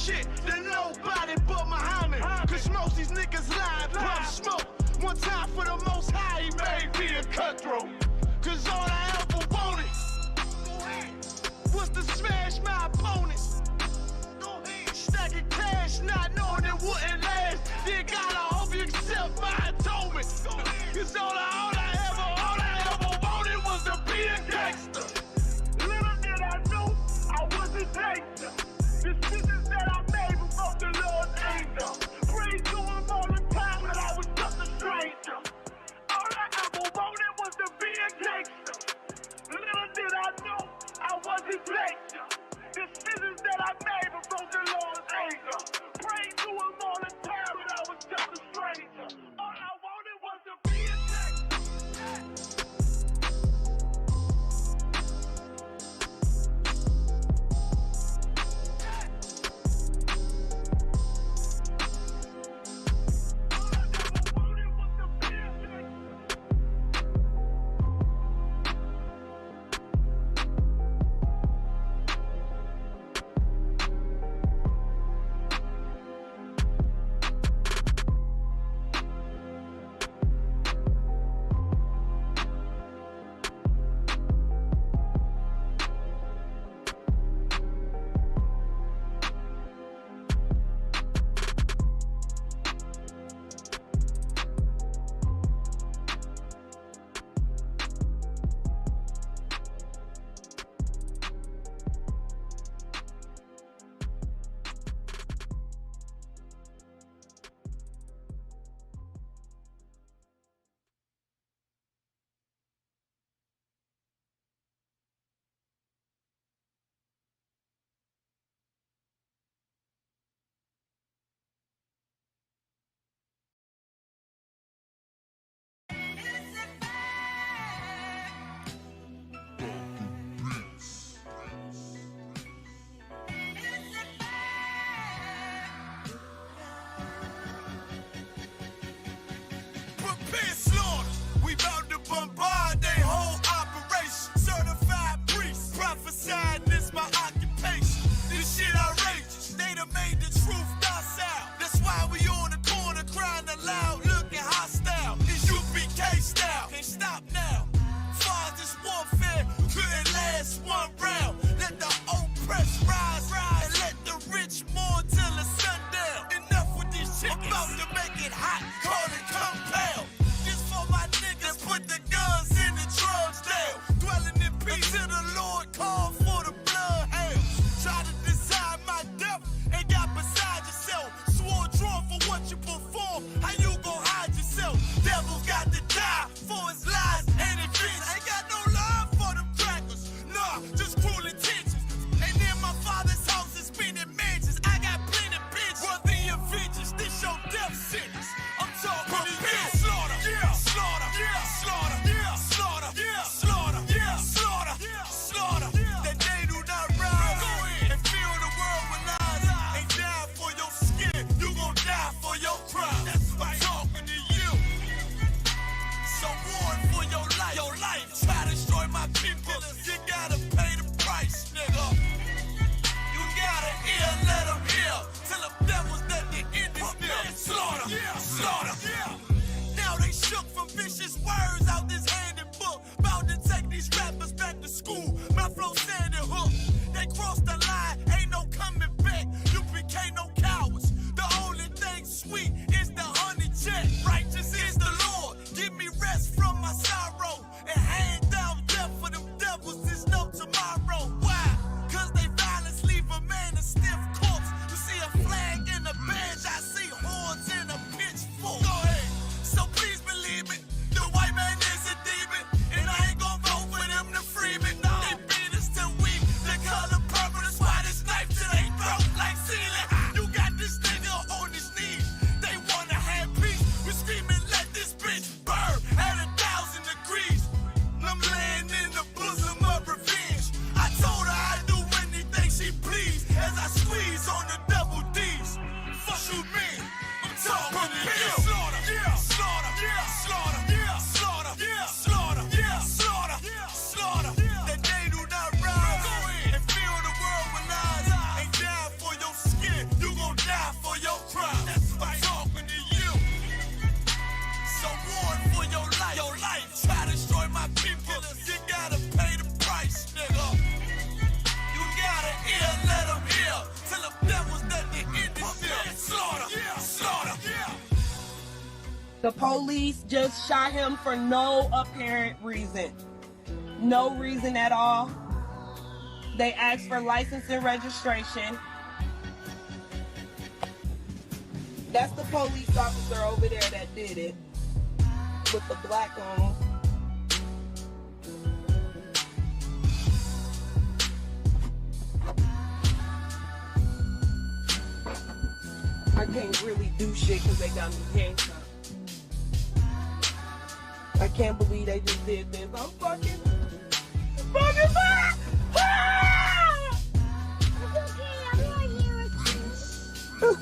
shit than nobody but Muhammad. Cause most these niggas lie, pump smoke. One time for the most high, he made me a cutthroat. Cause all I ever wanted was to smash my opponent. Stacking cash, not knowing it wouldn't last. Then God, I hope you accept my atonement. Cause all I ever wanted was to be a gangster. Little did I know I was a gangster. Decisions that I made were from the Lord's angel. Prayed to him all the time when I was just a stranger. All I ever wanted was to be a gangster. Little did I know I was a gangster. Decisions that I made were from the Lord's angel. Prayed to him all the time when I was just a stranger. All I wanted was to be a gangster. police just shot him for no apparent reason. No reason at all. They asked for license and registration. That's the police officer over there that did it. With the black on. I can't really do shit because they got me handcuffed. I can't believe they just did this. I'm fucking mad. Ah! It's okay, I'm right here with you.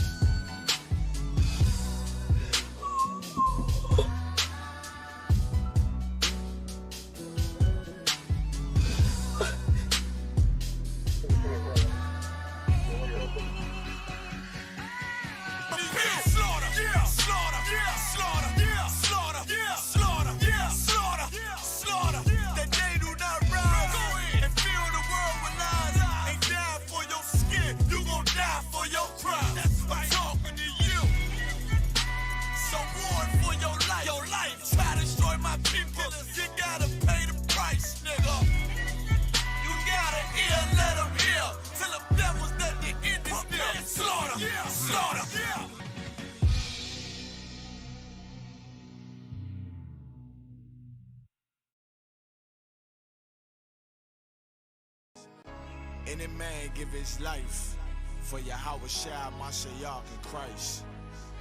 Any man give his life for Yahweh Shai, Mashiach, and Christ,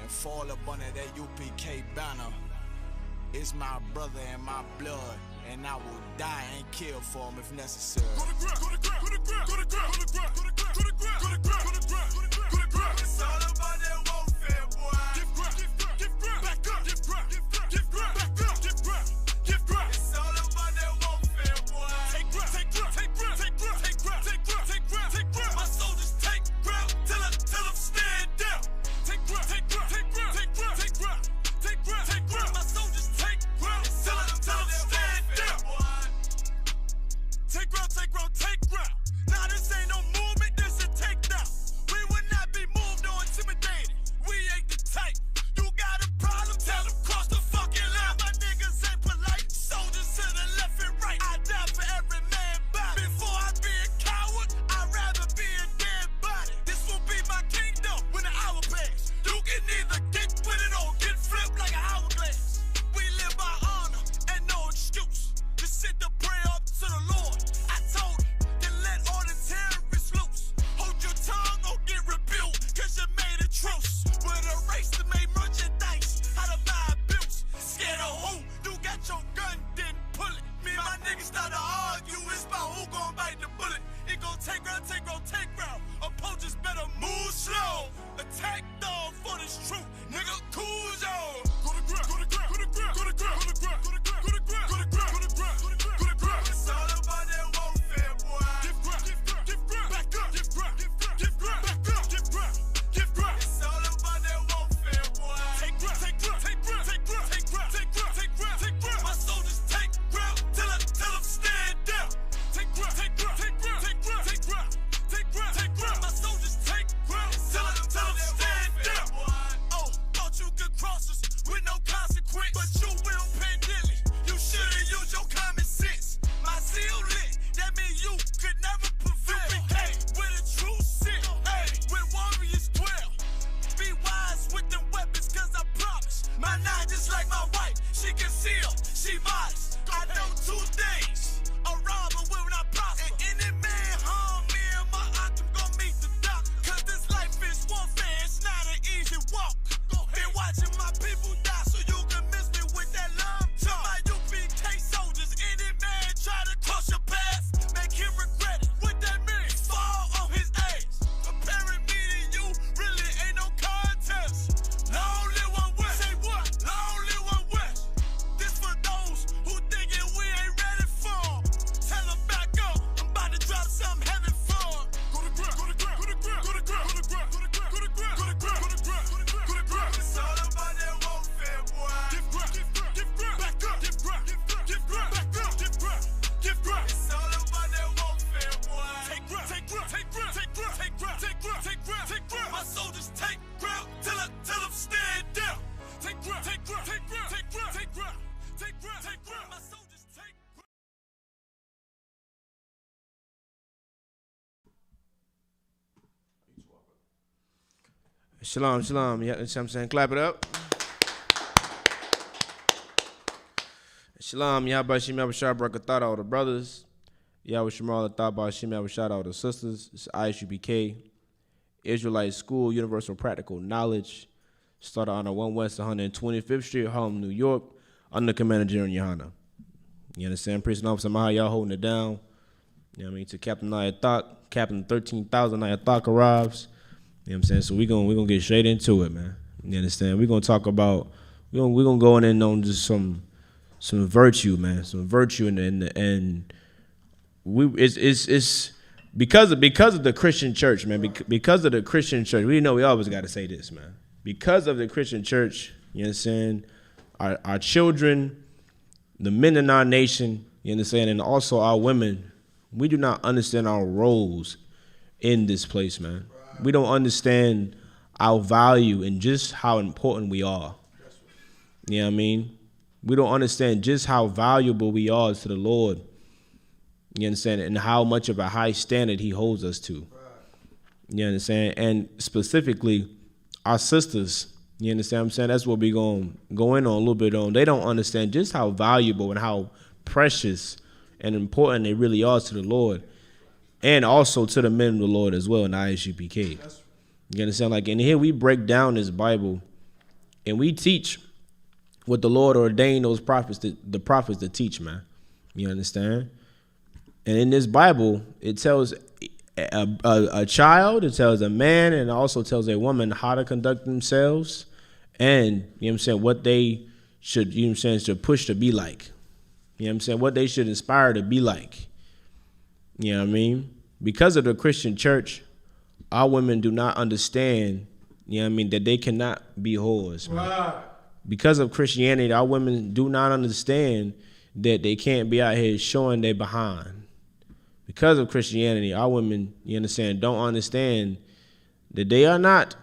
and fall up under that UPK banner. It's my brother and my blood, and I will die and kill for him if necessary. It's all about that warfare, boy. Back up. It's all about that warfare, boy. Take grip. My soldiers take grip till I'm stand down. Take grip. My soldiers take grip till I'm stand down. Take ground. Now this ain't no movement, this a takedown. Shalom, shalom. Yeah, that's what I'm saying. Clap it up. Shalom, Yahbashim Yahbashar Barakatah, all the brothers. Yahweh all the thought about Shim Yahbashar, all the sisters. It's Isupk, Israelite School, Universal Practical Knowledge. Started on the 1 West 125th Street, Harlem, New York, under Commander General Yohana. You understand? Priest and officer Maha, y'all holding it down. You know what I mean? To Captain Nayathak, Captain 13,000 Nayathak arrives. You know what I'm saying? So we're gonna get straight into it, man. You understand? We're gonna talk about, we're gonna go in on just some virtue, man. Some virtue and it's because of the Christian church, man. Because of the Christian church, we always gotta say this, man. Because of the Christian church, you understand, our children, the men in our nation, you understand, and also our women, we do not understand our roles in this place, man. Right. We don't understand our value and just how important we are. You know what I mean? We don't understand just how valuable we are to the Lord. You understand? And how much of a high standard he holds us to. Right. You understand? And specifically, our sisters, you understand what I'm saying? That's what we're going to go in on a little bit on. They don't understand just how valuable and how precious and important they really are to the Lord. And also to the men of the Lord as well in Isupk. You understand? Like in here we break down this Bible and we teach what the Lord ordained those prophets, the prophets to teach, man. You understand? And in this Bible, it tells a child, it tells a man, and it also tells a woman how to conduct themselves and, you know what I'm saying, what they should, you know what I'm saying, should push to be like. You know what I'm saying? What they should inspire to be like. You know what I mean? Because of the Christian church, our women do not understand, you know what I mean, that they cannot be whores, man. Wow. Because of Christianity, our women do not understand that they can't be out here showing their behind. Because of Christianity, our women, you understand, don't understand that they are not,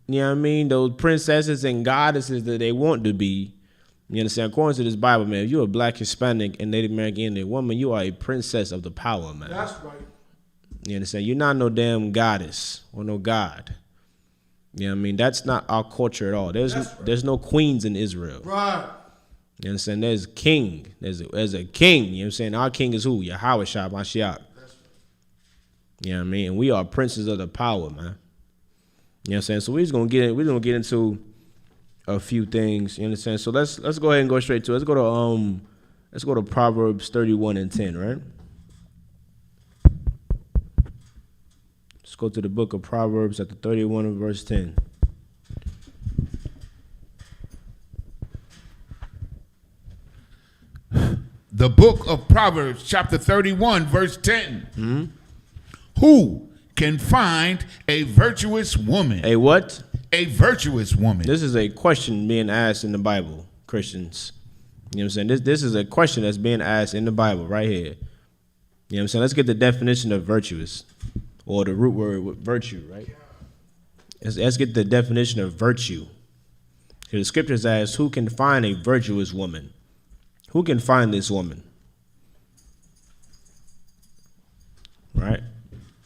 you know what I mean, those princesses and goddesses that they want to be. You understand? According to this Bible, man, if you're a black, Hispanic, and Native American Indian woman, you are a princess of the power, man. That's right. You understand? You're not no damn goddess or no god. You know what I mean? That's not our culture at all. There's no queens in Israel. Right. You understand? There's king. There's a king. You know what I'm saying? Our king is who? Yahweh Shah Mashiach. You know what I mean? And we are princes of the power, man. You know what I'm saying? So we're gonna get into a few things. You understand? So let's go ahead and go straight to it. Let's go to Proverbs 31 and 10, right? Let's go to the book of Proverbs at the 31 and verse 10. The book of Proverbs, chapter 31, verse 10. Mm-hmm. Who can find a virtuous woman? A what? A virtuous woman. This is a question being asked in the Bible, Christians. You know what I'm saying? This is a question that's being asked in the Bible right here. You know what I'm saying? Let's get the definition of virtuous, or the root word virtue, right? Let's get the definition of virtue. Here the scriptures ask, who can find a virtuous woman? Who can find this woman? Right?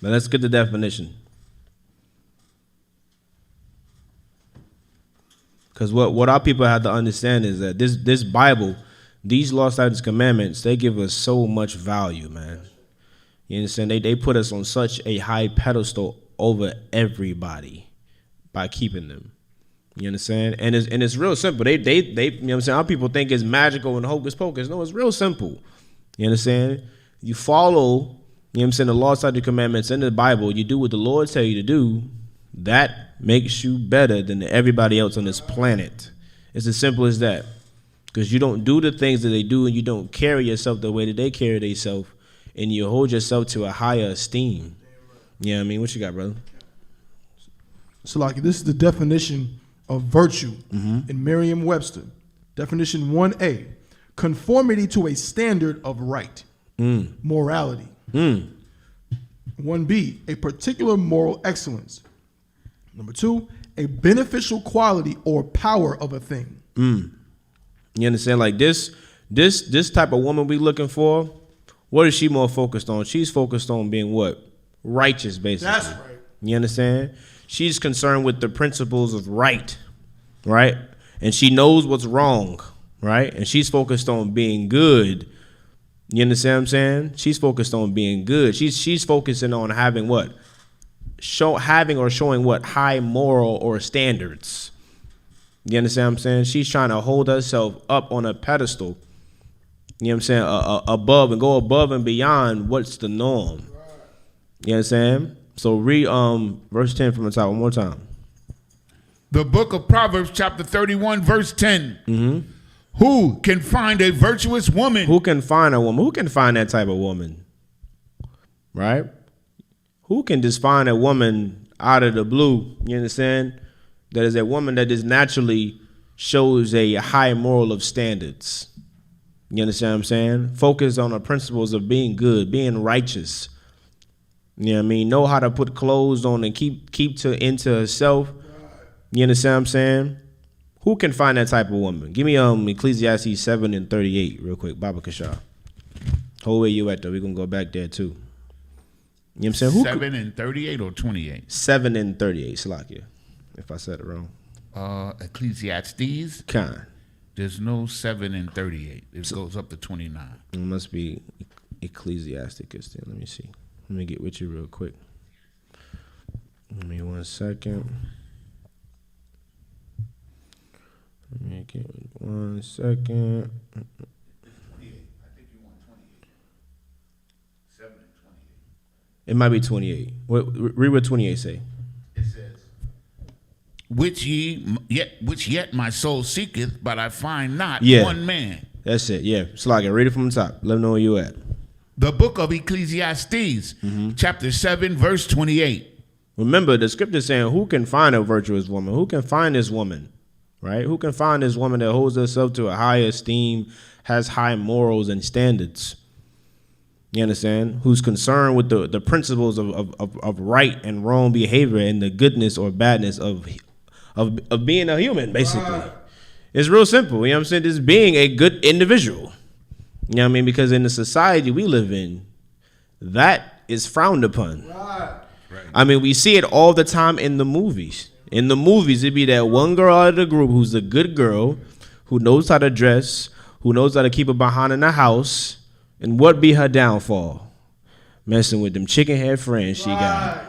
But let's get the definition. Because what our people have to understand is that this Bible, these law, statutes, commandments, they give us so much value, man. You understand? They put us on such a high pedestal over everybody by keeping them. You understand? And it's real simple. They you know what I'm saying? Our people think it's magical and hocus pocus. No, it's real simple. You understand? You follow, you know what I'm saying, the law, statutes, commandments in the Bible. You do what the Lord tell you to do. That makes you better than everybody else on this planet. It's as simple as that. Because you don't do the things that they do, and you don't carry yourself the way that they carry themselves, and you hold yourself to a higher esteem. You know what I mean? What you got, brother? So, like, this is the definition of virtue in Merriam-Webster. Definition 1A, conformity to a standard of right, morality. 1B, a particular moral excellence. Number 2, a beneficial quality or power of a thing. You understand? Like this type of woman we looking for, what is she more focused on? She's focused on being what? Righteous, basically. That's right. You understand? She's concerned with the principles of right, right? And she knows what's wrong, right? And she's focused on being good. You understand what I'm saying? She's focused on being good. She's focusing on having what? Showing what? High moral or standards. You understand what I'm saying? She's trying to hold herself up on a pedestal. You know what I'm saying? Above and go above and beyond what's the norm. You know what I'm saying? So read verse 10 from the top one more time. The book of Proverbs, chapter 31, verse 10. Mm-hmm. Who can find a virtuous woman? Who can find a woman? Who can find that type of woman? Right? Who can just find a woman out of the blue? You understand? That is a woman that just naturally shows a high moral of standards. You understand what I'm saying? Focus on the principles of being good, being righteous. You know what I mean? Know how to put clothes on and keep into herself. You understand what I'm saying? Who can find that type of woman? Give me Ecclesiastes 7:38 real quick. Baba Kashar. Hold where you at though. We're gonna go back there too. You know what I'm saying? 7:38 or 28? 7:38, Salakia. If I said it wrong. Ecclesiastes. Kind. There's no 7:38. It goes up to 29. It must be Ecclesiasticus then. Let me see. Let me get with you real quick. Give me 1 second. Let me get 1 second. I think you want 28. 7 and 28. It might be 28. Read what 28 say. It says, which yet my soul seeketh, but I find not one man. That's it. Yeah. Slaga, read it from the top. Let them know where you at. The book of Ecclesiastes, chapter 7, verse 28. Remember, the scripture is saying, who can find a virtuous woman? Who can find this woman? Right? Who can find this woman that holds herself to a high esteem, has high morals and standards? You understand? Who's concerned with the principles of right and wrong behavior and the goodness or badness of being a human, basically. It's real simple. You know what I'm saying? Just being a good individual. You know what I mean? Because in the society we live in, that is frowned upon. Right. I mean, we see it all the time in the movies. In the movies, it'd be that one girl out of the group who's a good girl, who knows how to dress, who knows how to keep her behind in the house. And what be her downfall? Messing with them chicken head friends she got.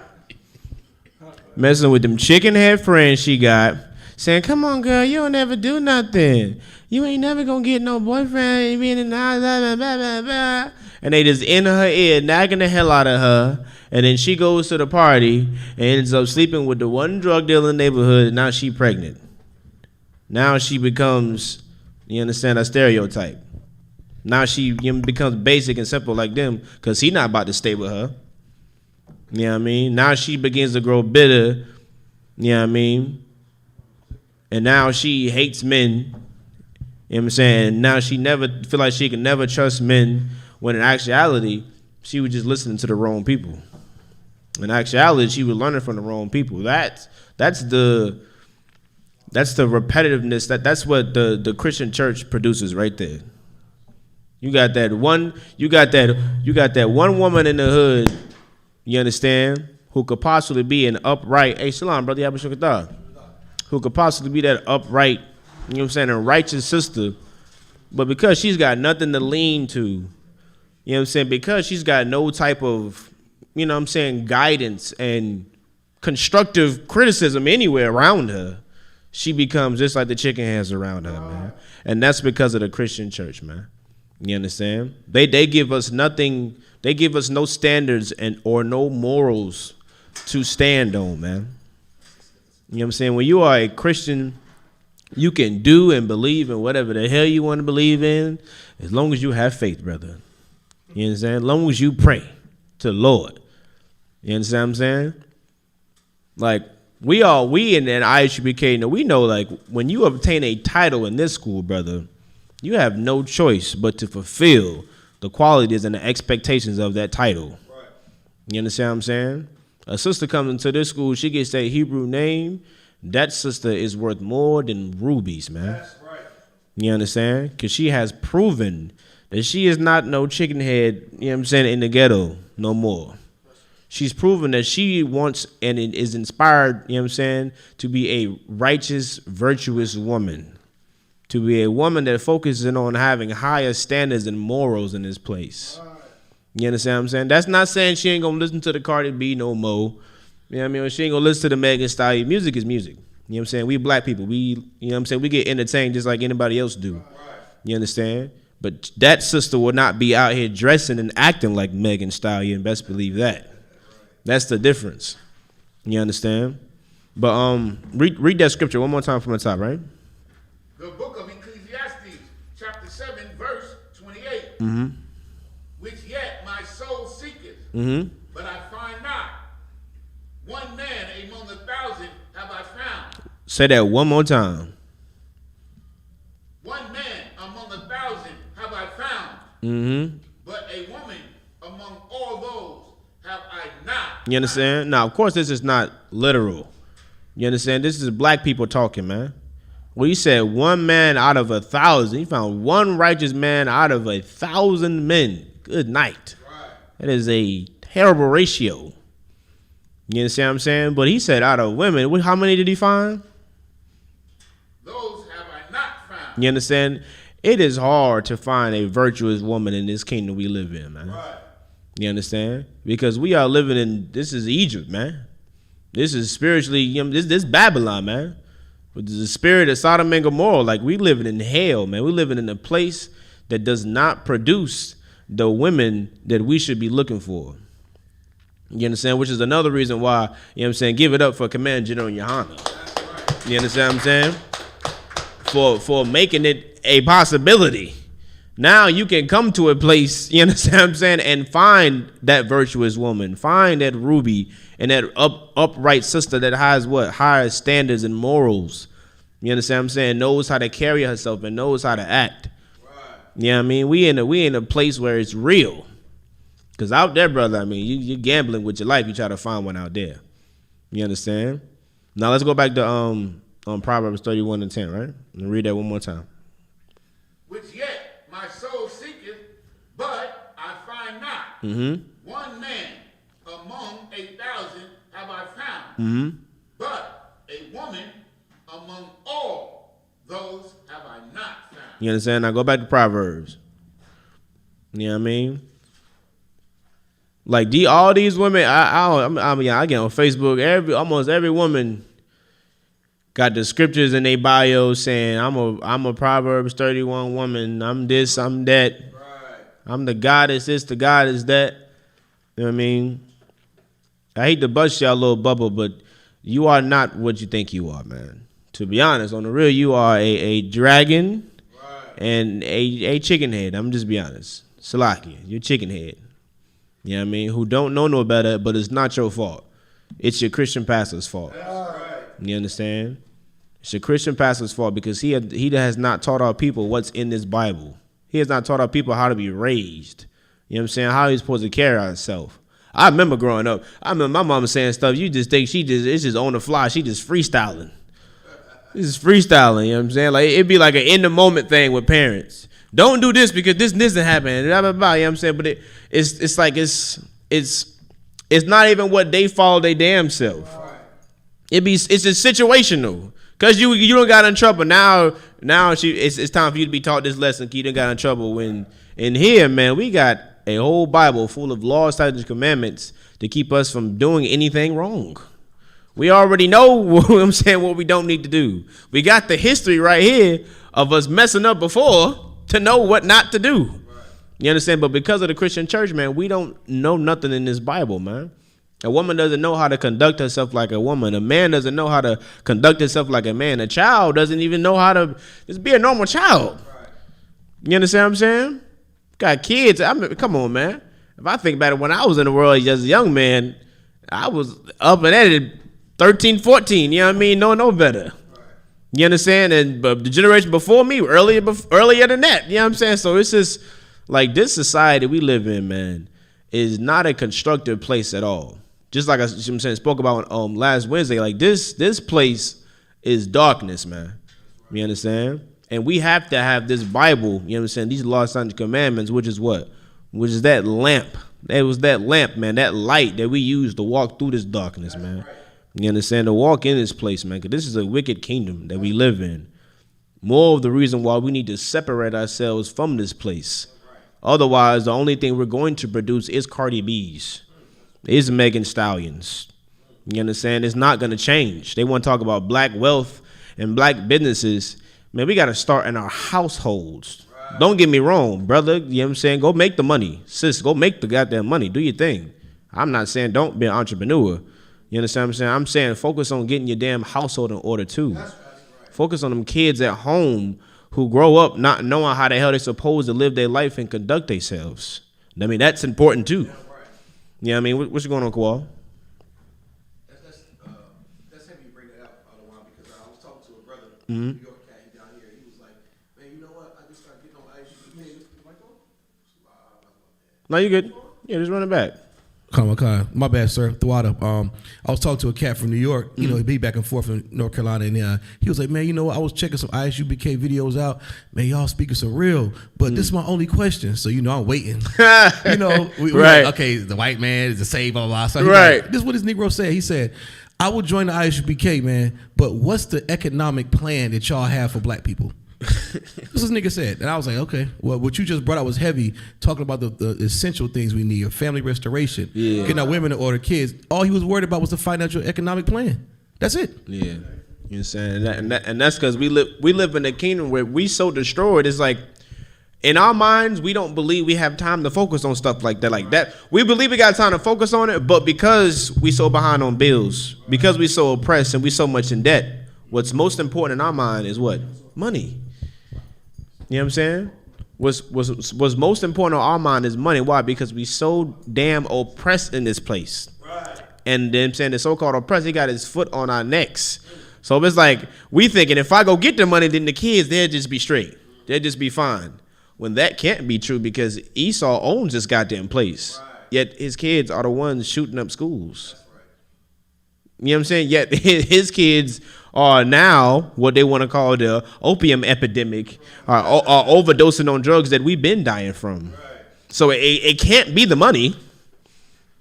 Messing with them chicken head friends she got. Saying, come on, girl, you don't never do nothing. You ain't never gonna get no boyfriend. Being in the house, blah, blah, blah, blah. And they just in her ear, nagging the hell out of her. And then she goes to the party and ends up sleeping with the one drug dealer in the neighborhood. And now she pregnant. Now she becomes, you understand, a stereotype. Now she becomes basic and simple like them because he not about to stay with her. You know what I mean? Now she begins to grow bitter. You know what I mean? And now she hates men. You know what I'm saying? Now she never feel like she can never trust men when in actuality, she was just listening to the wrong people. In actuality, she was learning from the wrong people. That's the repetitiveness. That's what the Christian church produces right there. You got that one woman in the hood, you understand, who could possibly be an upright, hey, shalom, brother, who could possibly be that upright, you know what I'm saying, a righteous sister, but because she's got nothing to lean to, you know what I'm saying, because she's got no type of, you know what I'm saying, guidance and constructive criticism anywhere around her, she becomes just like the chicken heads around her, man. And that's because of the Christian church, man. You understand? They give us nothing, they give us no standards or no morals to stand on, man. You know what I'm saying? When you are a Christian, you can do and believe in whatever the hell you want to believe in, as long as you have faith, brother. You understand? As long as you pray to the Lord. You understand what I'm saying? Like, we in ISUPK, we know, like, when you obtain a title in this school, brother, you have no choice but to fulfill the qualities and the expectations of that title. Right. You understand what I'm saying? A sister comes into this school, she gets that Hebrew name. That sister is worth more than rubies, man. That's right. You understand? Because she has proven that she is not no chicken head, you know what I'm saying, in the ghetto no more. She's proven that she wants and is inspired, you know what I'm saying, to be a righteous, virtuous woman. To be a woman that focuses on having higher standards and morals in this place. You understand what I'm saying? That's not saying she ain't gonna listen to the Cardi B no more. You know what I mean? Or she ain't gonna listen to the Megan Thee Stallion. Music is music. You know what I'm saying? We black people. You know what I'm saying? We get entertained just like anybody else do. You understand? But that sister will not be out here dressing and acting like Megan Thee Stallion. Best believe that. That's the difference. You understand? But read that scripture one more time from the top, right? The book of Ecclesiastes, chapter 7, verse 28. Mm-hmm. Which yet my soul seeketh, but I find not. One man among 1,000 have I found. Say that one more time. One man among 1,000 have I found. Mm-hmm. But a woman among all those have I not. You understand? Now, of course, this is not literal. You understand? This is black people talking, man. Well, you said one man out of 1,000. You found one righteous man out of 1,000 men. Good night. Right. That is a terrible ratio. You understand what I'm saying? But he said out of women, how many did he find? Those have I not found. You understand? It is hard to find a virtuous woman in this kingdom we live in, man. Right. You understand? Because we are living in, this is Egypt, man. This is spiritually, you know, this Babylon, man. With the spirit of Sodom and Gomorrah, like we living in hell, man. We living in a place that does not produce the women that we should be looking for. You understand? Which is another reason why, you know what I'm saying, give it up for Command General Yohana. Right. You understand what I'm saying? For making it a possibility. Now you can come to a place, you understand what I'm saying, and find that virtuous woman, find that Ruby and that upright sister that has what? Higher standards and morals. You understand what I'm saying? Knows how to carry herself and knows how to act. Right. You know what I mean? We in a place where it's real. Because out there, brother, I mean, you're gambling with your life. You try to find one out there. You understand? Now let's go back to on Proverbs 31:10, right? And read that one more time. Which yet my soul seeketh, but I find not. Mm-hmm. One man among 1,000 have I found. Mm-hmm. But a woman among all those have I not found. You understand? Now go back to Proverbs. You know what I mean? Like all these women, I get on Facebook. Almost every woman got the scriptures in their bio saying, "I'm a Proverbs 31 woman. I'm this. I'm that. Right. I'm the goddess this. The goddess that." You know what I mean? I hate to bust y'all little bubble, but you are not what you think you are, man. To be honest, on the real, you are a dragon and a chicken head. I'm just be honest. Salakia, you're chicken head. You know what I mean? Who don't know no better, but it's not your fault. It's your Christian pastor's fault. Right. You understand? It's your Christian pastor's fault because he has not taught our people what's in this Bible. He has not taught our people how to be raised. You know what I'm saying? How he's supposed to carry ourselves. I remember growing up. I remember my mama saying stuff. You just think it's just on the fly. She just freestyling. This is freestyling. You know what I'm saying? Like it'd be like an in the moment thing with parents. Don't do this because this doesn't happen. Blah, blah, blah, you know what I'm saying? But it's like it's not even what they follow their damn self. It's just situational. Cause you don't got in trouble now. It's time for you to be taught this lesson. You done got in trouble when in here, man, we got a whole Bible full of laws, statutes, commandments to keep us from doing anything wrong. We already know what I'm saying, what we don't need to do. We got the history right here of us messing up before to know what not to do. Right. You understand? But because of the Christian church, man, we don't know nothing in this Bible, man. A woman doesn't know how to conduct herself like a woman. A man doesn't know how to conduct himself like a man. A child doesn't even know how to just be a normal child. Right. You understand what I'm saying? Got kids. Come on, man. If I think about it, when I was in the world as a young man, I was up and at it 13, 14. You know what I mean? No better. You understand? And the generation before me, earlier than that. You know what I'm saying? So it's just like this society we live in, man, is not a constructive place at all. Just like I'm saying, spoke about last Wednesday. Like this place is darkness, man. You understand? And we have to have this Bible, you know what I'm saying? These laws, signs, and commandments, which is what? Which is that lamp It was that lamp, man, that light that we use to walk through this darkness, man. You understand? To walk in this place, man, because this is a wicked kingdom that we live in. More of the reason why we need to separate ourselves from this place. Otherwise, the only thing we're going to produce is Cardi B's, is Megan Stallions. You understand? It's not going to change. They want to talk about black wealth and black businesses. Man, we got to start in our households. Right. Don't get me wrong, brother. You know what I'm saying? Go make the money. Sis, go make the goddamn money. Do your thing. I'm not saying don't be an entrepreneur. You understand what I'm saying? I'm saying focus on getting your damn household in order too. That's right. Focus on them kids at home who grow up not knowing how the hell they're supposed to live their life and conduct themselves. I mean, that's important too. Yeah, right. You know what I mean? What's going on, Kawal? That's heavy you bring that out all the while because I was talking to a brother, Mm-hmm. New York cat, he down here. He was like, man, you know what? I just started getting on Isupk. No, you good. Yeah, just run it back. My bad, sir. Thwada. I was talking to a cat from New York. You know, he'd be back and forth from North Carolina, and he was like, "Man, you know what? I was checking some ISUBK videos out. Man, y'all speaking some real, but this is my only question. So you know, I'm waiting. You know, we right? Like, okay, the white man is the save, blah blah blah. So right. Like, this is what this Negro said. He said, "I will join the ISUBK, man, but what's the economic plan that y'all have for black people?" This is nigga said, and I was like, okay. Well, what you just brought out was heavy, talking about the essential things we need: family restoration, getting our women to order kids. All he was worried about was the financial economic plan. That's it. Yeah, you know what I'm saying, and that's because we live in a kingdom where we so destroyed. It's like in our minds, we don't believe we have time to focus on stuff like that. We believe we got time to focus on it, but because we so behind on bills, because we so oppressed and we so much in debt, what's most important in our mind is what? Money. You know what I'm saying? What's most important on our mind is money. Why? Because we so damn oppressed in this place. Right. And then I'm saying the so-called oppressed, he got his foot on our necks. So it's like we thinking if I go get the money, then the kids, they'll just be straight. They'll just be fine. When that can't be true because Esau owns this goddamn place. Right. Yet his kids are the ones shooting up schools. That's right. You know what I'm saying? Yet his kids are now what they want to call the opium epidemic, are overdosing on drugs that we've been dying from. Right. So it can't be the money.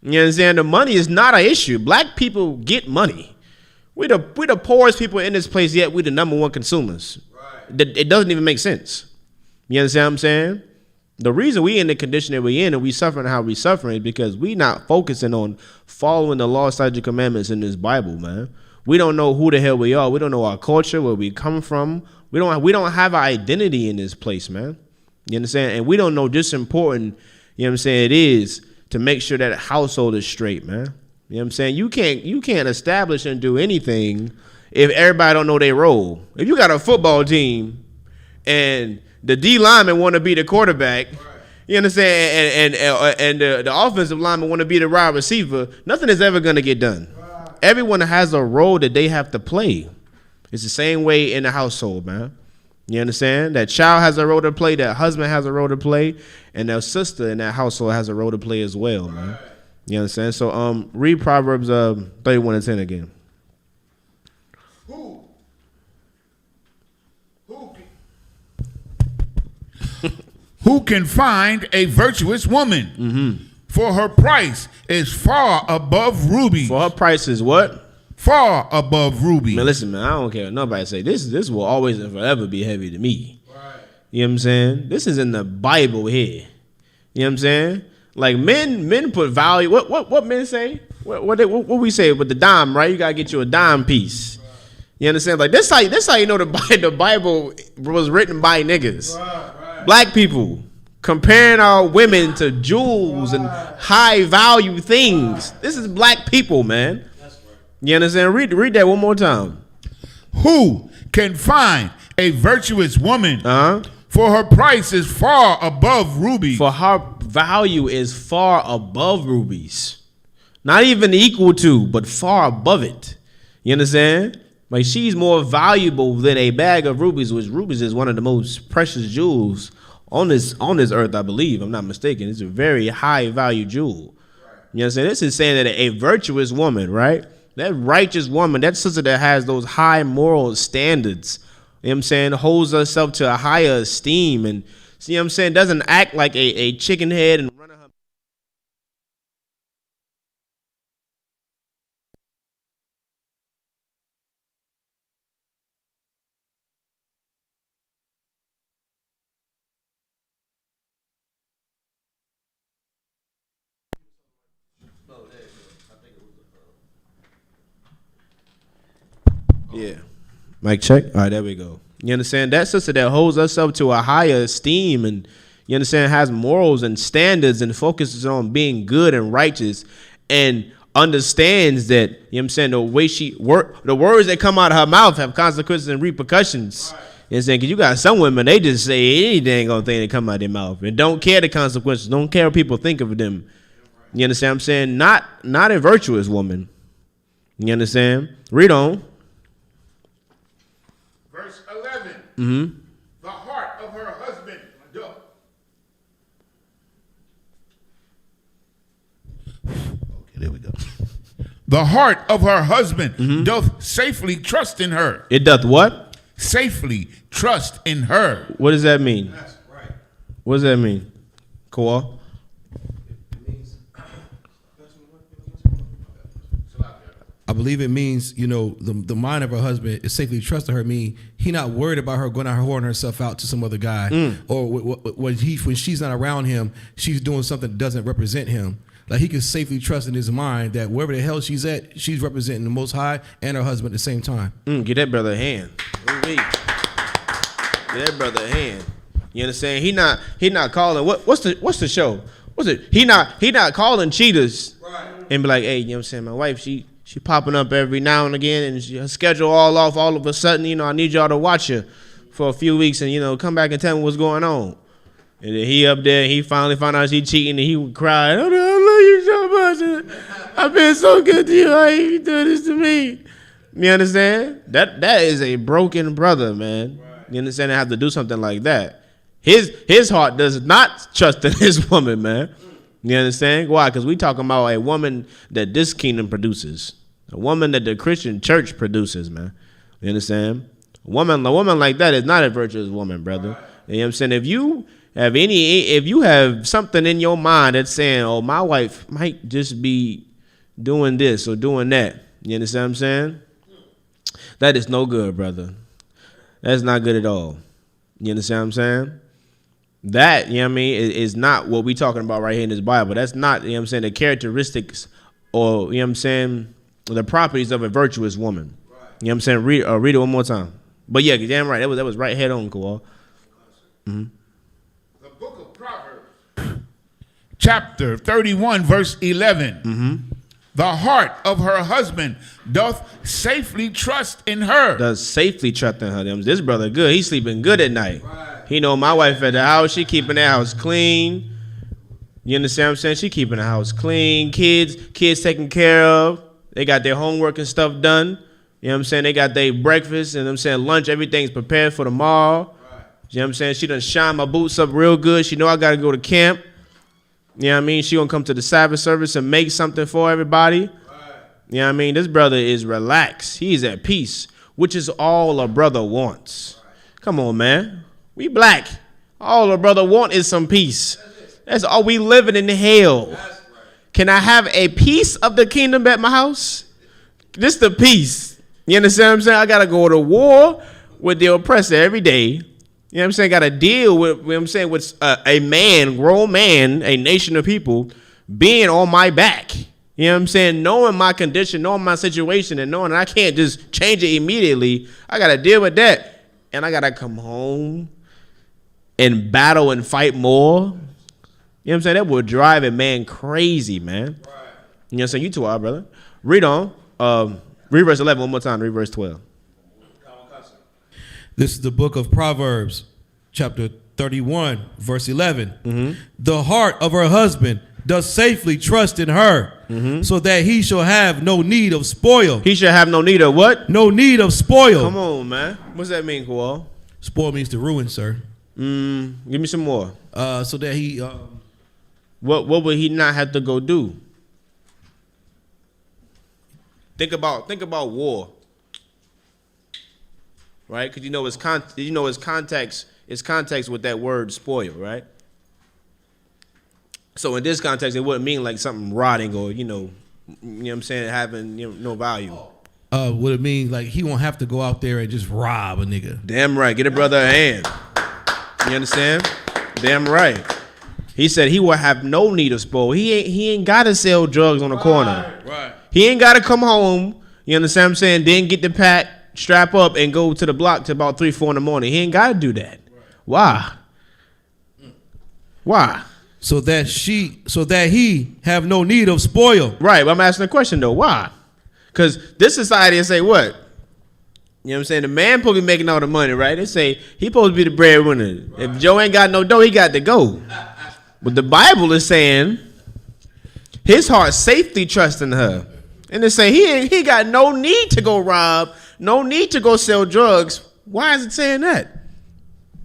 You know what I'm saying? The money is not an issue. Black people get money. We the poorest people in this place, yet we the number one consumers. Right. It doesn't even make sense. You understand what I'm saying? The reason we in the condition that we in and we suffering how we suffering is because we not focusing on following the law, statutes, commandments in this Bible, man. We don't know who the hell we are. We don't know our culture, where we come from. We don't have our identity in this place, man. You understand? And we don't know just important, you know what I'm saying, it is to make sure that household is straight, man. You know what I'm saying? You can't establish and do anything if everybody don't know their role. If you got a football team and the D lineman want to be the quarterback, you understand, and the offensive lineman want to be the wide receiver, nothing is ever going to get done. Everyone has a role that they have to play. It's the same way in the household, man. You understand? That child has a role to play, that husband has a role to play, and that sister in that household has a role to play as well, man. You understand? So read Proverbs 31 and 10 again. Who can find a virtuous woman? Mm-hmm. For her price is far above rubies. For her price is what? Far above rubies. Man, listen, man, I don't care what nobody say. This will always and forever be heavy to me. Right. You know what I'm saying? This is in the Bible here. You know what I'm saying? Like men put value. What men say? What we say with the dime, right? You gotta get you a dime piece. Right. You understand? Like this how you know the Bible was written by niggas. Right. Black people. Comparing our women to jewels and high value things. This is black people, man. That's right. You understand? Read that one more time. Who can find a virtuous woman? For her price is far above rubies. For her value is far above rubies. Not even equal to, but far above it. You understand? Like she's more valuable than a bag of rubies, which rubies is one of the most precious jewels on this earth, I believe. I'm not mistaken. It's a very high value jewel. Right. You know what I'm saying? This is saying that a virtuous woman, right? That righteous woman, that sister that has those high moral standards, you know what I'm saying, holds herself to a higher esteem and, see what I'm saying, doesn't act like a chicken head and run her Yeah. Mic check. All right, there we go. You understand? That sister that holds us up to a higher esteem and, you understand, has morals and standards and focuses on being good and righteous and understands that, you know what I'm saying, the way the words that come out of her mouth have consequences and repercussions. Right. You know what I'm saying? Because you got some women, they just say any dang old thing that come out of their mouth and don't care the consequences, don't care what people think of them. You understand what I'm saying? Not a virtuous woman. You understand? Read on. Verse 11. Mm-hmm. The heart of her husband doth. Okay, there we go. The heart of her husband doth safely trust in her. It doth what? Safely trust in her. What does that mean? That's right. What does that mean? Kawal? I believe it means, you know, the mind of her husband is safely trusting her. Mean he not worried about her going out whoring herself out to some other guy, or when she's not around him, she's doing something that doesn't represent him. Like he can safely trust in his mind that wherever the hell she's at, she's representing the Most High and her husband at the same time. Get that brother a hand. Get that brother a hand. You understand? He not calling. What's the show? What's it? He not calling cheaters and be like, hey, you know what I'm saying? My wife, she popping up every now and again, and her schedule all off. All of a sudden, you know, I need y'all to watch her for a few weeks, and you know, come back and tell me what's going on. And then he up there, and he finally found out she cheating, and he would cry, "Oh, I love you so much. I've been so good to you. Why you do this to me?" You understand? That is a broken brother, man. You understand? I have to do something like that. His heart does not trust in his woman, man. You understand? Why? Because we talking about a woman that this kingdom produces. A woman that the Christian church produces, man. You understand? A woman like that is not a virtuous woman, brother. You know what I'm saying? If you have something in your mind that's saying, oh, my wife might just be doing this or doing that. You understand what I'm saying? That is no good, brother. That's not good at all. You understand what I'm saying? That, you know what I mean, is not what we talking about right here in this Bible. That's not, you know what I'm saying, the characteristics or, you know what I'm saying, the properties of a virtuous woman. Right. You know what I'm saying? Read it one more time. But yeah, damn right. That was right head on, Kawal. Mm-hmm. The book of Proverbs, chapter 31, verse 11. Mm-hmm. The heart of her husband doth safely trust in her. Does safely trust in her. This brother good. He's sleeping good at night. Right. He know my wife at the house. She keeping the house clean. You understand what I'm saying? She keeping the house clean. Kids taken care of. They got their homework and stuff done. You know what I'm saying? They got their breakfast and I'm saying lunch. Everything's prepared for tomorrow. Right. You know what I'm saying? She done shine my boots up real good. She know I got to go to camp. You know what I mean? She gonna come to the Sabbath service and make something for everybody. Right. You know what I mean? This brother is relaxed. He's at peace, which is all a brother wants. Right. Come on, man. We black. All a brother want is some peace. That's all. We living in hell. Right. Can I have a piece of the kingdom at my house? This the peace. You understand what I'm saying? I gotta go to war with the oppressor every day. You know what I'm saying? Got to deal with, you know what I'm saying, with a man, grown man, a nation of people being on my back. You know what I'm saying? Knowing my condition, knowing my situation, and knowing that I can't just change it immediately. I got to deal with that. And I got to come home and battle and fight more. You know what I'm saying? That would drive a man crazy, man. Right. You know what I'm saying? You too are, brother. Read on. Read verse 11 one more time. Read verse 12. This is the book of Proverbs, chapter 31, verse 11. Mm-hmm. The heart of her husband does safely trust in her, so that he shall have no need of spoil. He shall have no need of what? No need of spoil. Come on, man. What's that mean, Kawal? Spoil means to ruin, sir. Give me some more. So that he... What would he not have to go do? Think about war. Right, because it's context with that word spoil, right? So in this context, it wouldn't mean like something rotting or you know what I'm saying, having no value. Would it mean like he won't have to go out there and just rob a nigga? Damn right, get a brother a hand. You understand? Damn right. He said he will have no need of spoil. He ain't gotta sell drugs on the corner. Right. He ain't gotta come home. You understand what I'm saying? Then get the pack. strap up and go to the block to about 3, 4 in the morning. He ain't got to do that. Why? Why? So that he have no need of spoil. Right, but I'm asking a question though. Why? Because this society will say what? You know what I'm saying? The man supposed to be making all the money, right? They say he supposed to be the breadwinner. Right. If Joe ain't got no dough, he got to go. But the Bible is saying his heart safely trusting her. And they say he got no need to go rob, no need to go sell drugs. Why is it saying that?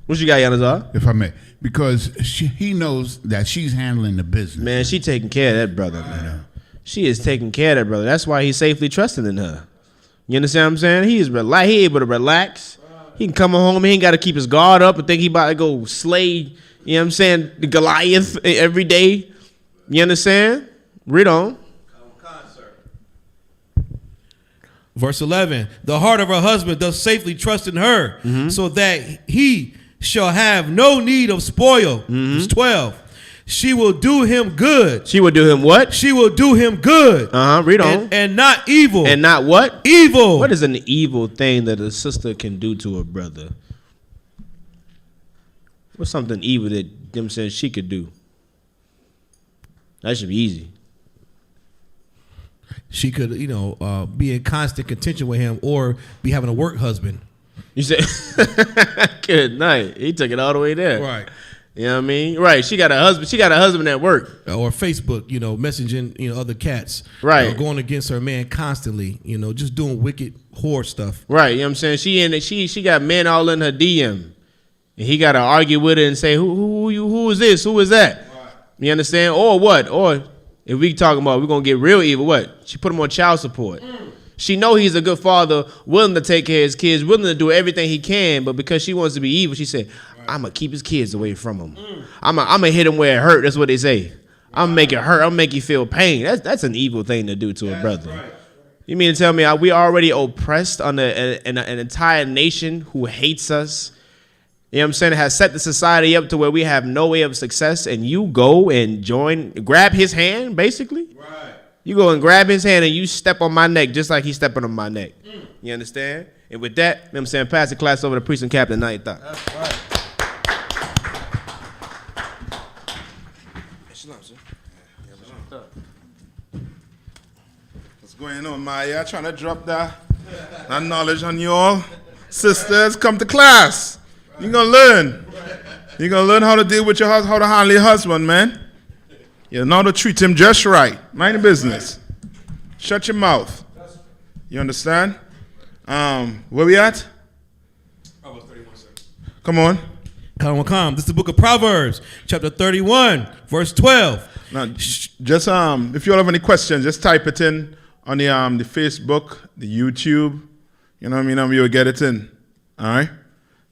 What you got, Yanazar? If I may. Because he knows that she's handling the business. Man, she taking care of that brother, man. She is taking care of that brother. That's why he's safely trusting in her. You understand what I'm saying? He able to relax. He can come home. He ain't got to keep his guard up and think he about to go slay, you know what I'm saying, the Goliath every day. You understand? Read on. Verse 11. The heart of her husband does safely trust in her, so that he shall have no need of spoil. Verse 12. She will do him good. She will do him what? She will do him good. Read on. And not evil. And not what? Evil. What is an evil thing that a sister can do to a brother? What's something evil that them says she could do? That should be easy. She could, be in constant contention with him or be having a work husband. You said, good night. He took it all the way there. Right. You know what I mean? Right. She got a husband. She got a husband at work. Or Facebook, messaging, other cats. Right. Going against her man constantly, just doing wicked whore stuff. Right. You know what I'm saying? She got men all in her DM. And he got to argue with her and say, who is this? Who is that? Right. You understand? Or what? Or if we talking about we're going to get real evil, what? She put him on child support. She know he's a good father, willing to take care of his kids, willing to do everything he can, but because she wants to be evil, she said, I'm going to keep his kids away from him. I'm going to hit him where it hurt. That's what they say. I'm going to make it hurt. I'm going to make you feel pain. That's an evil thing to do to a brother. Right. You mean to tell me we already oppressed on an entire nation who hates us? You know what I'm saying? It has set the society up to where we have no way of success, and you go and grab his hand, basically? Right. You go and grab his hand and you step on my neck just like he's stepping on my neck. You understand? And with that, you know what I'm saying, pass the class over to Priest and Captain Ninth Thought. That's right. What's going on, Maya? Trying to drop that knowledge on you all? Sisters, come to class. You're going to learn. You're going to learn how to deal with how to handle your husband, man. You know how to treat him just right. Mind your business. Shut your mouth. You understand? Where we at? Proverbs 31, sir. Come on. Come. This is the book of Proverbs, chapter 31, verse 12. Now, just if you all have any questions, just type it in on the Facebook, the YouTube. You know what I mean? You'll get it in. All right?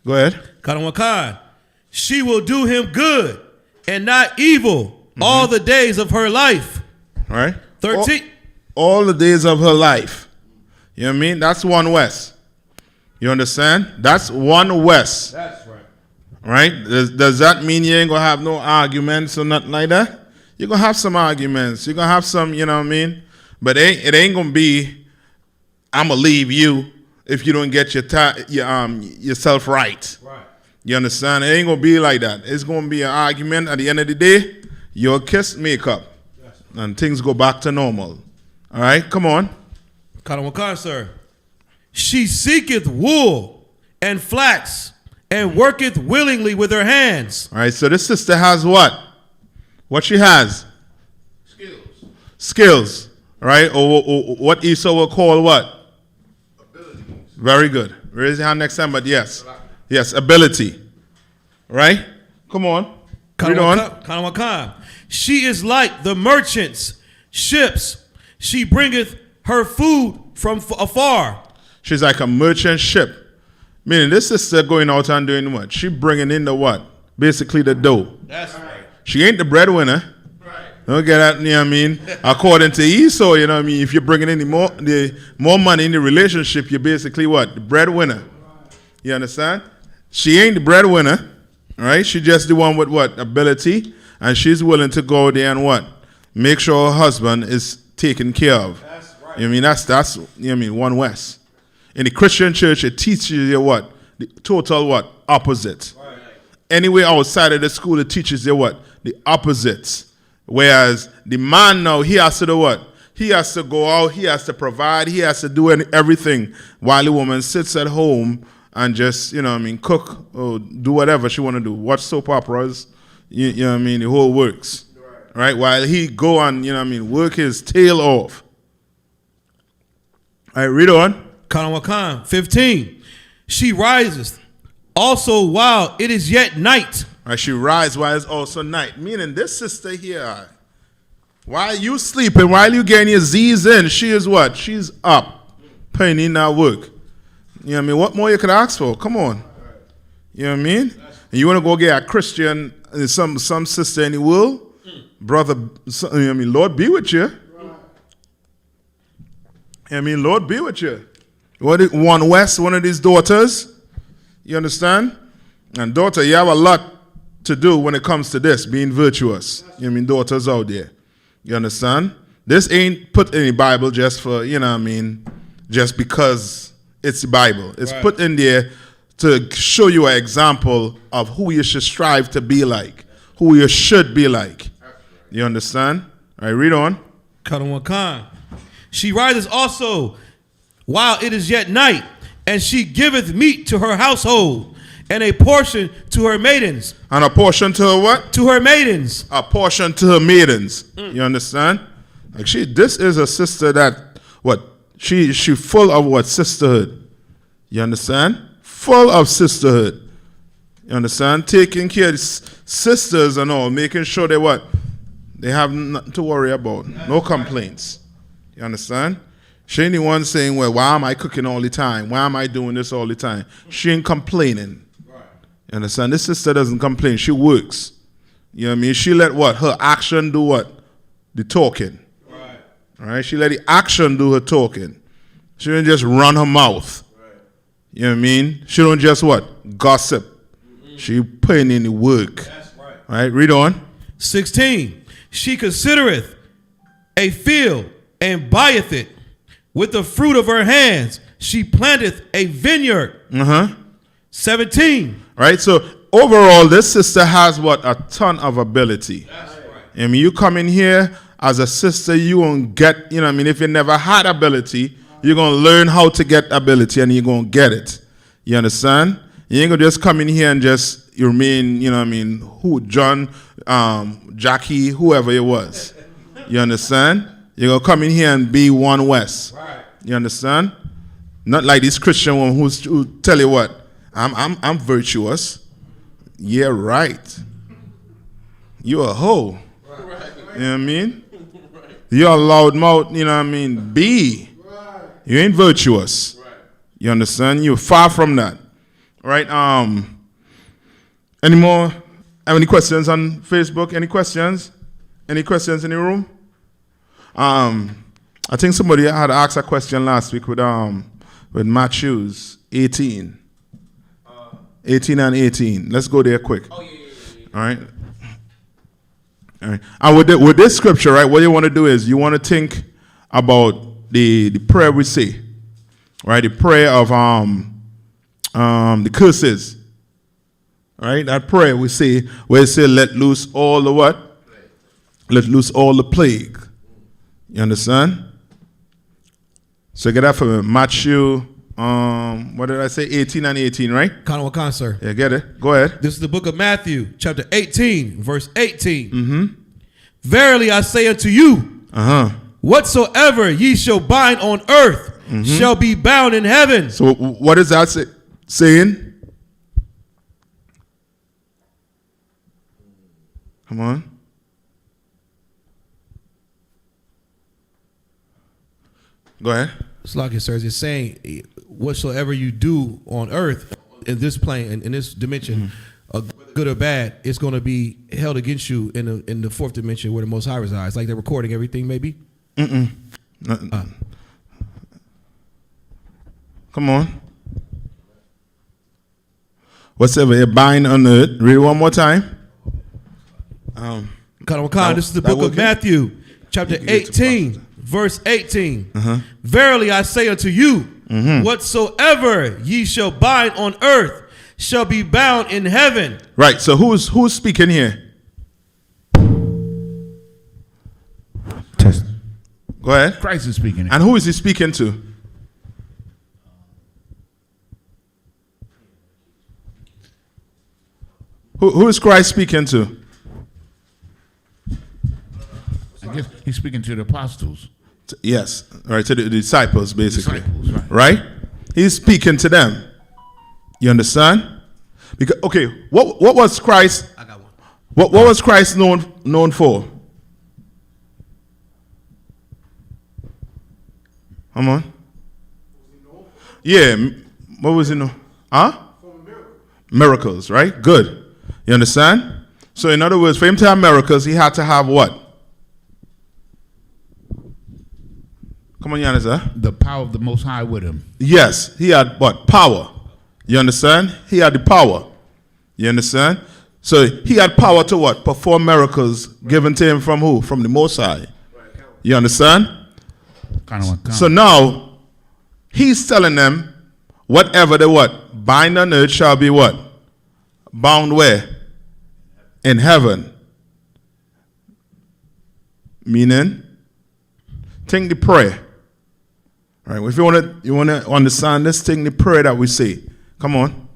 Go ahead. Khan. She will do him good and not evil all the days of her life. All right? 13. All the days of her life. You know what I mean? That's one west. You understand? That's one west. That's right. Right? Does that mean you ain't going to have no arguments or nothing like that? You're going to have some arguments. You're going to have some, you know what I mean? But it ain't going to be, I'm going to leave you if you don't get yourself right. Right. You understand? It ain't going to be like that. It's going to be an argument. At the end of the day, you'll kiss, make up. And things go back to normal. All right? Come on. Khan, sir. She seeketh wool and flax and worketh willingly with her hands. All right, so this sister has what? What she has? Skills. Right? Or what Esau will call what? Ability. Very good. Raise your hand next time, but yes. Yes, ability. Right? Come on. Read on. Khan. She is like the merchant's ships. She bringeth her food from afar. She's like a merchant ship. Meaning this sister going out and doing what? She bringing in the what? Basically the dough. That's right. She ain't the breadwinner. Right. Don't get that, you know what I mean? According to Esau, you know what I mean? If you're bringing in more money in the relationship, you're basically what? The breadwinner. You understand? She ain't the breadwinner. Right? She just the one with what? Ability. And she's willing to go there and what? Make sure her husband is taken care of. That's right. You know what I mean? That's you know what I mean? One west. In the Christian church, it teaches you what? The total what? Opposite. Right. Anywhere outside of the school, it teaches you what? The opposites. Whereas the man now, he has to do what? He has to go out, he has to provide, he has to do everything, while the woman sits at home and just, cook or do whatever she want to do. Watch soap operas, you know what I mean? The whole works. Right? While he go and, work his tail off. All right, read on. Kanawakan 15. She rises also while it is yet night. All right, she rises while it's also night. Meaning this sister here, while you sleeping, while you getting your Z's in, she is what? She's up, putting in that work. You know what I mean? What more you could ask for? Come on. You know what I mean? And you want to go get a Christian, some sister in the world? Brother, Lord be with you. Lord be with you. One West, one of these daughters, you understand? And daughter, you have a lot to do when it comes to this, being virtuous. Daughters out there. You understand? This ain't put in the Bible just for, just because it's the Bible. It's put in there to show you an example of who you should strive to be like, who you should be like. You understand? All right, read on. Kanawakan. She rises also while it is yet night, and she giveth meat to her household, and a portion to her maidens. And a portion to her what? To her maidens. A portion to her maidens. You understand? Like this is a sister that, she full of what? Sisterhood. You understand? Full of sisterhood. You understand? Taking care of sisters and all, making sure they what? They have nothing to worry about. No complaints. You understand? She ain't the one saying, well, why am I cooking all the time? Why am I doing this all the time? She ain't complaining. You understand? This sister doesn't complain. She works. You know what I mean? She let what? Her action do what? The talking. Right. All right? She let the action do her talking. She don't just run her mouth. Right. You know what I mean? She don't just what? Gossip. Mm-hmm. She putting in the work. That's right. All right? Read on. 16. She considereth a field and buyeth it. With the fruit of her hands, she planteth a vineyard. 17. Right? So overall, this sister has what? A ton of ability. That's right. I mean, you come in here as a sister, you won't get, if you never had ability, you're going to learn how to get ability and you're going to get it. You understand? You ain't going to just come in here and just remain, who, John, Jackie, whoever it was. You understand? You're going to come in here and be one West. Right. You understand? Not like this Christian one who tell you what? I'm virtuous. Yeah, right. You're a hoe. Right. You know what I mean? Right. You're a loud mouth, B. Right. You ain't virtuous. Right. You understand? You're far from that. Right? Any more? Have any questions on Facebook? Any questions? Any questions in the room? I think somebody had asked a question last week with Matthews 18. 18 and 18. Let's go there quick. Oh, yeah. All right. All right. And with this scripture, right, what you want to do is you want to think about the prayer we say. Right? The prayer of the curses. Right? That prayer we say where it says let loose all the what? Let loose all the plague. You understand? So get that for me. Matthew, what did I say? 18 and 18, right? Kanawakan, sir. Yeah, get it. Go ahead. This is the book of Matthew, chapter 18, verse 18. Mm-hmm. Verily I say unto you, whatsoever ye shall bind on earth shall be bound in heaven. So what is that saying? Come on. Go ahead. It's like it says, it's saying whatsoever you do on earth in this plane, in this dimension, good or bad, it's going to be held against you in the fourth dimension where the Most High resides. Like they're recording everything, maybe. Come on. Whatsoever you bind on earth. Read it one more time. This is the book of Matthew, chapter 18. Verse 18. Verily I say unto you, Whatsoever ye shall bind on earth shall be bound in heaven. Right. So who's speaking here? Test. Go ahead. Christ is speaking. And who is he speaking to? Who is Christ speaking to? I guess he's speaking to the apostles. Yes. Right. To the disciples, basically. Disciples, right. He's speaking to them. You understand? Because okay, what was Christ? I got one. What was Christ known for? Come on. Yeah. What was he known? Huh? Miracles, right? Good. You understand? So in other words, for him to have miracles, he had to have what? Come on, Yannis, The power of the Most High with him. Yes, he had what? Power. You understand? He had the power. You understand? So he had power to what? Perform miracles given to him from who? From the Most High. You understand? So now he's telling them whatever they what? Bind on earth shall be what? Bound where? In heaven. Meaning, think the prayer. Right? If you want to understand this, think the prayer that we say. Come on.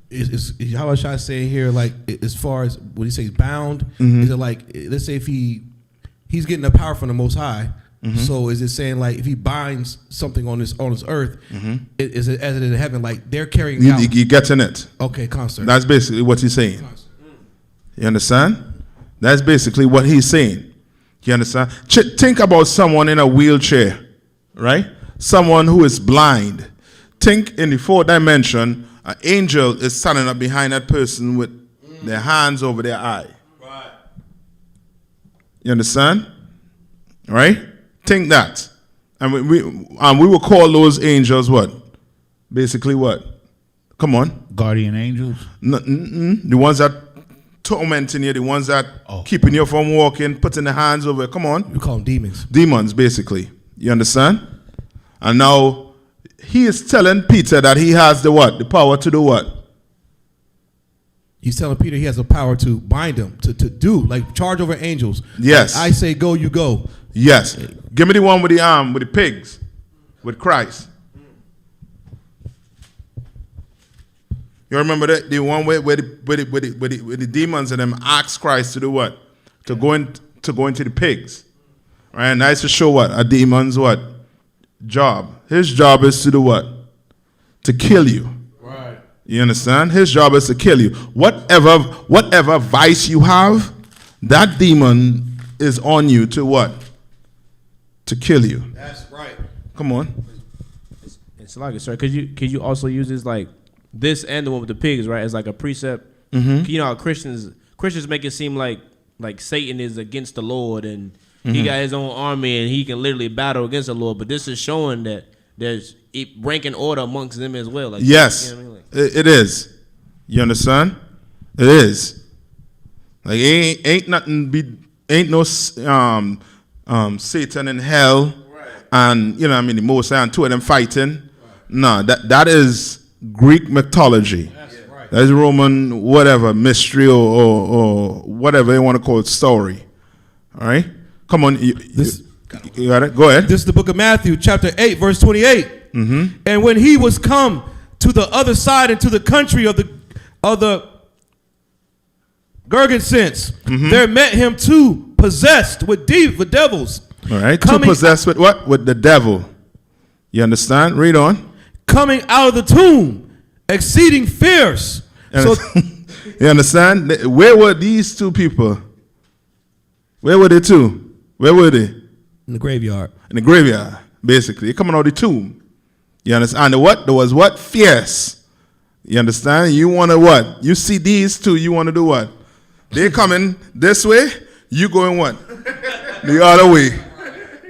It's how should I say here? Like as far as what he says, bound. Is it like, let's say if he's getting the power from the Most High. So is it saying like if he binds something on this earth, is it as it is in heaven? Like they're carrying out. You getting it? Okay, concert. That's basically what he's saying. You understand? That's basically what he's saying. You understand? Think about someone in a wheelchair, right? Someone who is blind. Think in the fourth dimension, an angel is standing up behind that person with their hands over their eye. Right. You understand? Right? Think that. And we will call those angels what? Basically what? Come on. Guardian angels? The ones that tormenting you, the ones that keeping you from walking, putting the hands over. Come on. You call them demons. Demons, basically. You understand? And now he is telling Peter that he has the what? The power to do what? He's telling Peter he has the power to bind them, to do, like charge over angels. Yes. Like I say go, you go. Yes. Give me the one with the pigs, with Christ. You remember that the one where the demons and them asked Christ to do what? To go into the pigs, right? And that's to show what a demon's what job. His job is to do what? To kill you. Right. You understand? His job is to kill you. Whatever vice you have, that demon is on you to what? To kill you. That's right. Come on. It's like it, sir. Could you also use this like this and the one with the pigs, right? As like a precept. You know how Christians make it seem like Satan is against the Lord and he got his own army and he can literally battle against the Lord. But this is showing that there's rank and order amongst them as well. Like, yes, you know what I mean? it is. You understand? It is. Like ain't no Satan in hell, and you know what I mean the Most High and two of them fighting. No, that is Greek mythology. That's Roman whatever mystery or whatever they want to call it story. All right, come on, you got it. Go ahead. This is the book of Matthew, chapter 8, verse 28. And when he was come to the other side into the country of the Gergesenes, there met him two possessed with devils. All right, two possessed with what? With the devil. You understand? Read on. Coming out of the tomb, exceeding fierce. So, you understand? Where were these two people? Where were they two? Where were they? In the graveyard. In the graveyard, basically. They're coming out of the tomb. You understand? And what? There was what? Fierce. You understand? You want to what? You see these two, you want to do what? They coming this way, you going what? The other way.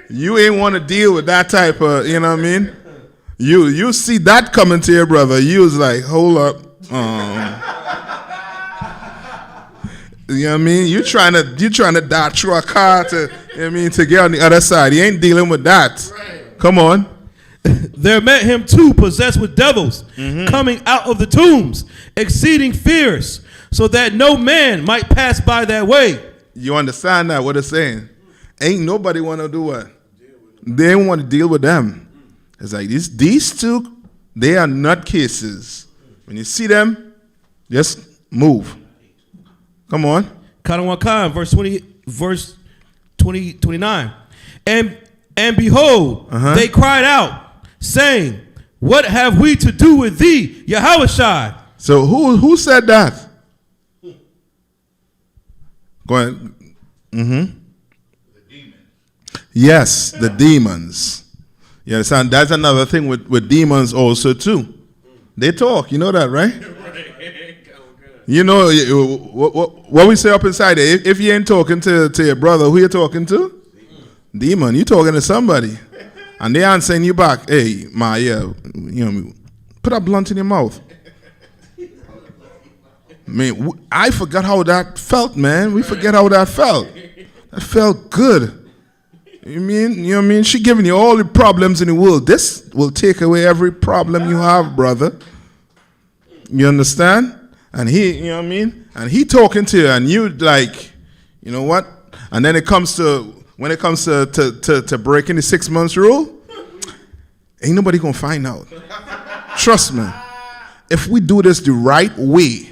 You ain't want to deal with that type of, you know what I mean? You see that coming to your brother, you was like, hold up. You know what I mean? You trying to dodge through a car to, you know what I mean, to get on the other side. You ain't dealing with that. Right. Come on. there met him two possessed with devils, coming out of the tombs, exceeding fierce, so that no man might pass by that way. You understand that, what it's saying? Ain't nobody want to do what? They don't want to deal with them. It's like these two, they are nutcases. When you see them, just move. Come on. Kanawakan, verse 29. And behold, they cried out, saying, what have we to do with thee, Yahushua? So who said that? Go ahead. The demons. Yes, the demons. You understand? That's another thing with demons also too. They talk. You know that, right? You know what we say up inside there. If you ain't talking to your brother, who you talking to? Demon. You talking to somebody, and they answering you back. Hey, put a blunt in your mouth. Man, I forgot how that felt, man. We forget how that felt. That felt good. You know what I mean? She giving you all the problems in the world. This will take away every problem you have, brother. You understand? And he, you know what I mean? And he talking to you, and you like, you know what? And then when it comes to breaking the 6 months rule, ain't nobody gonna find out. Trust me. If we do this the right way,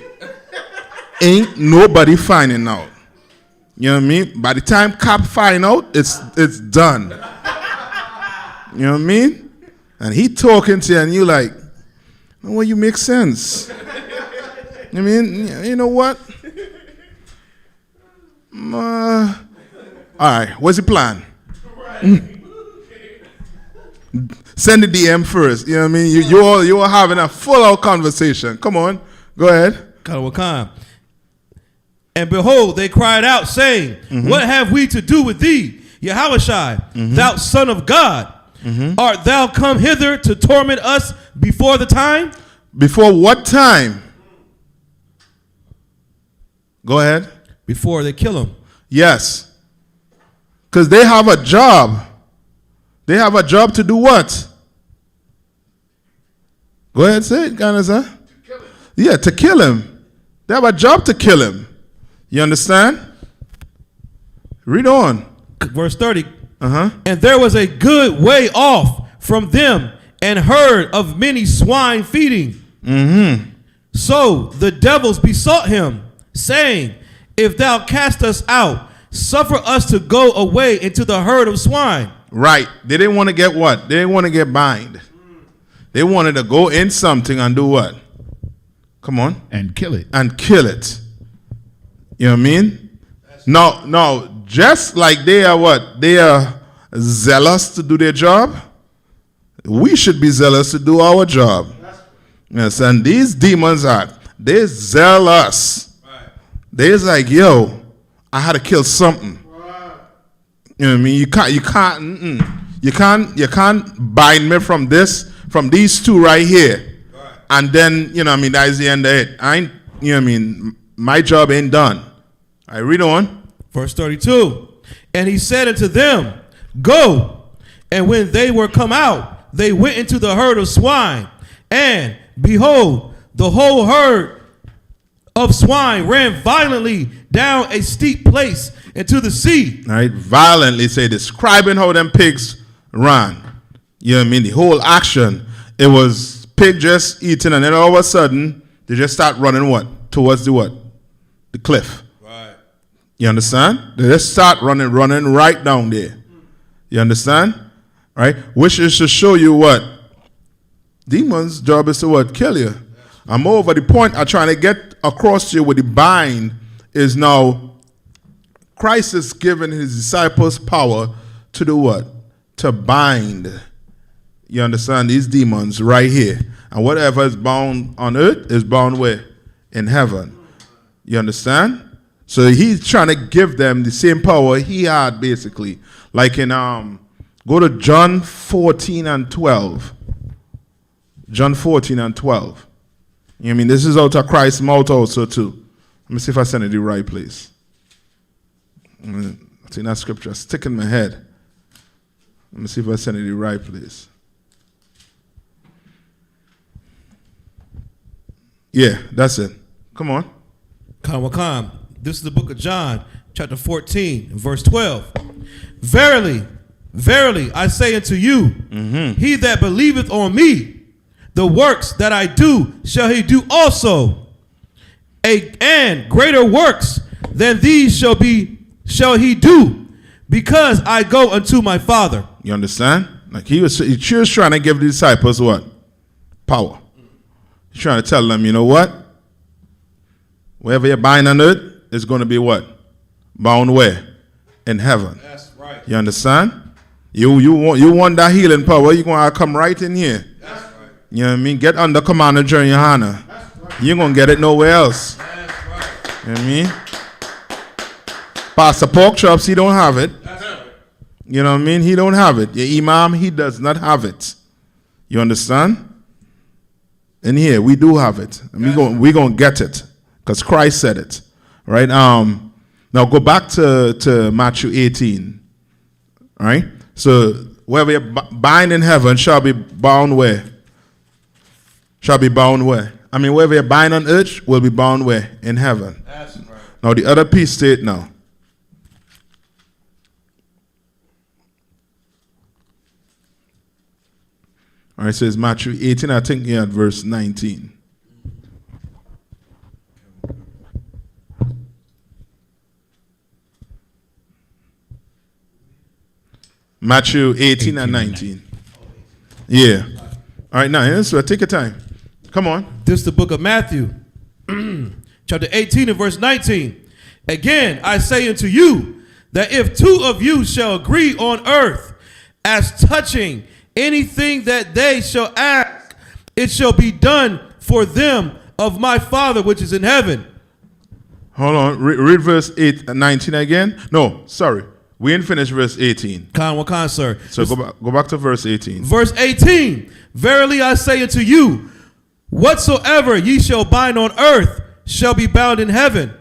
ain't nobody finding out. You know what I mean? By the time cop find out, it's done. You know what I mean? And he talking to you, and you like, well, you make sense. I mean, you know what? All right, what's the plan? Send the DM first. You know what I mean? You all having a full out conversation. Come on, go ahead. Kanawakan. And behold, they cried out, saying, what have we to do with thee, Yahushua, thou son of God? Art thou come hither to torment us before the time? Before what time? Go ahead. Before they kill him. Yes. Because they have a job. They have a job to do what? Go ahead, say it, Ghana. To kill him. Yeah, to kill him. They have a job to kill him. You understand? Read on. Verse 30. And there was a good way off from them, and herd of many swine feeding. So the devils besought him, saying, if thou cast us out, suffer us to go away into the herd of swine. Right. They didn't want to get what? They didn't want to get bind. They wanted to go in something and do what? Come on. And kill it. And kill it. You know what I mean? No, just like they are what? They are zealous to do their job. We should be zealous to do our job. Yes, and these demons they're zealous. They're like, yo, I had to kill something. You know what I mean? You can't bind me from these two right here. And then, you know what I mean, that is the end of it. You know what I mean? My job ain't done. I read on. Verse 32. And he said unto them, go. And when they were come out, they went into the herd of swine. And behold, the whole herd of swine ran violently down a steep place into the sea. All right, violently, say, describing how them pigs ran. You know what I mean? The whole action, it was pig just eating, and then all of a sudden, they just start running what? Towards the what? The cliff. Right. You understand? They just start running right down there. You understand? Right? Which is to show you what? Demons' job is to what? Kill you. And moreover, the point I'm trying to get across to you with the bind is now Christ is giving his disciples power to do what? To bind. You understand? These demons right here. And whatever is bound on earth is bound where? In heaven. You understand? So he's trying to give them the same power he had basically. Like in, go to John 14 and 12. John 14 and 12. You know what I mean? This is out of Christ's mouth also too. Let me see if I send it the right place. I think that scripture stick in my head. Let me see if I send it the right place. Yeah, that's it. Come on. Wakam. This is the book of John, chapter 14, verse 12. Verily, verily, I say unto you, he that believeth on me, the works that I do shall he do also. And greater works than these shall he do, because I go unto my Father. You understand? Like he was trying to give the disciples what? Power. He's trying to tell them, you know what? Wherever you're bind on earth is going to be what? Bound where? In heaven. That's right. You understand? You want that healing power, you're going to come right in here. That's right. You know what I mean? Get under command of Johanna. Right. You're going to get it nowhere else. That's right. You know what I mean? Pastor Pork Chops, he don't have it. That's right. You know what I mean? He don't have it. Your imam, he does not have it. You understand? And here, we do have it. And we're going to get it. Because Christ said it. Right? Now, go back to Matthew 18. Right? So, wherever you bind in heaven shall be bound where? Shall be bound where? I mean, wherever you bind on earth will be bound where? In heaven. That's right. Now, the other piece state now. All right, so it's Matthew 18, I think you're at verse 19. Matthew 18 and 19. Yeah. All right, now, so take your time. Come on. This is the book of Matthew, chapter 18 and verse 19. Again, I say unto you that if two of you shall agree on earth as touching anything that they shall ask, it shall be done for them of my Father which is in heaven. Hold on. Read verse 19 again. No, sorry. We didn't finish verse 18. Wakan, sir. So go back to verse 18. Verse 18. Verily I say unto you, whatsoever ye shall bind on earth shall be bound in heaven.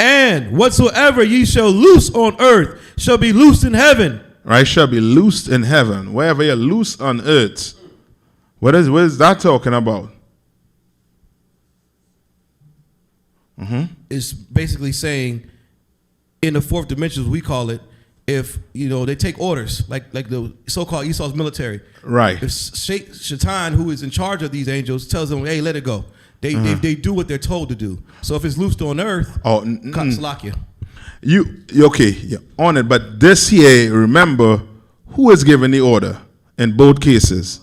And whatsoever ye shall loose on earth shall be loosed in heaven. Right, shall be loosed in heaven. Wherever you're loose on earth. What is that talking about? It's basically saying, in the fourth dimension, as we call it, if they take orders, like the so-called Esau's military. Right. If Shaitan, who is in charge of these angels, tells them, "Hey, let it go," they do what they're told to do. So if it's loosed on earth, Salakia. You're on it, but this here, remember, who is giving the order in both cases?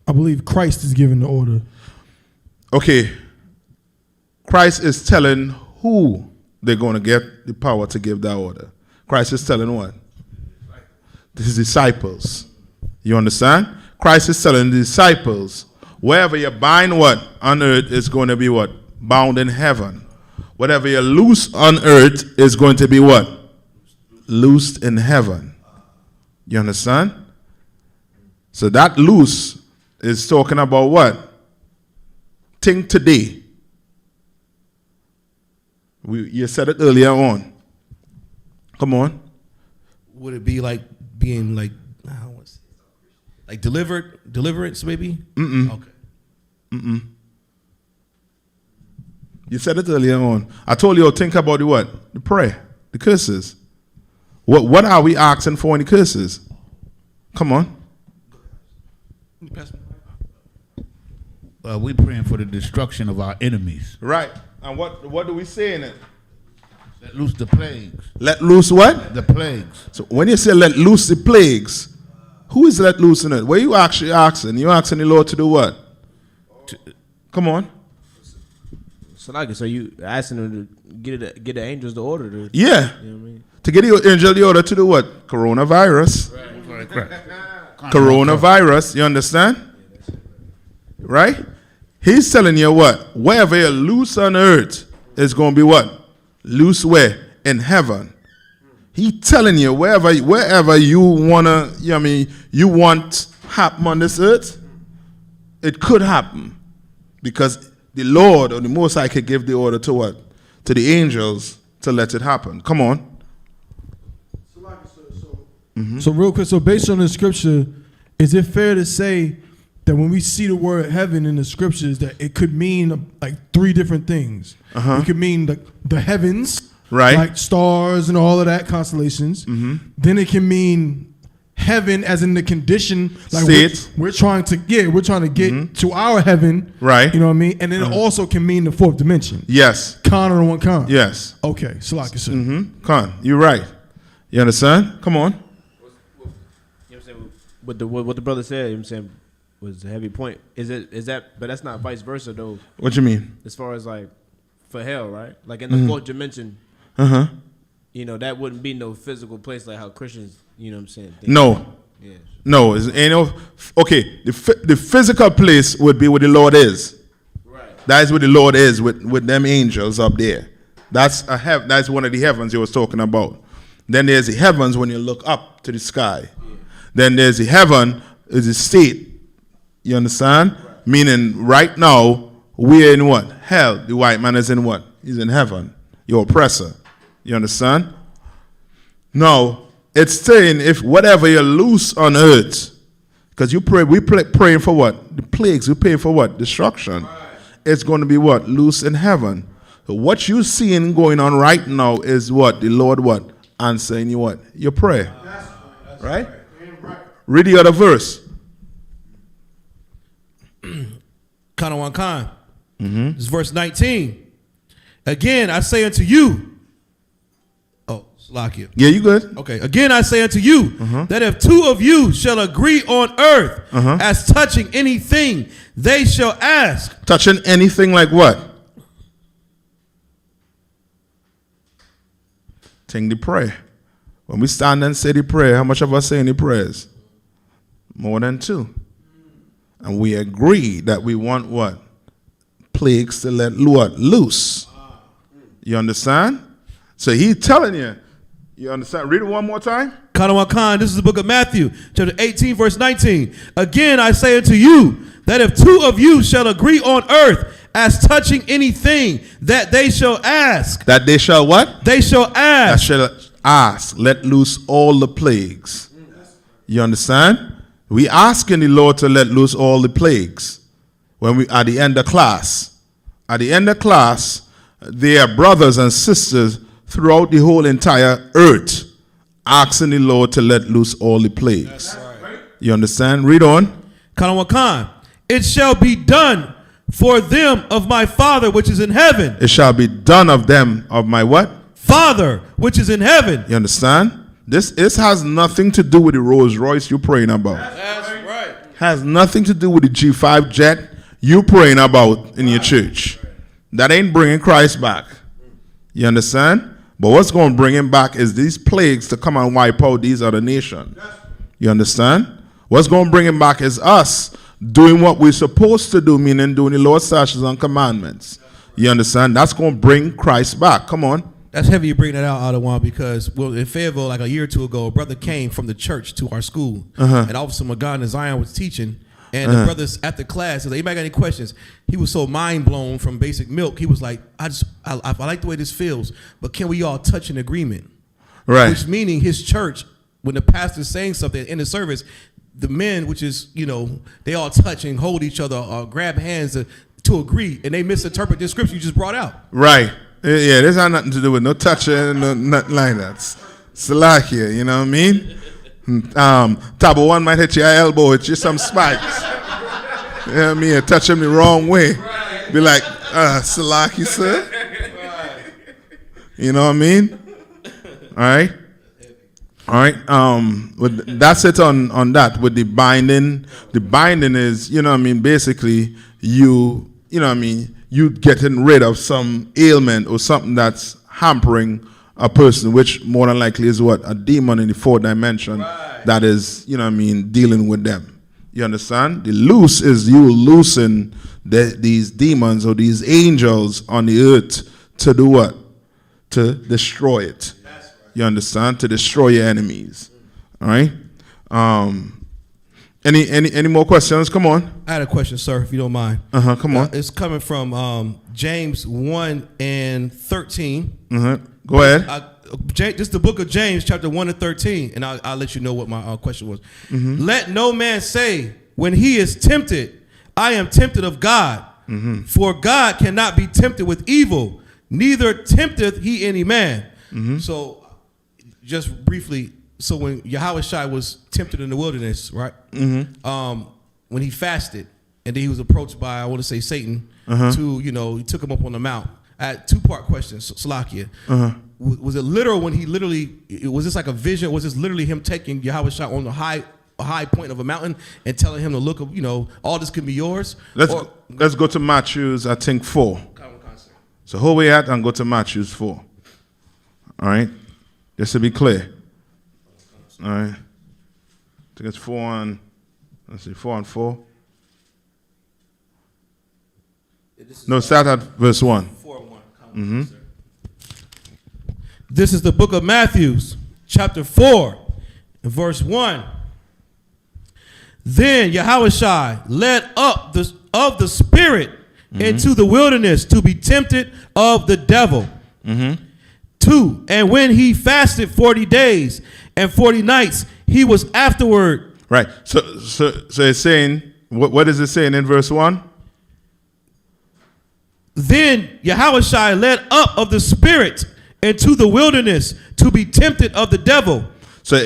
I believe Christ is giving the order. Okay. Christ is telling who they're going to get the power to give that order. Christ is telling what? His disciples. You understand? Christ is telling the disciples, wherever you bind what on earth is going to be what? Bound in heaven. Whatever you loose on earth is going to be what? Loosed in heaven. You understand? So that loose is talking about what? Think today. You said it earlier on. Come on. Would it be like being like deliverance maybe? Okay. You said it earlier on. I told you, think about the what? The prayer, the curses. What are we asking for in the curses? Come on. We're praying for the destruction of our enemies. Right. And what do we say in it? Let loose the plagues. Let loose what? The plagues. So when you say let loose the plagues, who is let loose in it? What are you actually asking? You're asking the Lord to do what? Come on. So you asking them to get the angels to order to, yeah. You know what I mean? To get the angel the order to do what? Coronavirus. Right. Coronavirus, you understand? Right? He's telling you what? Wherever you're loose on earth is going to be what? Loose where? In heaven. He telling you wherever you wanna, you want happen on this earth, it could happen. Because the Lord or the Most High could give the order to what? To the angels to let it happen. Come on. So real quick, so based on the scripture, is it fair to say that when we see the word heaven in the scriptures, that it could mean like 3 different things. It could mean the heavens, Right. like stars and all of that, constellations. Then it can mean heaven as in the condition, like we're trying to get to our heaven, Right. You know what I mean? And then it also can mean the 4th dimension. Yes. Con or one con. Yes. Okay, so like I said. Con, you're right. You understand? Come on. You know what I'm saying? What the brother said, you know what I'm saying, was a heavy point. Is that but that's not vice versa though. What you mean? As far as like for hell, right? Like in the 4th dimension, you know, that wouldn't be no physical place like how Christians, you know what I'm saying? Think. No. Yeah. No, okay, the physical place would be where the Lord is. Right. That is where the Lord is with them angels up there. That's one of the heavens he was talking about. Then there's the heavens when you look up to the sky. Yeah. Then there's the heaven is the state. You understand? Right. Meaning right now we're in what? Hell. The white man is in what? He's in heaven. Your oppressor. You understand? Now, it's saying if whatever you loose on earth, because praying for what? The plagues. We're praying for what? Destruction. Right. It's going to be what? Loose in heaven. So what you're seeing going on right now is what? The Lord what? Answering you what? Your prayer. That's right? Read the other verse. Kind of one kind. It's verse 19. Again, I say unto you. Oh, Slakia. Yeah, you good. Okay. Again, I say unto you that if 2 of you shall agree on earth as touching anything, they shall ask. Touching anything like what? Take the prayer. When we stand and say the prayer, how much of us say any prayers? More than 2. And we agree that we want what? Plagues to let what? Loose. You understand? So he's telling you. You understand? Read it one more time. Kanawakan, this is the book of Matthew, chapter 18, verse 19. Again, I say unto you that if 2 of you shall agree on earth as touching anything, that they shall ask. That they shall what? They shall ask. That shall ask. Let loose all the plagues. You understand? We asking the Lord to let loose all the plagues. When we at the end of class. At the end of class, there are brothers and sisters throughout the whole entire earth asking the Lord to let loose all the plagues. Right. You understand? Read on. Kanawakan. It shall be done for them of my Father which is in heaven. It shall be done of them of my what? Father which is in heaven. You understand? This has nothing to do with the Rolls Royce you're praying about. That's right. Has nothing to do with the G5 jet you're praying about in your church. That ain't bringing Christ back. You understand? But what's going to bring him back is these plagues to come and wipe out these other nations. You understand? What's going to bring him back is us doing what we're supposed to do, meaning doing the Lord's statutes and commandments. You understand? That's going to bring Christ back. Come on. That's heavy you bring that out, Adawan, because in Fayetteville, like a year or 2 ago, a brother came from the church to our school, and Officer Magan Zion was teaching, and the brothers at the class said, "Anybody got any questions?" He was so mind blown from basic milk. He was like, "I like the way this feels, but can we all touch an agreement?" Right. Which meaning his church, when the pastor's saying something in the service, the men, which is they all touch and hold each other or grab hands to agree, and they misinterpret the scripture you just brought out. Right. Yeah, this has nothing to do with no touching, no nothing like that. Salakia, you know what I mean? Tabo one might hit your elbow, hit you some spikes. You know what I mean? Touch him the wrong way. Be like, Salaki, sir. You know what I mean? All right. All right. That's it on that. With the binding is, you know what I mean, basically you know what I mean, you getting rid of some ailment or something that's hampering a person, which more than likely is what? A demon in the 4th dimension that is, you know what I mean, dealing with them. You understand? The loose is you loosen these demons or these angels on the earth to do what? To destroy it. You understand? To destroy your enemies. All right? Any more questions? Come on. I had a question, sir, if you don't mind. Come on. It's coming from James 1 and 13. Go ahead. This is the book of James, chapter 1 and 13, and I'll let you know what my question was. Let no man say when he is tempted, I am tempted of God. For God cannot be tempted with evil, neither tempteth he any man. So, just briefly, so when Yahushua was tempted in the wilderness, right? When he fasted, and then he was approached by, I want to say, Satan, to, he took him up on the mount. I had 2-part question, Salakia. Was it literal when he literally, was this like a vision? Was this literally him taking Yahushua on the high point of a mountain and telling him to look up, all this can be yours? Let's go to Matthews, I think 4. So hold we at and go to Matthews 4. All right? Just to be clear. All right? I think it's 4 and 4. No, start at verse 1. 4 and 1. This is the book of Matthew, chapter 4, and verse 1. Then Yahushua led up of the Spirit into the wilderness to be tempted of the devil. 2. And when he fasted 40 days and 40 nights, he was afterward. Right. So it's saying, what is it saying in verse 1? Then Yahushua led up of the Spirit into the wilderness to be tempted of the devil. So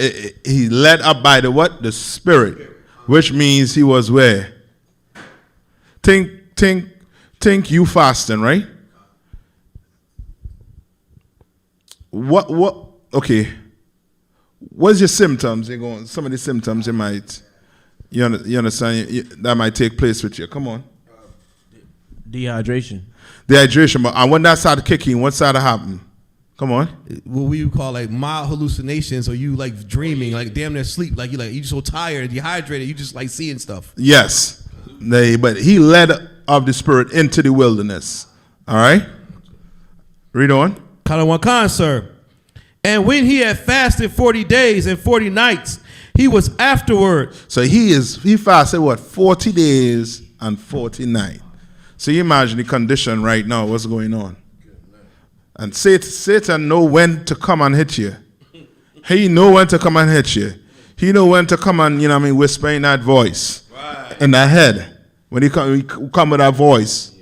he led up by the what? The Spirit. Which means he was where? Think you fasting, right? Okay. What's your symptoms? Some of the symptoms you understand that might take place with you. Come on. Dehydration. But when that started kicking, what started happening? Come on. What we would call like mild hallucinations, or you like dreaming, like damn near sleep, like you so tired, dehydrated, you just like seeing stuff. Yes. But he led of the Spirit into the wilderness. All right. Read on. Kalawakan, sir. And when he had fasted 40 days and 40 nights, he was afterward. So he fasted what? 40 days and 40 nights. So you imagine the condition right now, what's going on. And Satan know when to come and hit you. He know when to come and hit you. He know when to come and, whisper in that voice. Right. In that head. When he come with that voice,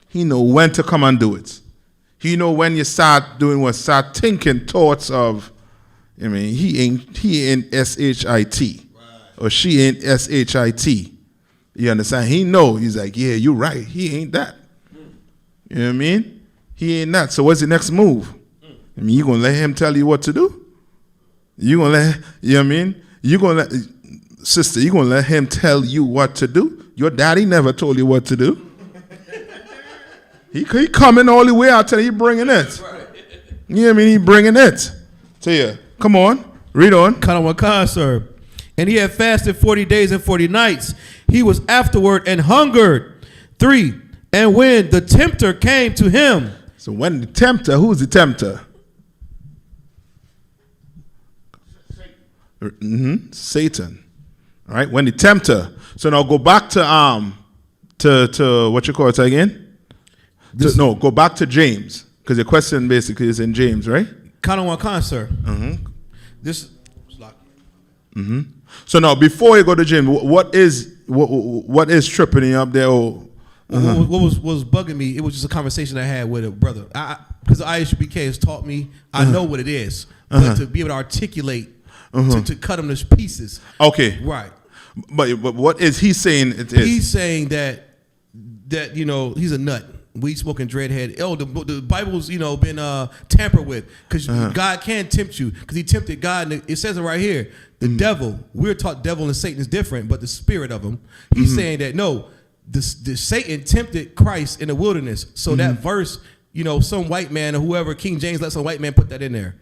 he know when to come and do it. He know when you start doing what? Start thinking thoughts of, he ain't shit. Right. Or she ain't shit. You understand? He know. He's like, yeah, you're right. He ain't that. You know what I mean? He ain't that. So what's the next move? You gonna let him tell you what to do? You gonna let, sister, you gonna let him tell you what to do? Your daddy never told you what to do. He coming all the way out till he bringing it. You know what I mean? He bringing it to you. Come on, read on. Kalawakan, sir. And he had fasted 40 days and 40 nights. He was afterward and hungered. 3. And when the tempter came to him. So when the tempter, who's the tempter? Satan. All right. When the tempter. So now go back to what you call it again? Go back to James, because the question basically is in James, right? Kalawakan, sir. This. So now before you go to James, what is tripping you up there? What was bugging me? It was just a conversation I had with a brother. Because Isupk has taught me, I know what it is, but to be able to articulate, to cut them to pieces. Okay, right. But what is he saying? He's saying that he's a nut. Weed smoking dreadhead. The Bible's been tampered with, because God can tempt you, because he tempted God, and it says it right here. The devil. We're taught devil and Satan is different, but the spirit of him. He's saying that no. The Satan tempted Christ in the wilderness. So that verse, some white man or whoever, King James let some white man put that in there.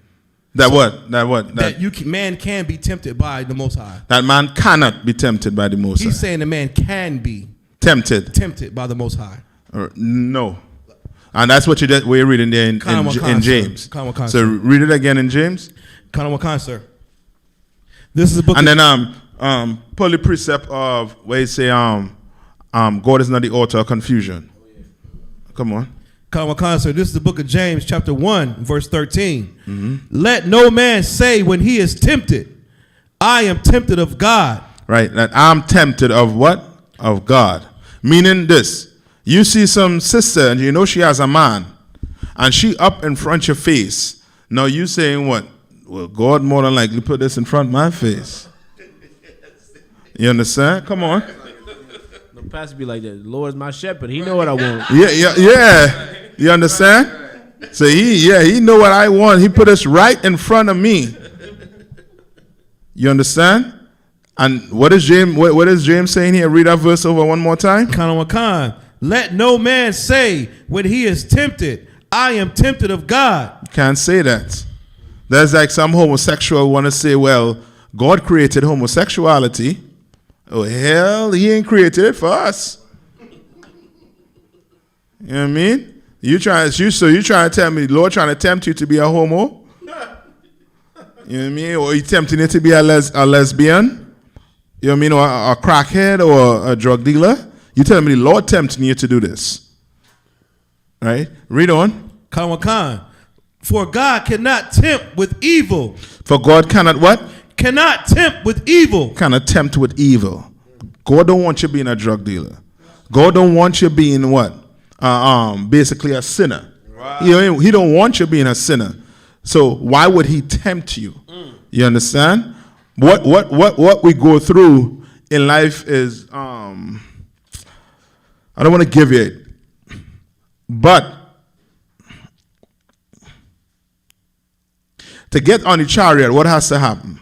Man can be tempted by the Most High. That man cannot be tempted by the Most High. He's saying the man can be tempted by the Most High. No. And that's what we're reading there in James. So read it again in James. Kalawakan, sir. This is a book. And then pull the precept of where you say God is not the author of confusion. Come on. Kalawakan, sir. This is the book of James, chapter 1, verse 13. Let no man say when he is tempted, I am tempted of God. Right. That I'm tempted of what? of God. Meaning this, you see some sister and you know she has a man, and she up in front of your face. Now you saying what? Well, God more than likely put this in front of my face. You understand? Come on. The pastor be like that. The Lord's my shepherd. He know what I want. Yeah. You understand? So he know what I want. He put us right in front of me. You understand? And what is James saying here? Read that verse over one more time. Let no man say when he is tempted, I am tempted of God. Can't say that. There's like some homosexual want to say, well, God created homosexuality. Oh, hell, he ain't created it for us. You know what I mean? You trying to tell me the Lord trying to tempt you to be a homo? You know what I mean? Or he tempting you to be a lesbian? You know what I mean? Or a crackhead or a drug dealer? You telling me the Lord tempting you to do this? Right? Read on. For God cannot tempt with evil. For God cannot what? Cannot tempt with evil. Cannot tempt with evil. God don't want you being a drug dealer. God don't want you being what? Basically a sinner. Right. He don't want you being a sinner. So why would he tempt you? You understand? What we go through in life is I don't want to give you it, but to get on the chariot, what has to happen?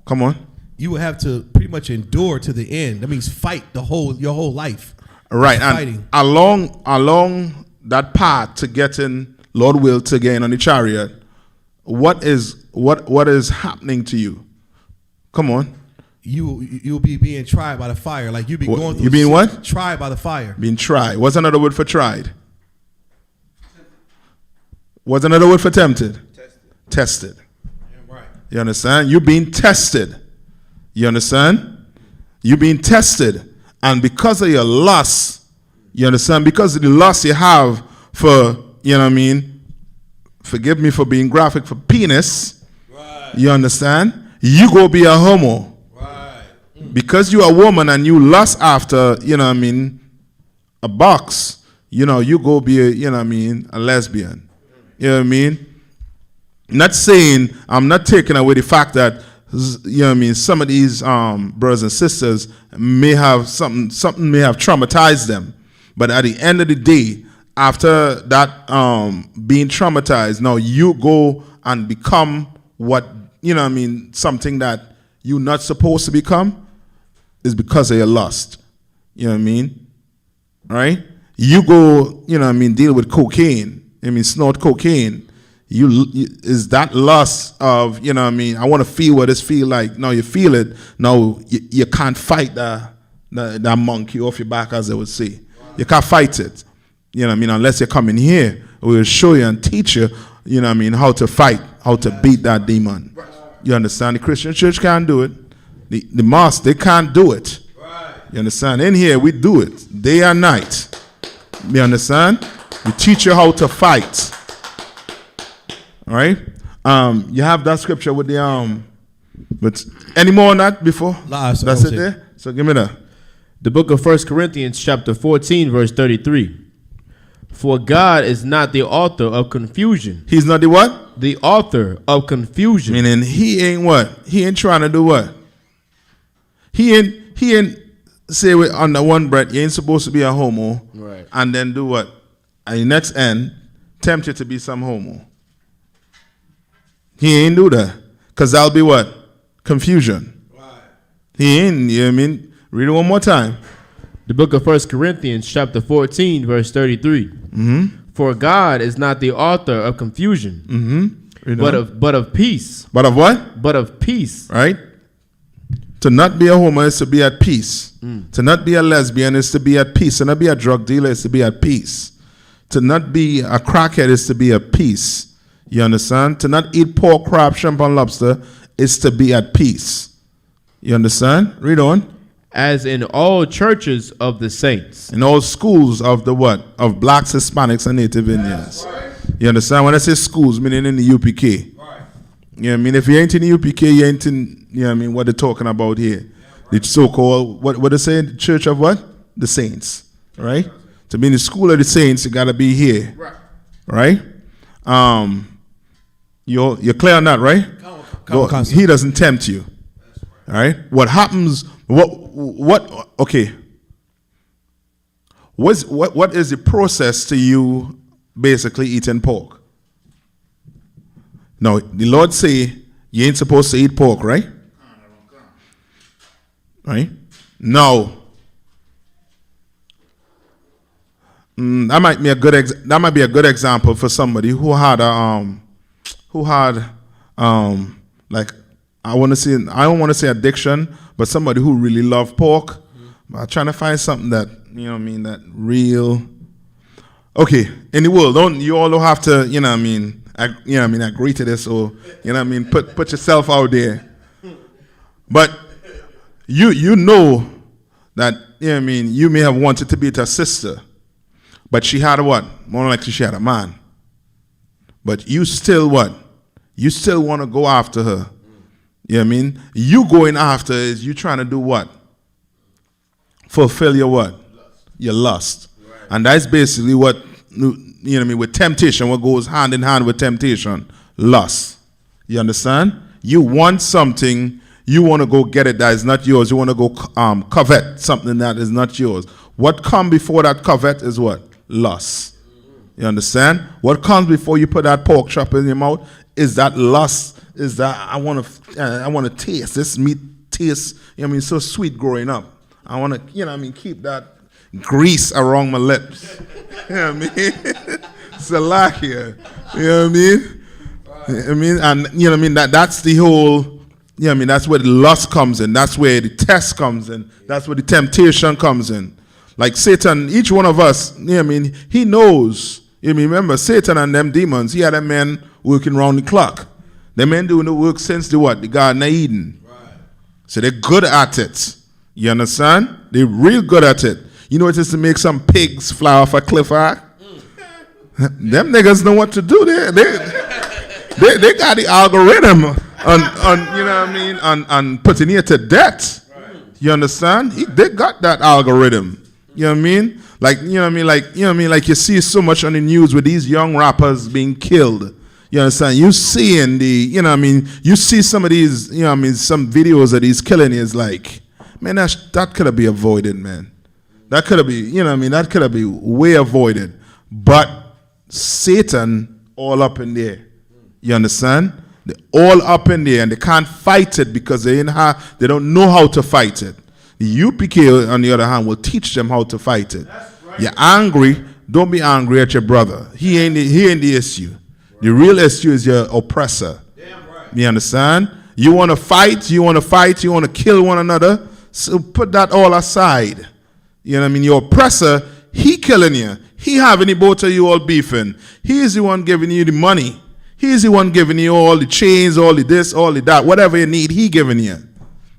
Come on. You will have to pretty much endure to the end. That means fight your whole life. Right. Fighting. And along that path to getting, Lord will, to gain on the chariot, what is happening to you? Come on. You'll be being tried by the fire. Like you'll be going through. You being what? Tried by the fire. Being tried. What's another word for tried? What's another word for tempted? Tested. Yeah, right. You understand? You're being tested. You understand? You're being tested. And because of your lust, you understand? Because of the lust you have for, you know what I mean? Forgive me for being graphic, for penis. Right. You understand? You go be a homo. Right. Because you're a woman and you lust after, you know what I mean, a box, you know, you go be a, you know what I mean, a lesbian. You know what I mean? Not saying, I'm not taking away the fact that, you know what I mean, some of these brothers and sisters may have something may have traumatized them. But at the end of the day, after that being traumatized, now you go and become what, you know what I mean, something that you're not supposed to become is because of your lust. You know what I mean? Right? You go, you know what I mean, deal with cocaine. I mean, snort cocaine. Is that lust of, you know what I mean, I want to feel what this feel like. No, you feel it. No, you can't fight that monkey off your back, as they would say. You can't fight it. You know what I mean? Unless you come in here, we'll show you and teach you, you know what I mean, how to fight, how to beat that demon. You understand? The Christian church can't do it. The mosque, they can't do it. You understand? In here, we do it day and night. You understand? We teach you how to fight. All right? You have that scripture with the but any more on that before? That's it there? So give me that. The book of 1 Corinthians chapter 14 verse 33. For God is not the author of confusion. He's not the what? The author of confusion. Meaning he ain't what? He ain't trying to do what? He ain't say on the one breath, you ain't supposed to be a homo. Right. And then do what? At the next end, tempt you to be some homo. He ain't do that. Because that'll be what? Confusion. Right. He ain't, you know what I mean? Read it one more time. The book of 1 Corinthians chapter 14 verse 33. Mm-hmm. For God is not the author of confusion, mm-hmm. but of peace. But of what? But of peace. Right? To not be a homo is to be at peace. To not be a lesbian is to be at peace. To not be a drug dealer is to be at peace. To not be a crackhead is to be at peace. You understand? To not eat pork, crab, shrimp, and lobster is to be at peace. You understand? Read on. As in all churches of the saints. In all schools of the what? Of blacks, Hispanics, and Native Indians. Right. You understand? When I say schools, meaning in the UPK. Right. You know what I mean? If you ain't in the UPK, you ain't in, you know what I mean, what they're talking about here. The so-called, what they say, the church of what? The saints, right? To be in the school of the saints, you got to be here, right? You're clear on that, right? He doesn't tempt you, all right? What happens, okay. What is the process to you basically eating pork? Now, the Lord say you ain't supposed to eat pork, right? Right? Now, that might be a good example for somebody who had like I don't want to say addiction, but somebody who really loved pork. I'm trying to find something that that real. Okay, in the world, you all don't have to agree to this or put yourself out there, but you know that you may have wanted to be with a sister, but she had a what? More likely she had a man. But you still what? You still want to go after her. You know what I mean? You going after is you trying to do what? Fulfill your what? Your lust. Right. And that's basically what, with temptation, what goes hand in hand with temptation. Lust. You understand? You want something, you want to go get it that is not yours. You want to go covet something that is not yours. What comes before that covet is what? Lust. You understand? What comes before you put that pork chop in your mouth is that lust. Is that I want to taste this meat. Taste. So sweet growing up. I want to keep that grease around my lips. You know what I mean? Salakia. You know what I mean? And that's the whole. That's where the lust comes in. That's where the test comes in. That's where the temptation comes in. Like Satan, each one of us, he knows. Remember, Satan and them demons, he had a man working round the clock. The men doing the work since the what? The Garden of Eden. Right. So they're good at it. You understand? They're real good at it. You know what it is to make some pigs fly off a cliff, huh? Them niggas know what to do. They got the algorithm on putting you to death. Right. You understand? They got that algorithm. You know what I mean? Like you see so much on the news with these young rappers being killed. You understand? You see in the, you see some of these, some videos of these killing is like, man, that could have been avoided, man. That could have been, that could have been way avoided. But Satan all up in there. You understand? They're all up in there and they can't fight it because they don't know how to fight it. The UPK, on the other hand, will teach them how to fight it. Right. You're angry, don't be angry at your brother. He ain't the issue. The real issue is your oppressor. Damn right. You understand? You want to fight, you want to kill one another, so put that all aside. You know what I mean? Your oppressor, he killing you. He having the both of you all beefing. He is the one giving you the money. He is the one giving you all the chains, all the this, all the that. Whatever you need, he giving you.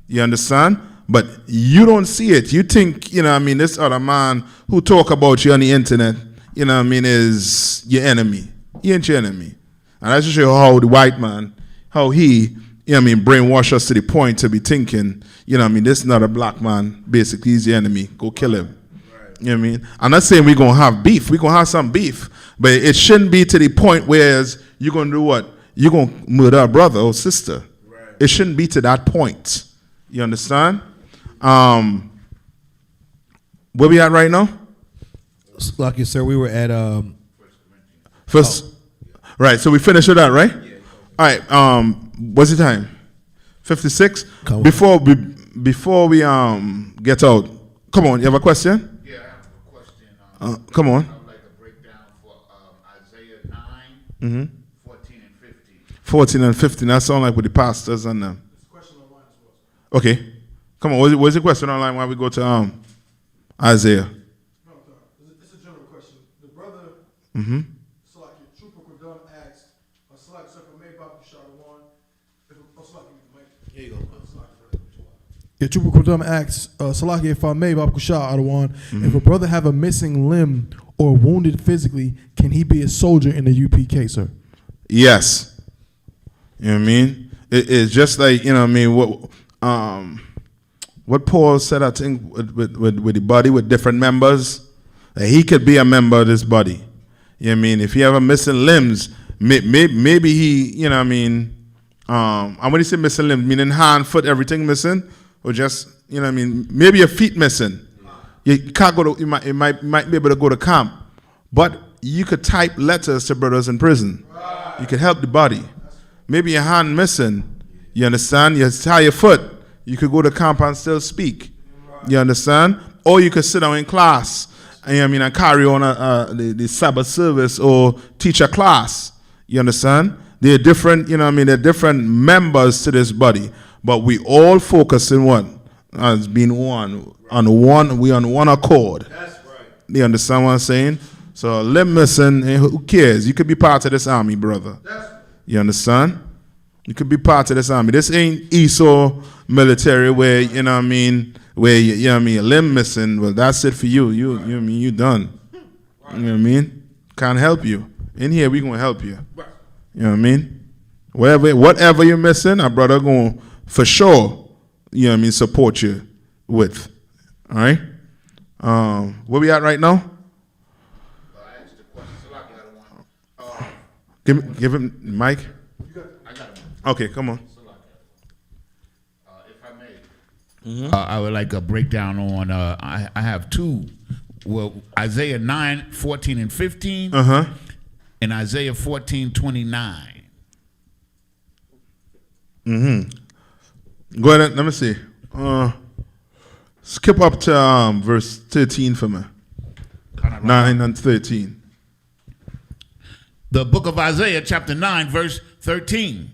You understand? But you don't see it. You think, this other man who talk about you on the internet, is your enemy. He ain't your enemy. And I just show you how the white man, how he, brainwash us to the point to be thinking, this is not a black man. Basically, he's the enemy. Go kill him. Right. You know what I mean? I'm not saying we're going to have beef. We're going to have some beef. But it shouldn't be to the point where you're going to do what? You're going to murder a brother or sister. Right. It shouldn't be to that point. You understand? Where we at right now? Like you, sir, we were at first. Right, so we finished with that, right? Yeah. All right. What's the time? 56. Before we get out, come on. You have a question? Yeah, I have a question. Come on. I would like a breakdown for Isaiah 9, 14 and 15. 14 and 15. That sound like with the pastors and them. Question online as well. Okay. Come on. What's the question online while we go to Isaiah? No, it's a general question. The brother. Trooper Kudum asks, Salaki, if I may, Bob Kushah Adawan, if a brother have a missing limb or wounded physically, can he be a soldier in the UPK, sir? Yes. You know what I mean? It's just like, what what Paul said, I think, with the body, with different members, that he could be a member of this body. You know what I mean? If he have a missing limbs, maybe he, you know what I mean, and when you say missing limbs, meaning hand, foot, everything missing, or just, you know what I mean, maybe your feet missing. You can't go to, you might be able to go to camp, but you could type letters to brothers in prison. You could help the body. Maybe your hand missing, you understand? You tie your foot, you could go to camp and still speak. You understand? Or you could sit down in class, and, you know what I mean, and carry on the Sabbath service or teach a class. You understand? They're different, you know what I mean, they're different members to this body, but we all focus in one, as being one, we on one accord. That's right. You understand what I'm saying? So limb missing, who cares? You could be part of this army, brother. You understand? You could be part of this army. This ain't ESO military where, you know what I mean, where you know what I mean, a limb missing, well, that's it for you. You know what I mean, you done. You know what I mean? Can't help you. In here we gonna help you. You know what I mean? Whatever you're missing, our brother gonna for sure, you know what I mean, support you with. All right? Where we at right now? Give him Mike. I got him. Okay, come on. If I may, I would like a breakdown on. I have two. Well, Isaiah 9:14 and 15, and Isaiah 14:29. Go ahead. Let me see. Skip up to verse 13 for me. 9 and 13. The book of Isaiah, chapter 9, verse 13.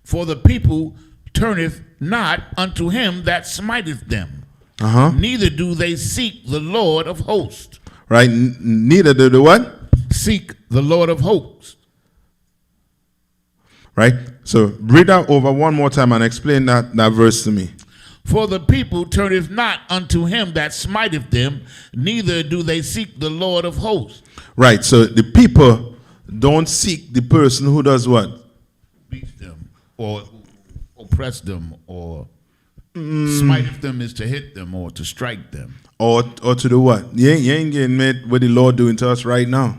For the people turneth not unto him that smiteth them, neither do they seek the Lord of hosts. Right? Neither do they what? Seek the Lord of hosts. Right? So read that over one more time and explain that verse to me. For the people turneth not unto him that smiteth them, neither do they seek the Lord of hosts. Right. So the people don't seek the person who does what? Beats them, or oppress them, or smiteth them is to hit them or to strike them. Or to do what? You ain't getting mad what the Lord doing to us right now.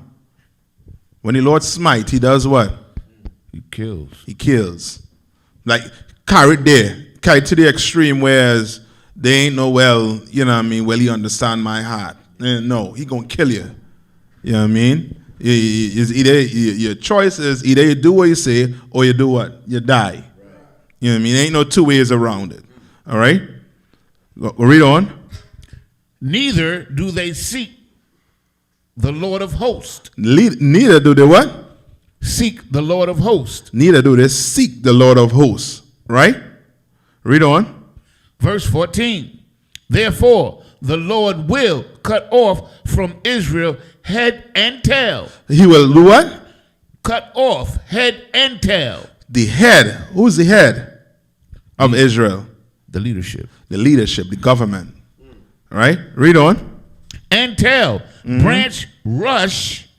When the Lord smite, he does what? He kills. He kills. Like, carry to the extreme, whereas they ain't no, well, you know what I mean, well, he understand my heart. No, he gonna kill you. You know what I mean? Your choice is either you do what you say or you do what? You die. You know what I mean? Ain't no two ways around it. All right? Read on. Neither do they seek the Lord of hosts. Neither do they what? Seek the Lord of hosts. Neither do they seek the Lord of hosts. Right? Read on. Verse 14. Therefore, the Lord will cut off from Israel head and tail. He will do what? Cut off head and tail. The head. Who's the head of Israel? The leadership. The leadership, the government. All right? Read on. And tail. Branch rush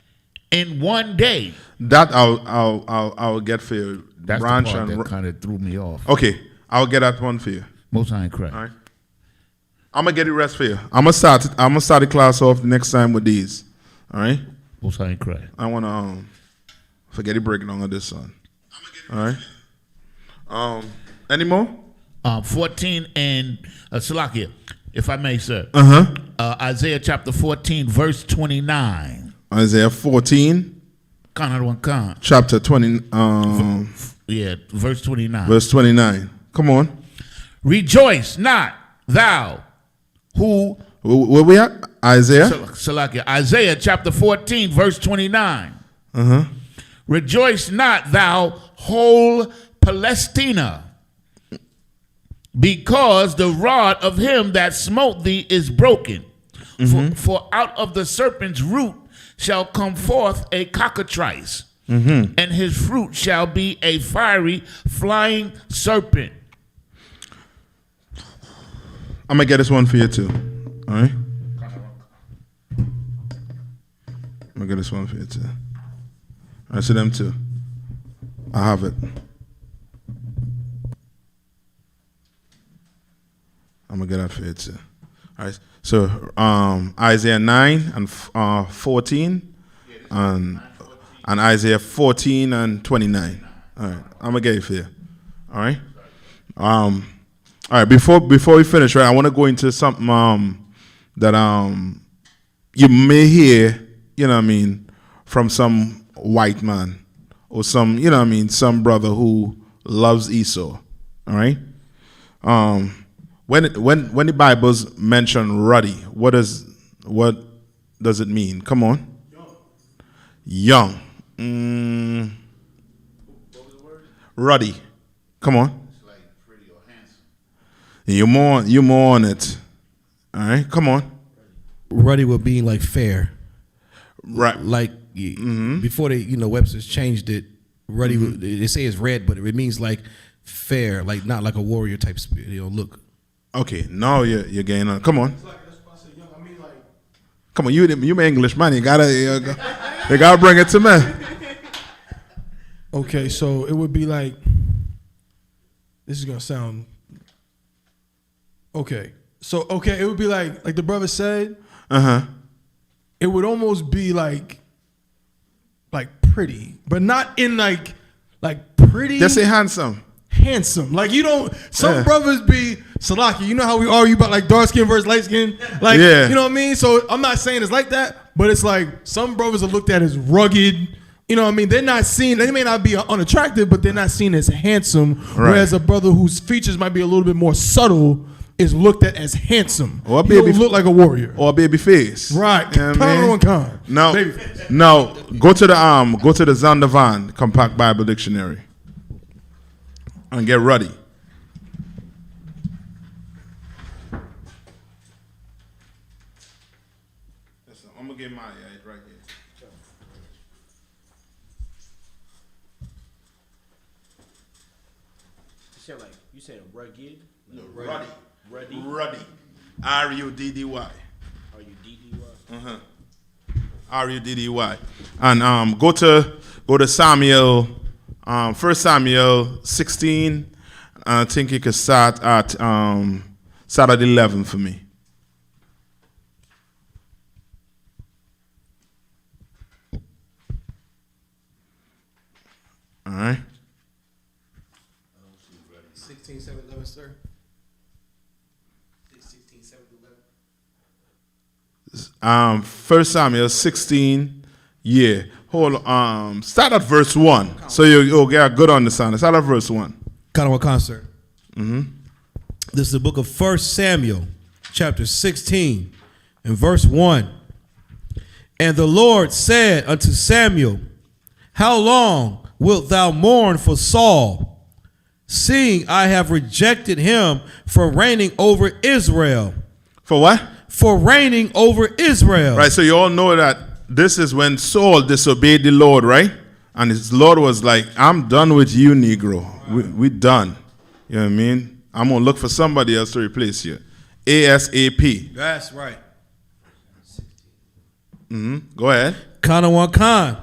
in one day. That I'll get for you. That's branch the part and that kind of threw me off. Okay, I'll get that one for you. Most High in Christ. All right. I'm gonna get the rest for you. I'm gonna start the class off the next time with these. All right. Most High in Christ. I wanna forget the breakdown of this one. All right. Any more? 14 and Salakia, if I may, sir. Isaiah chapter 14, verse 29. Isaiah 14. Chapter 20. Verse 29. Verse 29. Come on. Rejoice not, thou who. Where we at? Isaiah? Salakia. Isaiah chapter 14, verse 29. Rejoice not, thou whole Palestina, because the rod of him that smote thee is broken. For out of the serpent's root shall come forth a cockatrice, and his fruit shall be a fiery flying serpent. I'm going to get this one for you too. All right? I'm going to get this one for you too. I see them too. I have it. I'm I'm gonna get that for you too. All right. So Isaiah 9 and 14, and Isaiah 14 and 29. All right. I'm gonna get it for you. All right. All right. Before we finish, right, I want to go into something that you may hear, you know what I mean, from some white man or some, you know what I mean, some brother who loves Esau. All right. When the Bible's mention ruddy, what does it mean? Come on. Young. What was the word? Ruddy. Come on. It's like pretty or handsome. You're more on it. All right. Come on. Ruddy would be like fair. Right. Like before they, Webster's changed it. Ruddy, they say it's red, but it means like fair, like not like a warrior type look. Okay, now you're getting on. Come on. Come on, you my English man. You gotta bring it to me. Okay, so it would be like, this is gonna sound okay. So it would be like the brother said. It would almost be like pretty, but not in like pretty. Just say handsome. Handsome. Like you don't. Some brothers be Salaki. You know how we argue about like dark skin versus light skin. Like you know what I mean. So I'm not saying it's like that, but it's like some brothers are looked at as rugged. You know what I mean. They're not seen. They may not be unattractive, but they're not seen as handsome. Right. Whereas a brother whose features might be a little bit more subtle is looked at as handsome. Or he don't look like a warrior. Or a baby face. Right. You know con. No. Go to the Zondervan Compact Bible Dictionary and get ruddy. Listen, I'm gonna get my right here. You saying rugged? No, ruddy. Ruddy. Ruddy. R-U-D-D-Y. R-U-D-D-Y. R-U-D-D-Y. And go to Samuel, 1 Samuel 16. I think you could start at 11 for me. All right. 16, 7, 11, sir. 16, 7, 11. 1 Samuel 16. Yeah. Hold on. Start at verse 1. So you'll get a good understanding. Start at verse 1. Kind of a concert. This is the book of 1 Samuel, chapter 16, and verse 1. And the Lord said unto Samuel, how long wilt thou mourn for Saul, seeing I have rejected him from reigning over Israel? For what? For reigning over Israel. Right, so you all know that this is when Saul disobeyed the Lord, right? And his Lord was like, I'm done with you, Negro. We done. You know what I mean? I'm going to look for somebody else to replace you. ASAP. That's right. Go ahead. Kanawakan.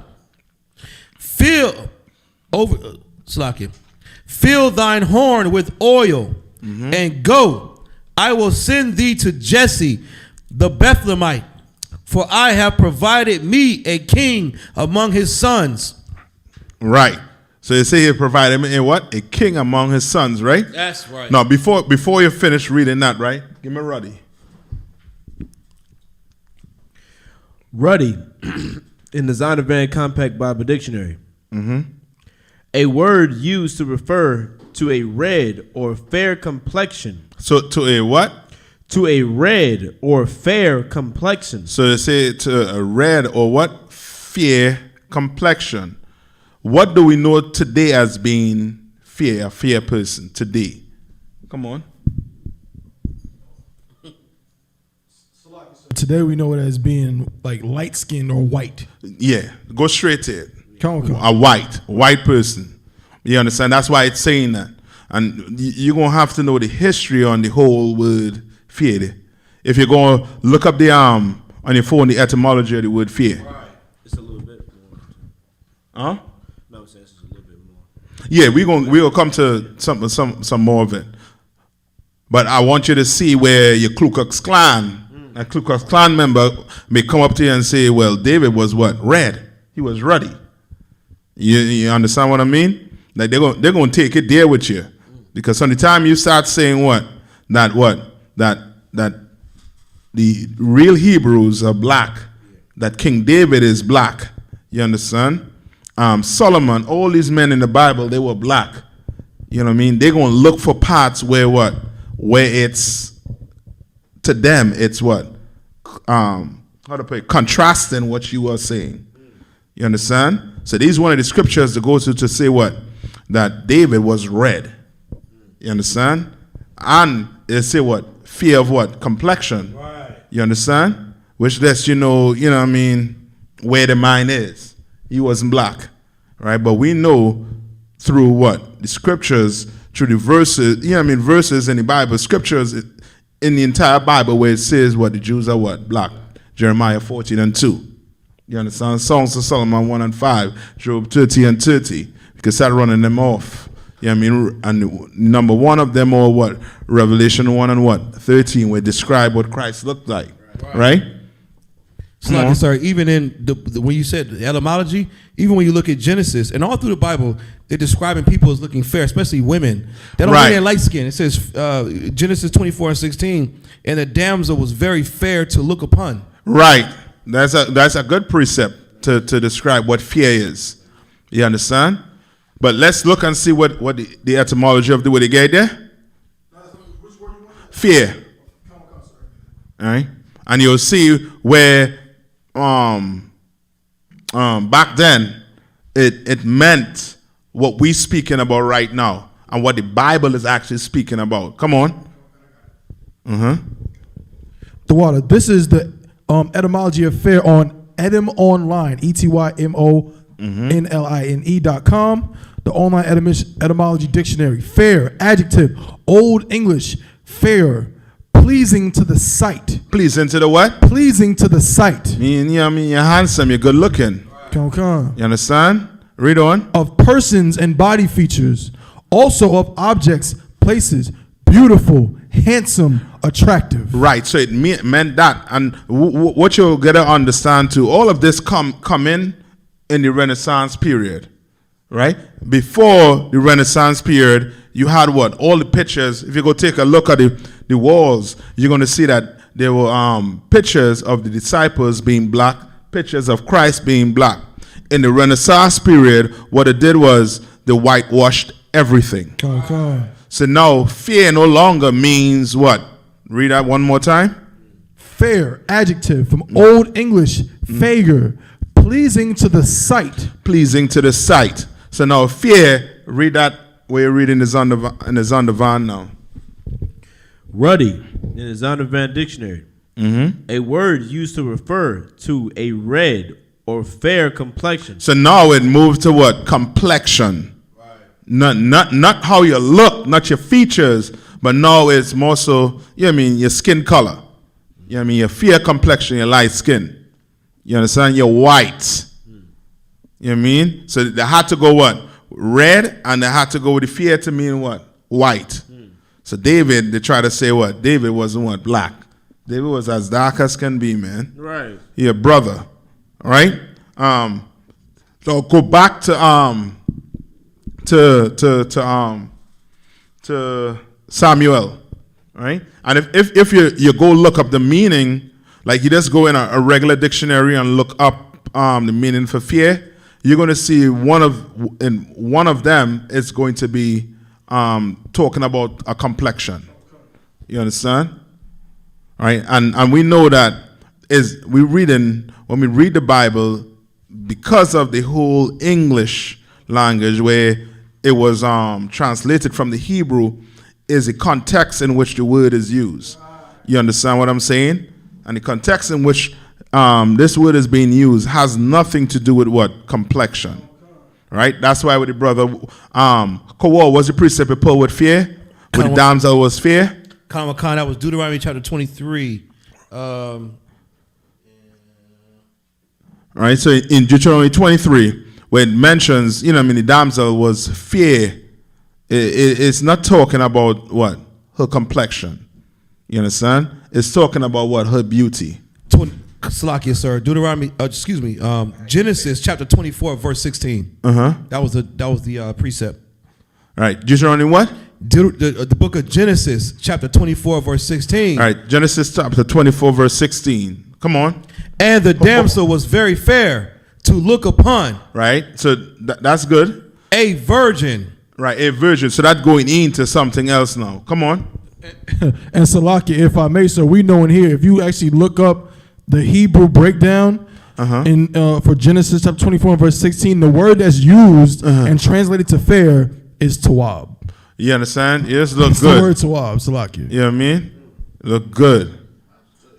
Fill thine horn with oil and go. I will send thee to Jesse the Bethlehemite, for I have provided me a king among his sons. Right. So you say he provided me a king among his sons, right? That's right. Now, before you finish reading that, right? Give me Ruddy. Ruddy, in the Zondervan Compact Bible Dictionary, a word used to refer to a red or fair complexion. So to a what? To a red or fair complexion. So they say to a red or what? Fair complexion. What do we know today as being fair, a fair person today? Come on. Today we know it as being like light skinned or white. Yeah, go straight to it. Come on. A white person. You understand? That's why it's saying that. And you're going to have to know the history on the whole word fair. If you're going to look up on your phone the etymology of the word fair. Right. It's a little bit more. Huh? No, I'm saying it's a little bit more. Yeah, we're gonna come to some more of it. But I want you to see where your Ku Klux Klan, a Ku Klux Klan member may come up to you and say, well, David was what? Red. He was ruddy. You understand what I mean? Like they're going to take it there with you. Because from the time you start saying that the real Hebrews are black, that King David is black, you understand? Solomon, all these men in the Bible, they were black. You know what I mean? They're going to look for parts where what? Where it's, to them, it's what? How to put it? Contrasting what you are saying. You understand? So these one of the scriptures that goes to say what? That David was red. You understand? And they say what? Fear of what? Complexion. Right. You understand? Which lets you know what I mean, where the mind is. He wasn't black. Right? But we know through what? The scriptures, through the verses, verses in the Bible, scriptures in the entire Bible where it says what? The Jews are what? Black. Jeremiah 14:2. You understand? Songs of Solomon 1:5. Job 30:30. You can start running them off. And number one of them are what? Revelation 1:13, where describe what Christ looked like. Right? Sorry, even in when you said the etymology, even when you look at Genesis and all through the Bible, they're describing people as looking fair, especially women. They don't mean they're light skin. It says Genesis 24:16, and the damsel was very fair to look upon. Right. That's a good precept to describe what fear is. You understand? But let's look and see what the etymology of the word they get there. Fear. All right. And you'll see where back then it meant what we're speaking about right now and what the Bible is actually speaking about. Come on. The water. This is the etymology of fair on Etym Online, ETYMONLINE.com. The online etymology dictionary. Fair, adjective, Old English, fair, pleasing to the sight. Pleasing to the what? Pleasing to the sight. You're handsome, you're good looking. Come. You understand? Read on. Of persons and body features, also of objects, places, beautiful, handsome, attractive. Right, so it meant that. And what you'll get to understand too, all of this come in the Renaissance period, right? Before the Renaissance period, you had what? All the pictures. If you go take a look at the walls, you're going to see that there were pictures of the disciples being black, pictures of Christ being black. In the Renaissance period, what it did was they whitewashed everything. Come. So now fear no longer means what? Read that one more time. Fair, adjective, from Old English, fair, pleasing to the sight. Pleasing to the sight. So now fear, read that where you're reading the Zondervan now. Ruddy in the Zondervan dictionary. A word used to refer to a red or fair complexion. So now it moved to what? Complexion. Not how you look, not your features, but now it's more so, your skin color. Your fair complexion, your light skin. You understand? You're white. You know what I mean? So they had to go what? Red, and they had to go with the fear to mean what? White. So David, they try to say what? David wasn't what? Black. David was as dark as can be, man. Right. He a brother. All right? So go back to Samuel, right? And if you go look up the meaning, like you just go in a regular dictionary and look up the meaning for fear, you're going to see one of them is going to be talking about a complexion. You understand? All right? And we know that when we read the Bible, because of the whole English language where it was translated from the Hebrew, is the context in which the word is used. You understand what I'm saying? And the context in which this word is being used has nothing to do with what? Complexion. Right? That's why with the brother, Kowal was the precept of Paul with fear, with the damsel was fear. That was Deuteronomy chapter 23. Right, so in Deuteronomy 23, when it mentions, the damsel was fear, it's not talking about what? her complexion. You understand? It's talking about what? Her beauty. Salakia, sir. Genesis chapter 24, verse 16. That was the precept. All right. Deuteronomy what? The book of Genesis, chapter 24, verse 16. All right. Genesis chapter 24, verse 16. Come on. And the damsel was very fair to look upon. Right. So that's good. A virgin. Right. A virgin. So that's going into something else now. Come on. And Salakia, if I may, sir, we know in here, if you actually look up the Hebrew breakdown in for Genesis chapter 24 verse 16, the word that's used and translated to fair is tawab. You understand? Yes, look It's good. the word tawab, Salakia. You know what I mean? Look good. You know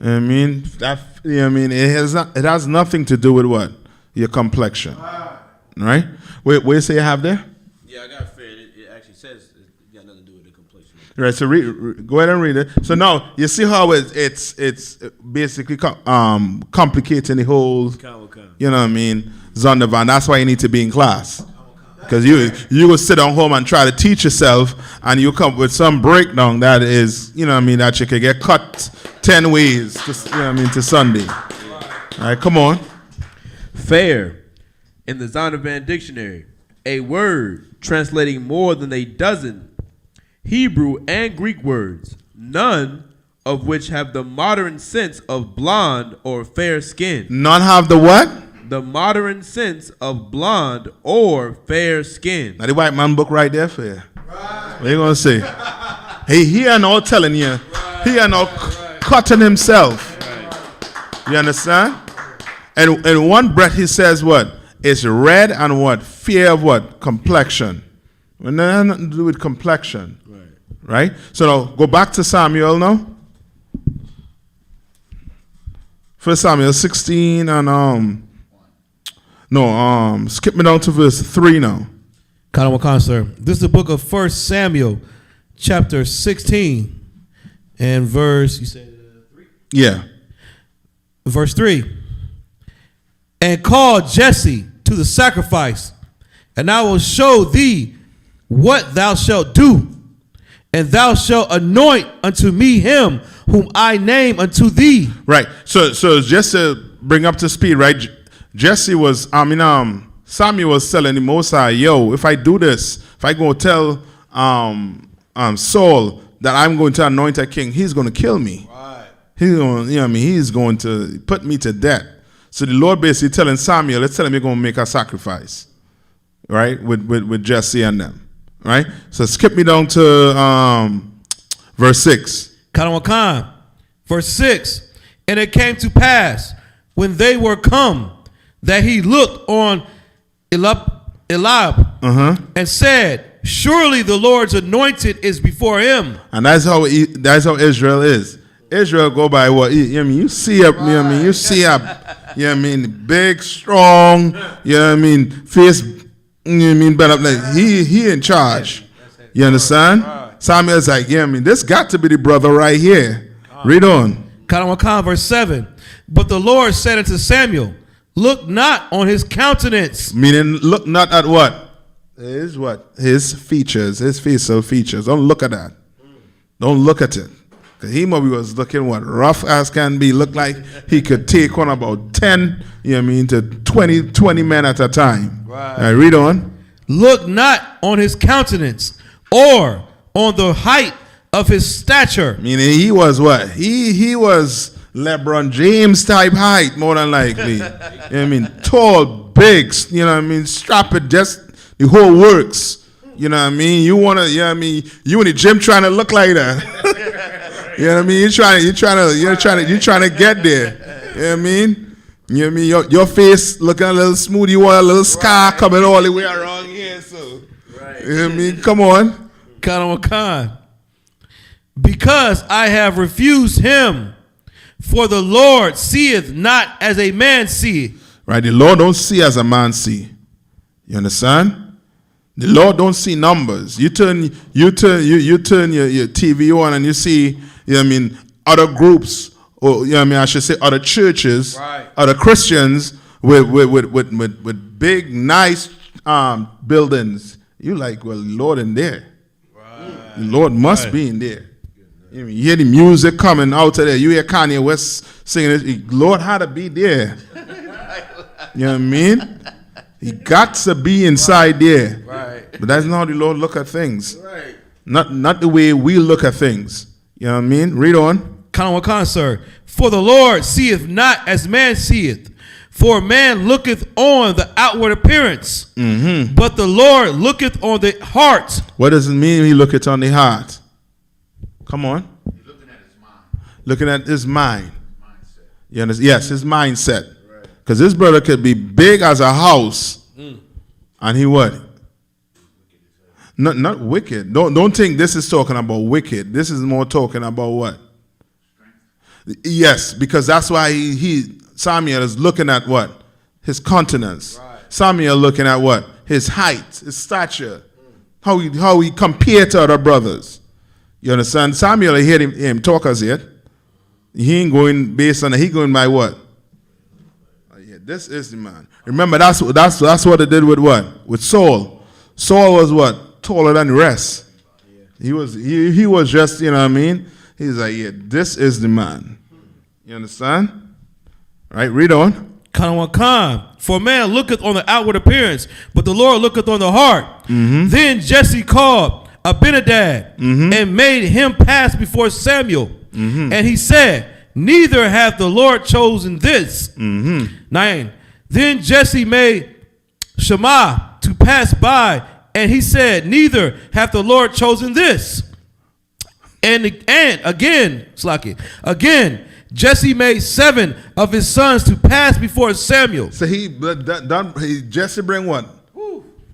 what I mean? That, you know what I mean? It has nothing to do with what? Your complexion. Right? Wait, what you say you have there? Yeah, I got fair. It actually says it got nothing to do with the complexion. Right, so go ahead and read it. So now, you see how it's basically complicating the whole, you know what I mean, Zondervan. That's why you need to be in class. Because you will sit at home and try to teach yourself, and you come with some breakdown that is, you know what I mean, that you can get cut 10 ways, to, you know what I mean, to Sunday. All right, come on. Fair, in the Zondervan dictionary, a word translating more than a dozen Hebrew and Greek words, none of which have the modern sense of blonde or fair skin. None have the what? The modern sense of blonde or fair skin. Now the white man book right there for you. Right. What you gonna say? He ain't all telling you. Right. He ain't all cutting himself. Right. You understand? And in one breath he says what? It's red and what? Fear of what? Complexion. Well, that has nothing to do with complexion. Right? So now go back to Samuel now. 1 Samuel 16 and skip me down to verse 3 now. Khan, sir. This is the book of 1 Samuel, chapter 16, and verse, you said 3? Yeah. Verse 3. And call Jesse to the sacrifice, and I will show thee what thou shalt do. And thou shalt anoint unto me him whom I name unto thee. Right. So just to bring up to speed, right? Samuel was telling the Most High, yo, if I do this, if I go tell Saul that I'm going to anoint a king, he's going to kill me. Right. He's going, you know what I mean? He's going to put me to death. So the Lord basically telling Samuel, let's tell him you're going to make a sacrifice, right? With Jesse and them. Right? So skip me down to verse 6. Verse 6. And it came to pass when they were come that he looked on Eliab and said, surely the Lord's anointed is before him. And that's how Israel is. Israel go by what? You see up, you know what I mean? You see up, you know what I mean? Big, strong, you know what I mean? Face, you know what I mean? But like he in charge. You understand? Samuel's like, yeah, I mean, this got to be the brother right here. Read on. Verse 7. But the Lord said unto Samuel, look not on his countenance. Meaning, look not at what? His what? His features, his facial features. Don't look at that. Don't look at it. Because he maybe was looking what? Rough as can be. Looked like he could take on about 10, you know what I mean, to 20 men at a time. Right. All right, read on. Look not on his countenance or on the height of his stature. Meaning he was what? He was LeBron James type height, more than likely. You know what I mean? Tall, big, you know what I mean? Strap it, just the whole works. You know what I mean? You want to, you know what I mean? You in the gym trying to look like that. You know what I mean? You're trying to get there. You know what I mean? You know what I mean? Your face looking a little smooth. You want a little scar coming all the way around here. So, right. You know what I mean? Come on. Because I have refused him, for the Lord seeth not as a man seeth. Right, the Lord don't see as a man see. You understand? The Lord don't see numbers. You turn your TV on and you see, you know what I mean, other groups, or you know what I mean, I should say other churches, right, other Christians with big, nice buildings. You like, well, the Lord in there. Right. The Lord must be in there. You hear the music coming out of there. You hear Kanye West singing it. Lord had to be there. You know what I mean? He got to be inside there. Right. But that's not how the Lord look at things. Right. Not the way we look at things. You know what I mean? Read on. Kanawakan, sir. For the Lord seeth not as man seeth. For man looketh on the outward appearance, but the Lord looketh on the heart. What does it mean he looketh on the heart? Come on. He's looking at his mind. Looking at his mind. Mindset. You understand? Yes, his mindset. Because this brother could be big as a house. And he what? Not wicked. Don't think this is talking about wicked. This is more talking about what? Yes, because that's why Samuel is looking at what? His countenance. Right. Samuel looking at what? His height, his stature. How he compared to other brothers. You understand? Samuel, I hear him talk as yet. He ain't going based on it. He going by what? Oh, yeah, this is the man. Remember, that's what they did with what? With Saul. Saul was what? Taller than the rest. He was just, you know what I mean? He's like, yeah, this is the man. You understand? Right, read on. Kanawakan. For man looketh on the outward appearance, but the Lord looketh on the heart. Then Jesse called Abinadab and made him pass before Samuel. And he said, neither hath the Lord chosen this. 9. Then Jesse made Shammah to pass by, and he said, neither hath the Lord chosen this. And again, again, Jesse made 7 of his sons to pass before Samuel. So Jesse bring what?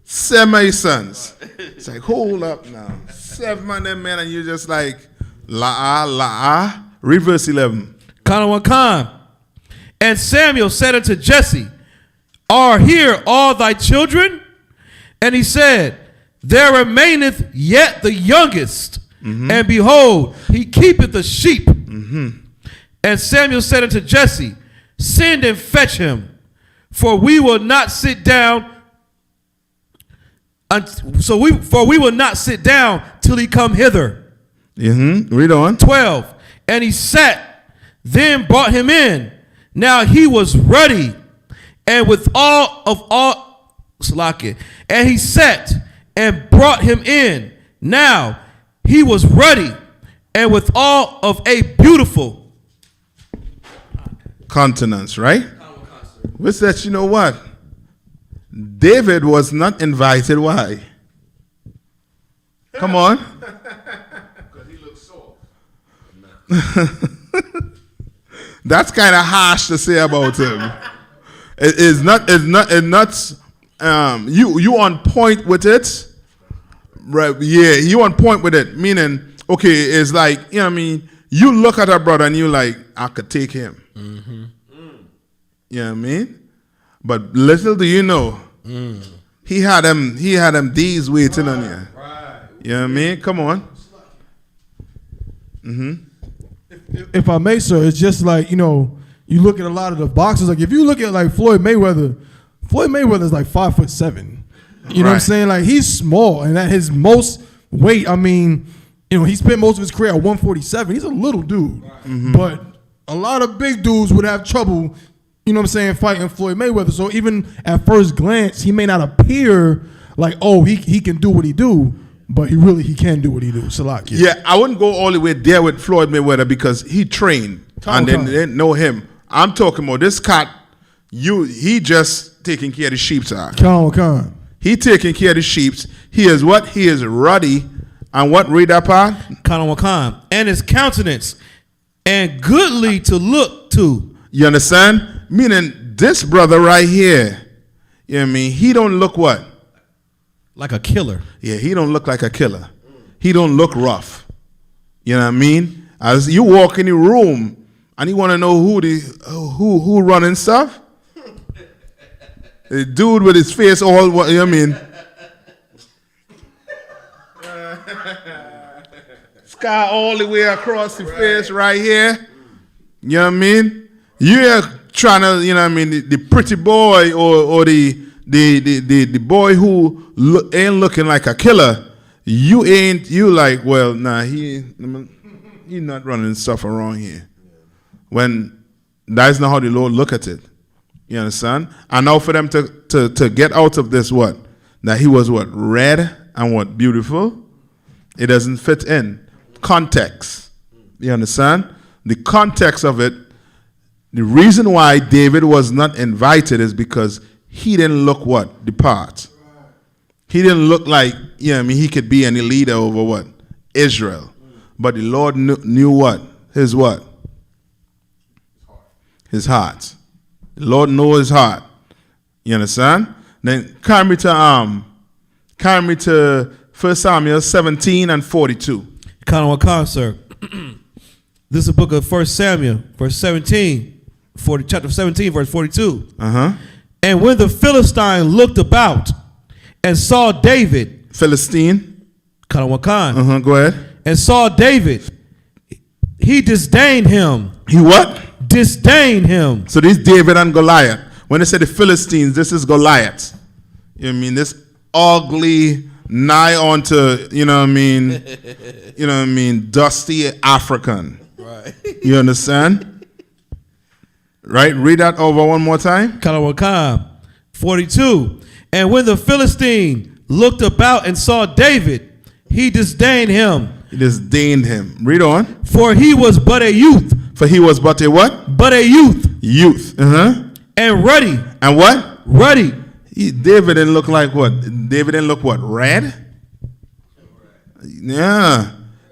7 of his sons. It's like, hold up now. 7 of them men, and you're just like, la'ah. Read verse 11. Kanawakan. And Samuel said unto Jesse, are here all thy children? And he said, there remaineth yet the youngest, and behold, he keepeth the sheep. And Samuel said unto Jesse, send and fetch him, for we will not sit down. For we will not sit down till he come hither. Read on. 12. And he sat, then brought him in. Now he was ruddy, and with and he sat and brought him in. Now he was ruddy, and with all of a beautiful countenance, right? Which that, you know what? David was not invited. Why? Come on. Because he looks soft. That's kind of harsh to say about him. It's not. You on point with it, right? Yeah, you on point with it. Meaning, okay, it's like, you know what I mean. You look at a brother and you like, I could take him. You know what I mean? But little do you know, he had them D's waiting on you. Right. You know what I mean? Come on. If I may, sir, it's just like, you know, you look at a lot of the boxers. Like if you look at like Floyd Mayweather is like 5'7". You know what I'm saying? Like he's small, and at his most weight, I mean, you know, he spent most of his career at 147. He's a little dude, but a lot of big dudes would have trouble, you know what I'm saying, fighting Floyd Mayweather. So even at first glance, he may not appear like, oh, he can do what he do, but he can do what he do. Salak. Yeah, I wouldn't go all the way there with Floyd Mayweather because he trained and they didn't know him. I'm talking about this cat. He just taking care of the sheep, sir. He taking care of the sheep. He is what? He is ruddy. And what? Read that part. Kanawakan. And his countenance and goodly to look to. You understand? Meaning this brother right here, you know what I mean? He don't look what? Like a killer. Yeah, he don't look like a killer. He don't look rough. You know what I mean? As you walk in the room and you want to know who running stuff, the dude with his face all, you know what I mean? Scar all the way across the face right here. You know what I mean? You're trying to, you know what I mean, the pretty boy or the boy who ain't looking like a killer. You like, well, nah, you He's not running stuff around here. When that's not how the Lord look at it. You understand? And now for them to get out of this what? That he was what? Red and what? Beautiful? It doesn't fit in. Context. You understand? The context of it, the reason why David was not invited is because he didn't look what? The part. He didn't look like, he could be any leader over what? Israel. But the Lord knew what? His what? His heart. The Lord knows his heart. You understand? Then carry me to 1 Samuel 17 and 42. Khan, sir. This is the book of 1 Samuel, verse 17, chapter 17, verse 42. And when the Philistine looked about and saw David, Philistine. Khan. Go ahead. And saw David, he disdained him. He what? Disdained him. So this David and Goliath. When they say the Philistines, this is Goliath. This ugly, nigh onto, dusty African. Right. You understand? Right? Read that over one more time. Khan. 42. And when the Philistine looked about and saw David, he disdained him. He disdained him. Read on. For he was but a youth. For he was but a what? But a youth. Youth. And ruddy. And what? Ruddy. David didn't look like what? David didn't look what? Red? Yeah.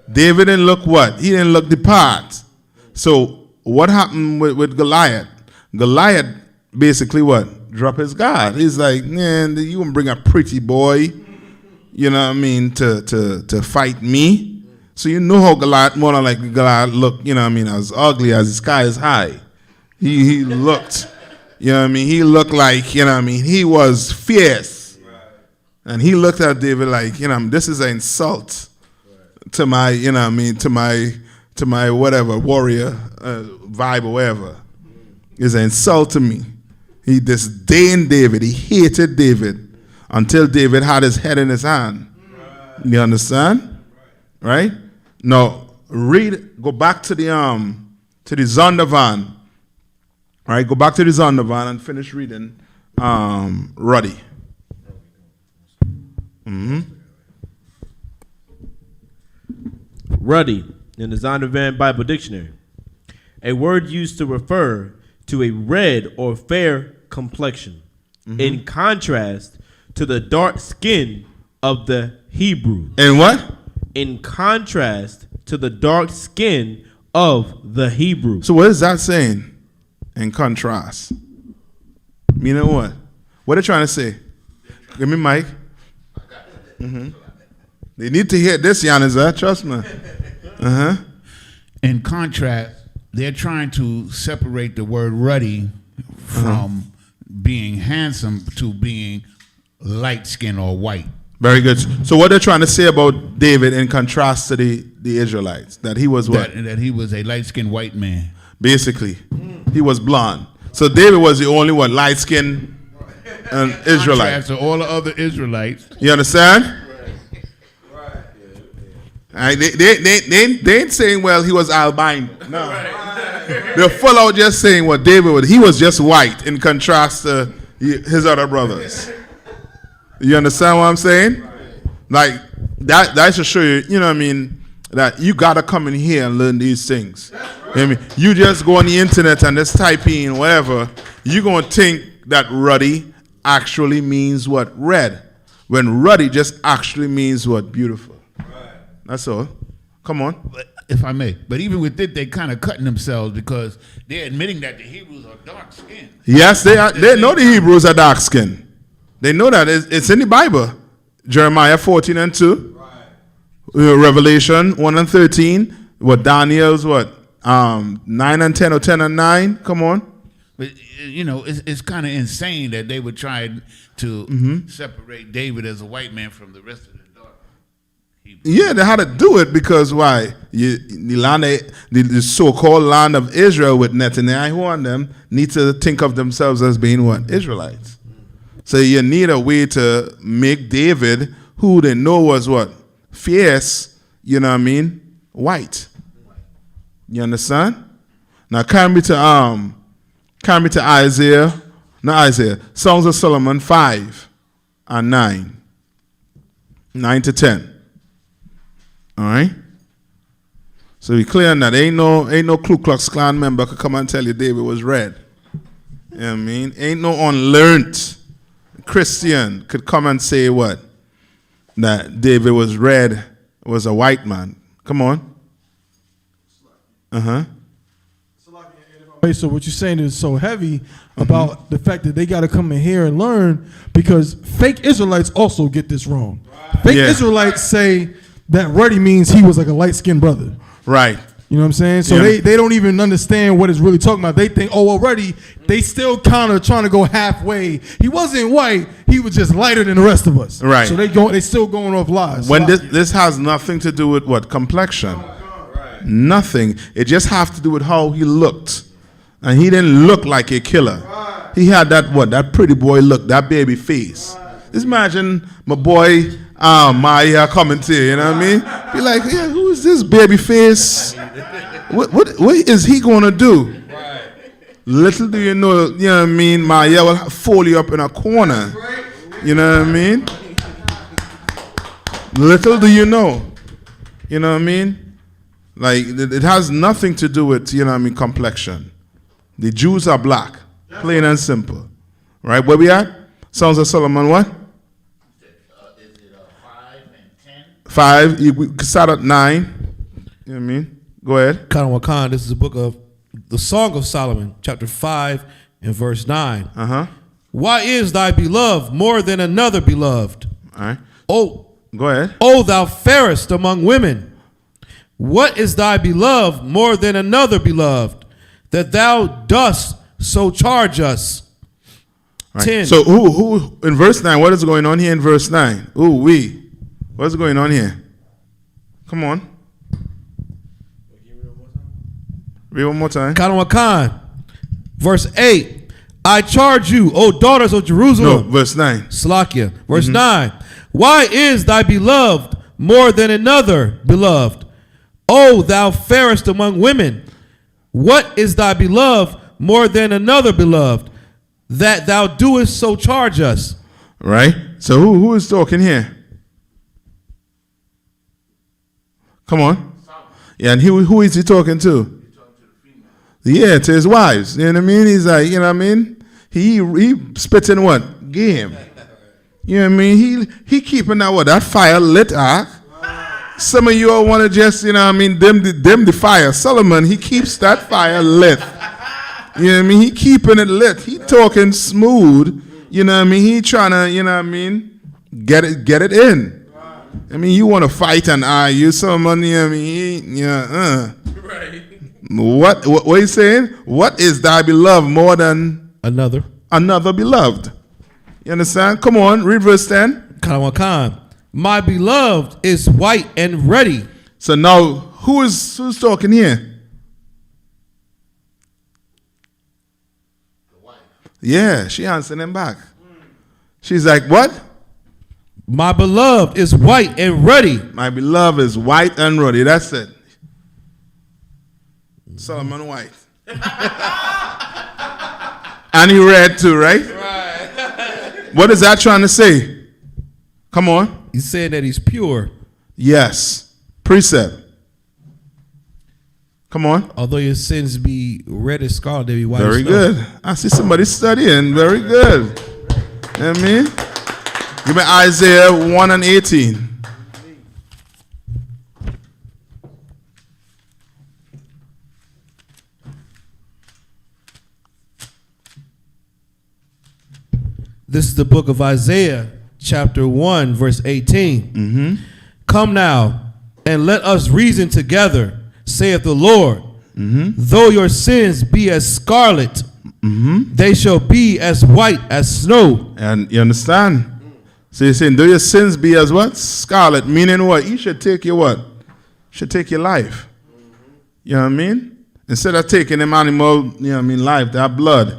David didn't look what? He didn't look the part. So what happened with Goliath? Goliath basically what? Drop his guard. He's like, man, you gonna bring a pretty boy, to fight me? So you know how Goliath, more than like Goliath looked, as ugly as the sky is high. He looked, he looked like, he was fierce. And he looked at David like, this is an insult to my, to my whatever, warrior vibe or whatever. It's an insult to me. He disdained David. He hated David until David had his head in his hand. You understand? Right? Now, go back to the Zondervan. All right, go back to the Zondervan and finish reading Ruddy. Ruddy in the Zondervan Bible Dictionary. A word used to refer to a red or fair complexion, in contrast to the dark skin of the Hebrew. And what? In contrast to the dark skin of the Hebrew. So what is that saying? In contrast. Meaning what? What are they trying to say? Give me mic. They need to hear this, Yaniza. Trust me. In contrast, they're trying to separate the word ruddy from being handsome to being light skin or white. Very good. So what they're trying to say about David in contrast to the Israelites, that he was what? That he was a light-skinned white man. Basically, he was blonde. So David was the only one light-skinned Israelite. Contrast to all the other Israelites. You understand? They ain't saying, well, he was albino. No. They're full out just saying what David was. He was just white in contrast to his other brothers. You understand what I'm saying? Like, that should show you, that you got to come in here and learn these things. You just go on the internet and just type in whatever, you're going to think that ruddy actually means what? Red. When ruddy just actually means what? Beautiful. That's all. Come on. If I may. But even with it, they're kind of cutting themselves because they're admitting that the Hebrews are dark skinned. Yes, they are. They know the Hebrews are dark skinned. They know that. It's in the Bible. Jeremiah 14 and 2. Right. Revelation 1 and 13. What Daniel's what? 9 and 10 or 10 and 9. Come on. But, it's kind of insane that they would try to separate David as a white man from the rest of the dark Hebrews. Yeah, they had to do it because why? The so-called land of Israel with Netanyahu on them need to think of themselves as being what? Israelites. So you need a way to make David, who they know was what? Fierce, white. You understand? Now carry me to Isaiah, not Isaiah, Songs of Solomon 5 and 9. 9 to 10. All right? So we clear on that. Ain't no Ku Klux Klan member could come and tell you David was red. You know what I mean? Ain't no unlearned Christian could come and say what? That David was red, was a white man. Come on. Uh-huh. Okay, so what you're saying is so heavy about the fact that they got to come in here and learn, because fake Israelites also get this wrong. Fake Israelites say that ruddy means he was like a light-skinned brother. Right. You know what I'm saying? So they don't even understand what it's really talking about. They think, oh, already, they still kind of trying to go halfway. He wasn't white. He was just lighter than the rest of us. Right. So they still going off lies. When this has nothing to do with what? Complexion. Right. Nothing. It just has to do with how he looked. And he didn't look like a killer. Right. He had that pretty boy look, that baby face. Right. Just imagine my boy Maya coming to you, know what I mean? Be like, yeah, who is this baby face? What is he gonna do? Right. Little do you know what I mean, Maya will fold you up in a corner. You know what I mean? Little do you know. You know what I mean? Like, it has nothing to do with, you know what I mean, complexion. The Jews are black, plain and simple. Right, where we at? Songs of Solomon, what? Is it 5 and 10? 5, we start at 9. You know what I mean? Go ahead. Khan, this is the book of the Song of Solomon, chapter 5 and verse 9. Uh-huh. Why is thy beloved more than another beloved? All right. Oh, go ahead. O thou fairest among women, what is thy beloved more than another beloved, that thou dost so charge us? Right. 10. So who in verse 9, what is going on here in verse 9? What's going on here? Come on. Read one more time. Khan. Verse 8. I charge you, O daughters of Jerusalem. No, verse 9. Slakia. Verse 9. Why is thy beloved more than another beloved? O thou fairest among women, what is thy beloved more than another beloved, that thou doest so charge us? Right. So who is talking here? Come on. Yeah, and who is he talking to? Yeah, to his wives. You know what I mean? He's like, you know what I mean? He spitting what? Game. You know what I mean? He keeping that fire lit. Some of you all want to just, you know what I mean, dim the fire. Solomon, he keeps that fire lit. You know what I mean? He keeping it lit. He talking smooth. You know what I mean? He trying to, you know what I mean, get it in. I mean, you want to fight and argue. Solomon, you know what I mean? Right. What are you saying? What is thy beloved more than another beloved? You understand? Come on, read verse 10. Khan. My beloved is white and ready. So now, who's talking here? The wife. Yeah, she answering him back. She's like, what? My beloved is white and ready. My beloved is white and ready. That's it. Solomon White. And he read too, right? Right. What is that trying to say? Come on. He's saying that he's pure. Yes. Precept. Come on. Although your sins be red as scarlet, they be white Very as snow. good. I see somebody studying. Very good. You know what I mean? Give me Isaiah 1 and 18. This is the book of Isaiah, chapter 1, verse 18. Mm-hmm. Come now, and let us reason together, saith the Lord. Mm-hmm. Though your sins be as scarlet, they shall be as white as snow. And you understand? So you're saying, though your sins be as what? Scarlet, meaning what? You should take your what? Should take your life. You know what I mean? Instead of taking them animal, you know what I mean, life, that blood,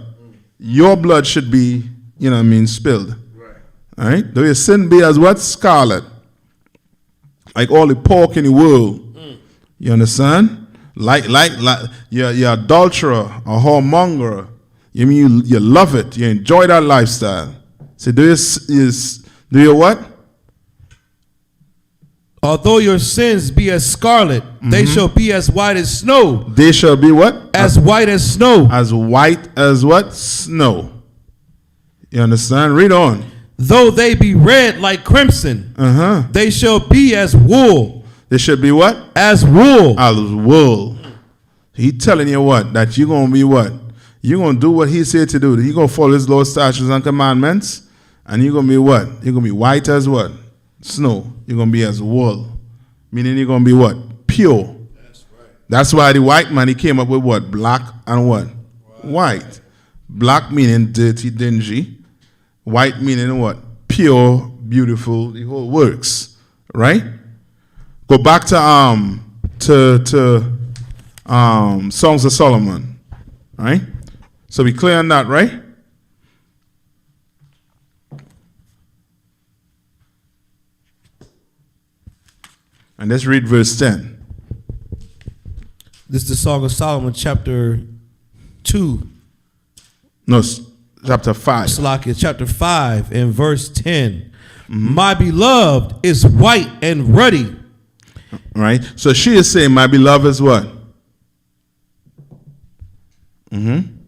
your blood should be, you know what I mean, spilled. Right. All right? Though your sin be as what? Scarlet. Like all the pork in the world. You understand? Like you're adulterer, a whoremonger. You mean you love it, you enjoy that lifestyle. So do you what? Although your sins be as scarlet, they shall be as white as snow. They shall be what? As white as snow. As white as what? Snow. You understand? Read on. Though they be red like crimson, they shall be as wool. They should be what? As wool. As wool. He telling you what? That you're going to be what? You're going to do what he said to do. You're going to follow his laws, statutes, and commandments. And you're going to be what? You're going to be white as what? Snow. You're going to be as wool. Meaning you're going to be what? Pure. That's right. That's why the white man, he came up with what? Black and what? White. Black meaning dirty, dingy. White meaning what? Pure, beautiful, the whole works. Right? Go back to Songs of Solomon. Right? So we clear on that, right? And let's read verse 10. This is the Song of Solomon, chapter 2. No, chapter 5. Salakia, chapter 5 and verse 10. My beloved is white and ruddy. Right? So she is saying, my beloved is what? Pure and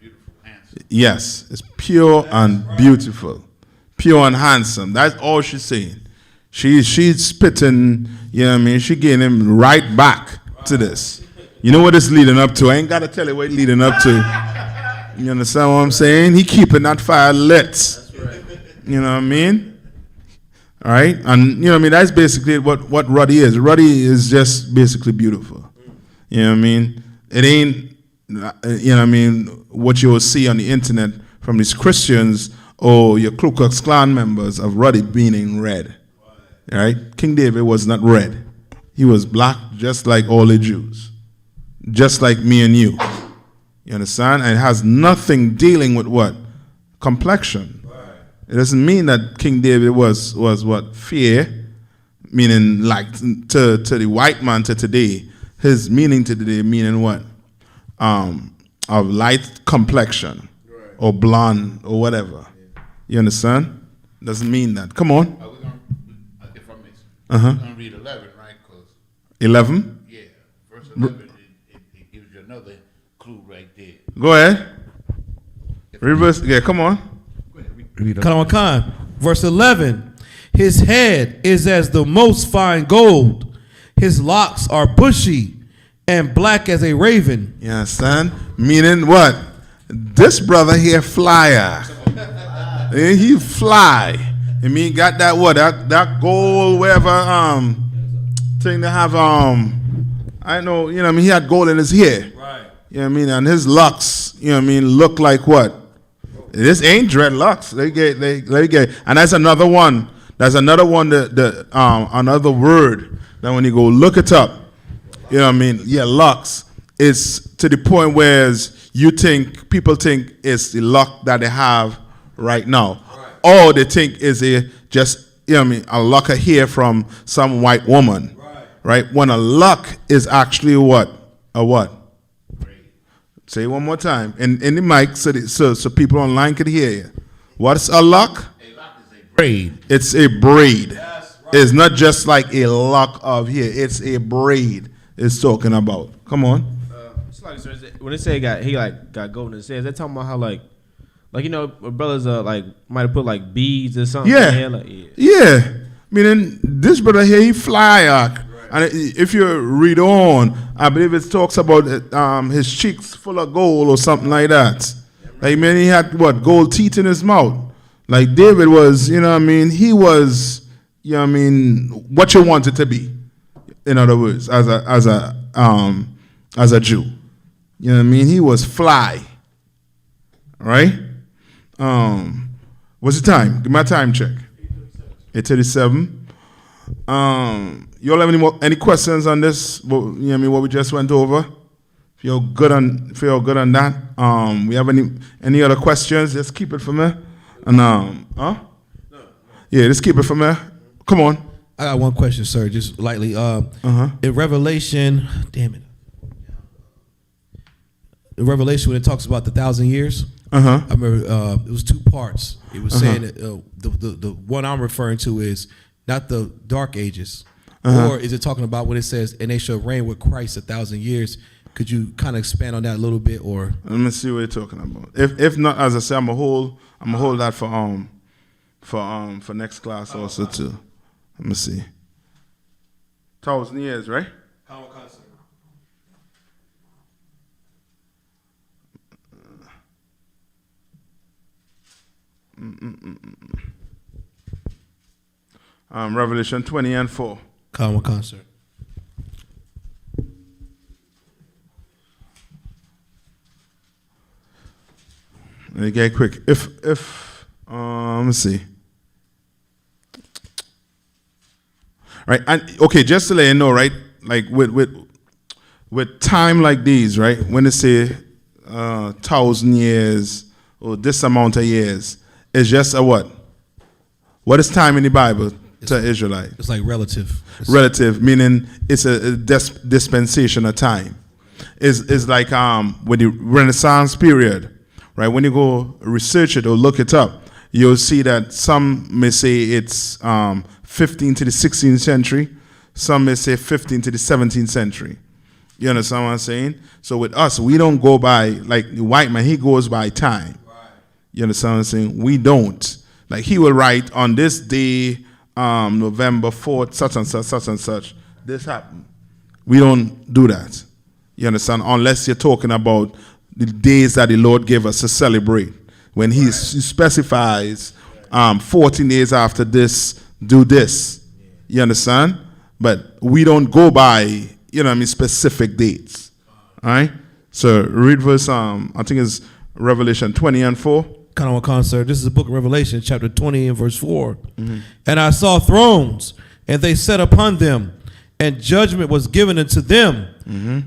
beautiful, handsome. Yes, it's pure and beautiful. Pure and handsome. That's all she's saying. She's spitting, you know what I mean? She getting him right back to this. You know what it's leading up to? I ain't got to tell you what it's leading up to. You understand what I'm saying? He keeping that fire lit. That's right. You know what I mean? All right? And, you know what I mean? That's basically what ruddy is. Ruddy is just basically beautiful. You know what I mean? It ain't, you know what I mean, what you will see on the internet from these Christians or your Ku Klux Klan members of ruddy meaning red. Right? King David was not red. He was black just like all the Jews. Just like me and you. You understand? And it has nothing dealing with what? Complexion. Right. It doesn't mean that King David was what? Fair. Meaning like to the white man to today. His meaning to today meaning what? Of light complexion. Right. Or blonde or whatever. Yeah. You understand? Doesn't mean that. Come on. I'm going to read 11, right? 11? Yeah. Verse 11, it gives you another clue right there. Go ahead. Reverse. Yeah, come on. Come on, Khan. Verse 11. His head is as the most fine gold. His locks are bushy and black as a raven. You understand? Meaning what? This brother here flyer. He fly. I mean, got that what? That gold, whatever thing to have. I know, you know what I mean. He had gold in his hair. Right. You know what I mean, and his locks, you know what I mean, look like what? This ain't dreadlocks. They get, and that's another one. That's another one. Another word that when you go look it up, you know what I mean. Yeah, locks. It's to the point where people think it's the lock that they have right now. Or they think is just, you know what I mean, a lock of hair from some white woman. Right? When a lock is actually what? A what? Braid. Say it one more time. In the mic so people online can hear you. What's a lock? A lock is a braid. It's a braid. Yes, right. It's not just like a lock of hair. It's a braid it's talking about. Come on. When they say he got gold in his hair, is that talking about how like you know, brothers might have put like beads or something. Yeah. Yeah. Meaning this brother here, he fly out. And if you read on, I believe it talks about his cheeks full of gold or something like that. Like, man, he had what? Gold teeth in his mouth. Like David was, you know what I mean? He was, you know what I mean, what you wanted to be. In other words, as a Jew. You know what I mean? He was fly. Right? What's the time? Give me a time check. 8:37. You all have any questions on this? You know what I mean? What we just went over. Feel good on that. We have any other questions? Just keep it for me. And Yeah, just keep it for me. Come on. I got one question, sir, just lightly. In Revelation, damn it. In Revelation, when it talks about the 1,000 years, I remember it was two parts. It was saying that the one I'm referring to is not the dark ages, or is it talking about when it says, and they shall reign with Christ 1,000 years? Could you kind of expand on that a little bit, or? Let me see what you're talking about. If not, as I say, I'm gonna hold that for next class also too. Let me see. 1,000 years, right? Revelation 20 and 4. Common concert. Let me get quick. If let me see. Right, and okay, just to let you know, right, like with time like these, right, when they say 1,000 years or this amount of years, it's just a what? What is time in the Bible to Israelite? It's like relative. Relative, meaning it's a dispensation of time. It's like with the Renaissance period, right? When you go research it or look it up, you'll see that some may say it's 15th to the 16th century. Some may say 15th to the 17th century. You understand what I'm saying? So with us, we don't go by, like the white man, he goes by time. Right. You understand what I'm saying? We don't. Like he will write on this day, November 4th, such and such, such and such. This happened. We don't do that. You understand? Unless you're talking about the days that the Lord gave us to celebrate. When he specifies 14 days after this, do this. You understand? But we don't go by, you know what I mean, specific dates. All right? So read verse, I think it's Revelation 20 and 4. Kind of a concert. This is the book of Revelation, chapter 20 and verse 4. And I saw thrones, and they sat upon them, and judgment was given unto them.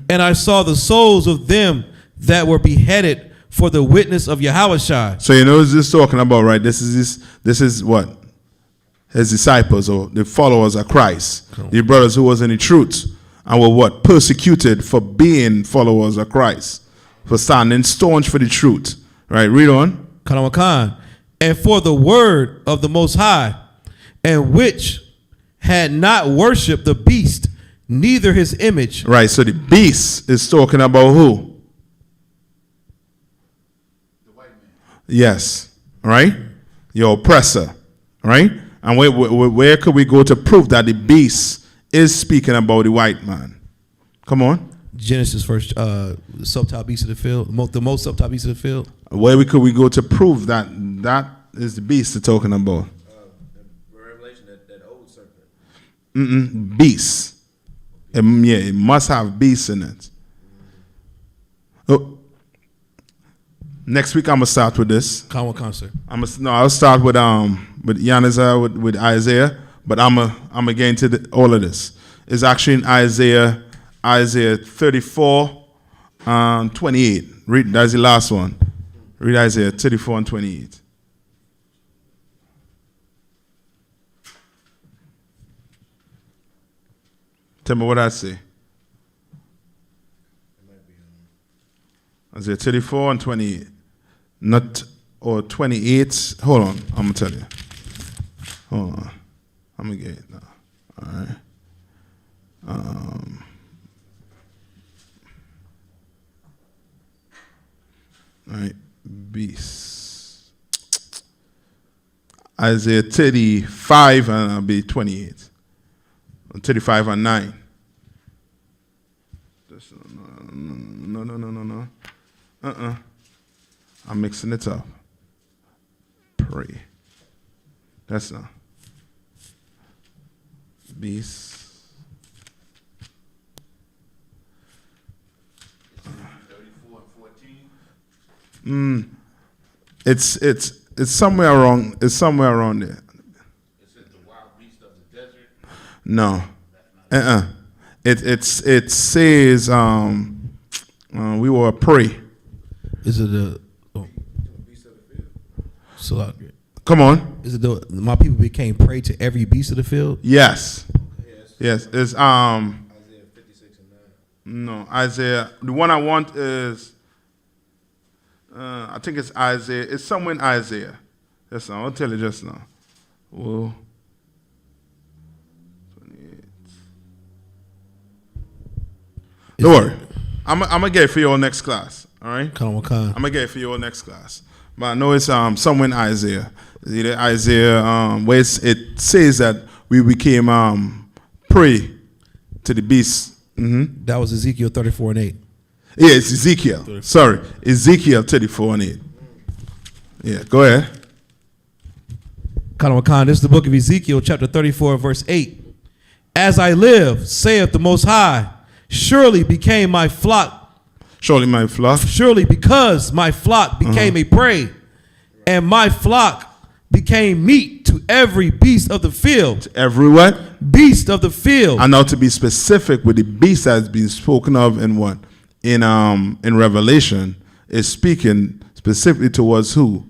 And I saw the souls of them that were beheaded for the witness of Yahushua. So you know what this is talking about, right? This is what? His disciples or the followers of Christ. Cool. The brothers who was in the truth and were what? Persecuted for being followers of Christ. For standing staunch for the truth. Right? Read on. And for the word of the Most High, and which had not worshipped the beast, neither his image. Right, so the beast is talking about who? The white man. Yes, right? Your oppressor, right? And where could we go to prove that the beast is speaking about the white man? Come on. Genesis first, subtile beast of the field, the most subtile beast of the field. Where could we go to prove that that is the beast they're talking about? Revelation, that old serpent. Beast. Yeah, it must have beast in it. Oh. Next week I'm gonna start with this. Concert. I'll start with Yanazar with Isaiah, but I'm gonna get into all of this. It's actually in Isaiah 34 and 28. Read, that's the last one. Read Isaiah 34 and 28. Tell me what I say. Isaiah 34 and 28. Not, or 28. Hold on, I'm going to tell you. Hold on. I'm going to get it now. All right. All right. Beast. Isaiah 35 and I'll be 28. 35 and 9. No. I'm mixing it up. Pray. That's not. Beast. 34 and 14. It's somewhere around. It's somewhere around there. Is it the wild beast of the desert? No. It says we will pray. Is it the beast of the field? Come on. Is it my people became prey to every beast of the field? Yes. Yes. It's Isaiah 56 and 9. No, Isaiah. The one I want is I think it's Isaiah. It's somewhere in Isaiah. That's all. I'll tell you just now. Whoa. 28. Don't worry. I'm gonna get it for your next class. All right. I'm gonna get it for your next class. But I know it's somewhere in Isaiah. Either Isaiah where it says that we became prey to the beast. Mm-hmm. That was Ezekiel 34 and 8. Yeah, it's Ezekiel. 34. Sorry, Ezekiel 34 and 8. Yeah, go ahead. This is the book of Ezekiel, chapter 34, verse 8. As I live, saith the Most High, surely became my flock. Surely my flock. Surely because my flock became a prey, and my flock became meat to every beast of the field. To every what? Beast of the field. And now to be specific with the beast that's been spoken of in what? In Revelation, is speaking specifically towards who?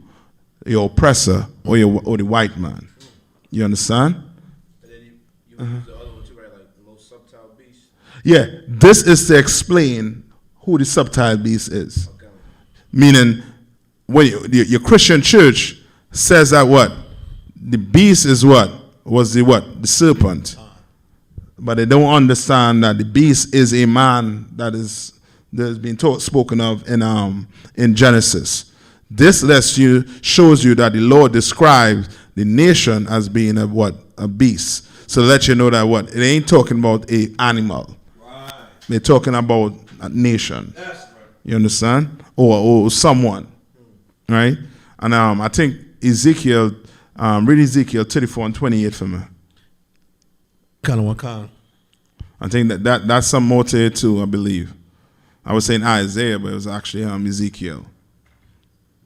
Your oppressor or the white man. You understand? And then you use the other one too, right? Like the most subtle beast. Yeah, this is to explain who the subtle beast is. Okay. Meaning, when your Christian church says that what? The beast is what? Was the what? The serpent. But they don't understand that the beast is a man that's been spoken of in Genesis. This shows you that the Lord describes the nation as being a what? A beast. So let you know that what? It ain't talking about a animal. Right. They're talking about a nation. That's right. You understand? Or someone. Right? And I think Ezekiel, read Ezekiel 34 and 28 for me. I think that's some more to it too, I believe. I was saying Isaiah, but it was actually Ezekiel.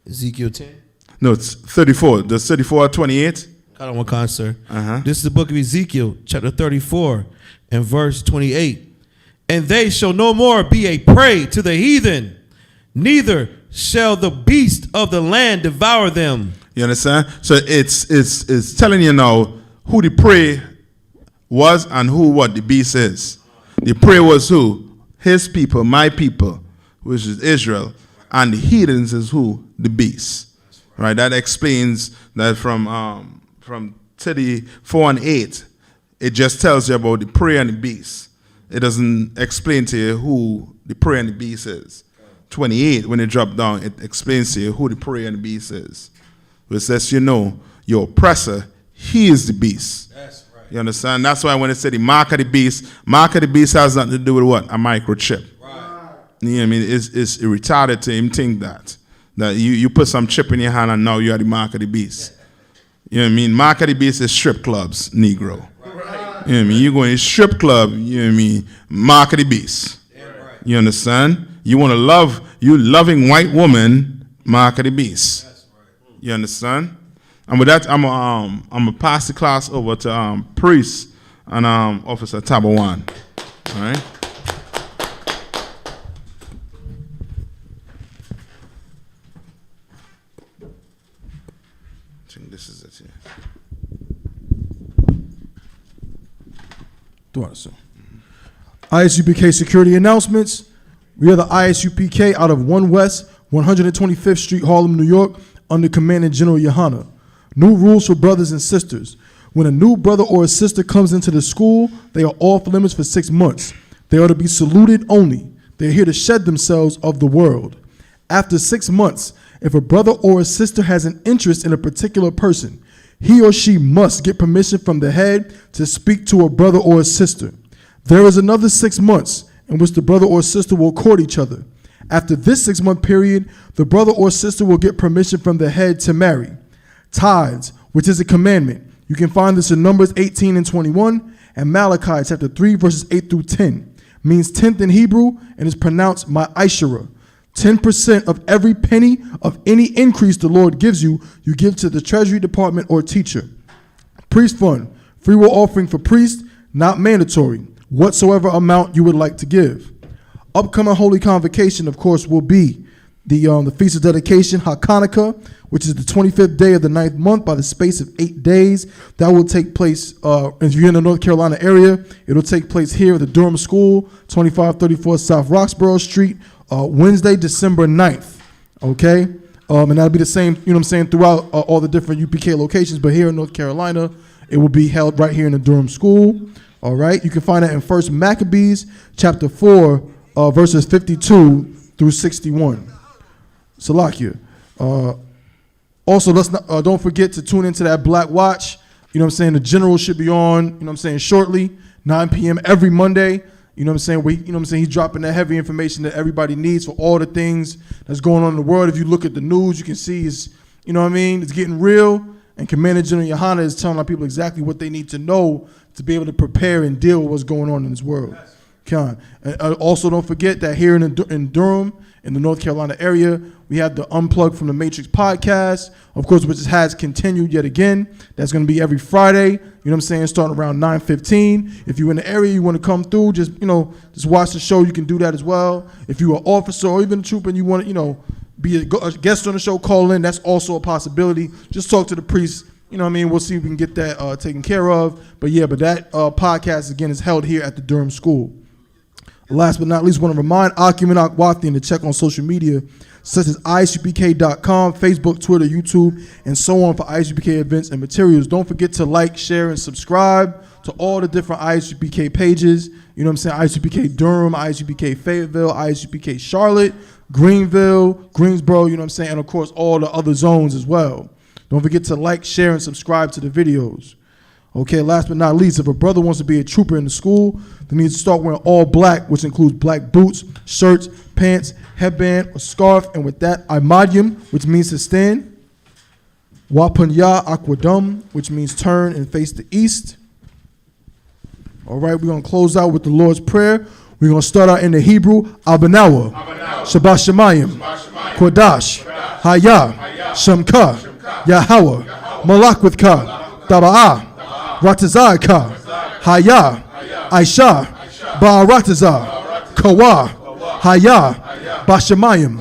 Ezekiel 10? No, it's 34. Does 34 or 28? Sir. This is the book of Ezekiel, chapter 34, and verse 28. And they shall no more be a prey to the heathen, neither shall the beast of the land devour them. You understand? So it's telling you now who the prey was and who what the beast is. The prey was who? His people, my people, which is Israel. And the heathens is who? The beast. Right? That explains that from 34 and 8, it just tells you about the prey and the beast. It doesn't explain to you who the prey and the beast is. 28, when it drop down, it explains to you who the prey and the beast is. Which lets you know your oppressor, he is the beast. That's right. You understand? That's why when it said the mark of the beast has nothing to do with what? A microchip. You know what I mean? It's retarded to him think that you put some chip in your hand and now you are the mark of the beast. You know what I mean? Mark of the beast is strip clubs, Negro. Right. You know what I mean? You go in a strip club, you know what I mean? Mark of the beast. Yeah, right. You understand? You want to loving white woman, mark of the beast. That's right. You understand? And with that, I'm gonna pass the class over to Priest and Officer Tabawan. All right. This is it. ISUPK security announcements. We are the ISUPK out of 1 West 125th Street, Harlem, New York, under Commandant General Yohana. New rules for brothers and sisters. When a new brother or a sister comes into the school, they are off limits for 6 months. They are to be saluted only. They are here to shed themselves of the world. After 6 months, if a brother or a sister has an interest in a particular person, he or she must get permission from the head to speak to a brother or a sister. There is another 6 months in which the brother or sister will court each other. After this 6-month period, the brother or sister will get permission from the head to marry. Tithes, which is a commandment. You can find this in Numbers 18 and 21 and Malachi chapter 3 verses 8 through 10. Means tenth in Hebrew and is pronounced ma'ashara. 10% of every penny of any increase the Lord gives you, you give to the Treasury Department or teacher. Priest fund, free will offering for priests, not mandatory. Whatsoever amount you would like to give. Upcoming Holy Convocation, of course, will be the Feast of Dedication, HaKanukah, which is the 25th day of the 9th month by the space of 8 days. That will take place, if you're in the North Carolina area, it'll take place here at the Durham School, 2534 South Roxborough Street, Wednesday, December 9th. Okay? And that'll be the same, you know what I'm saying, throughout all the different UPK locations. But here in North Carolina, it will be held right here in the Durham School. All right? You can find that in 1 Maccabees, chapter 4, verses 52 through 61. Salakia. Also, let's not, don't forget to tune into that Black Watch. You know what I'm saying? The General should be on, you know what I'm saying, shortly, 9 p.m. every Monday. You know what I'm saying? You know what I'm saying? He's dropping that heavy information that everybody needs for all the things that's going on in the world. If you look at the news, you can see it's, you know what I mean? It's getting real. And Commander General Yohana is telling our people exactly what they need to know to be able to prepare and deal with what's going on in this world. And also, don't forget that here in Durham, in the North Carolina area, we have the Unplugged from the Matrix podcast, of course, which has continued yet again. That's going to be every Friday, you know what I'm saying, starting around 9:15. If you're in the area, you want to come through, just watch the show, you can do that as well. If you're an officer or even a trooper and you want to, be a guest on the show, call in, that's also a possibility. Just talk to the priest, you know what I mean? We'll see if we can get that taken care of. But that podcast, again, is held here at the Durham School. Last but not least, want to remind Akim and Akwathian to check on social media such as isupk.com, Facebook, Twitter, YouTube, and so on for ISUPK events and materials. Don't forget to like, share, and subscribe to all the different ISUPK pages. You know what I'm saying? ISUPK Durham, ISUPK Fayetteville, ISUPK Charlotte, Greenville, Greensboro, you know what I'm saying? And, of course, all the other zones as well. Don't forget to like, share, and subscribe to the videos. Okay, last but not least, if a brother wants to be a trooper in the school, they need to start wearing all black, which includes black boots, shirts, pants, headband, or scarf. And with that, Imadium, which means to stand. Wapunya Aquadum, which means turn and face the east. All right, we're going to close out with the Lord's Prayer. We're going to start out in the Hebrew, Abanawa, Shabbat Shemayim, Kodash, Haya, Shamka, Yahweh, Malak with Ka, Taba'ah, Ratazah, Haya, Aisha, Ba'aratazah, Kawa, Haya, Bashamayim,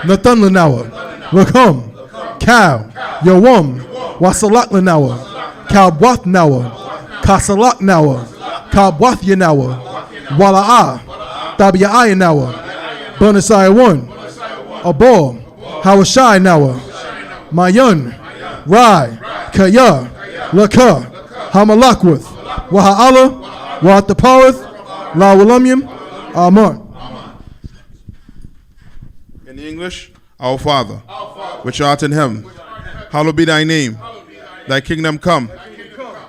Nathan Lanawa, Rakam, Cow, Yawam, Wasalak Lanawa, Kalbwath Nawa, Kasalak Nawa, Kalbwath Yanawa, Wala'ah, Tabia'ah Nawa, Bonasai 1, Abor, Hawashai Nawa, Mayan, Rai, Kaya, Laka, Hamalakwith, Waha'ala, Wa'ataparith, La Walamyam, Amen. In the English, Our Father, which art in heaven, hallowed be thy name. Thy kingdom come,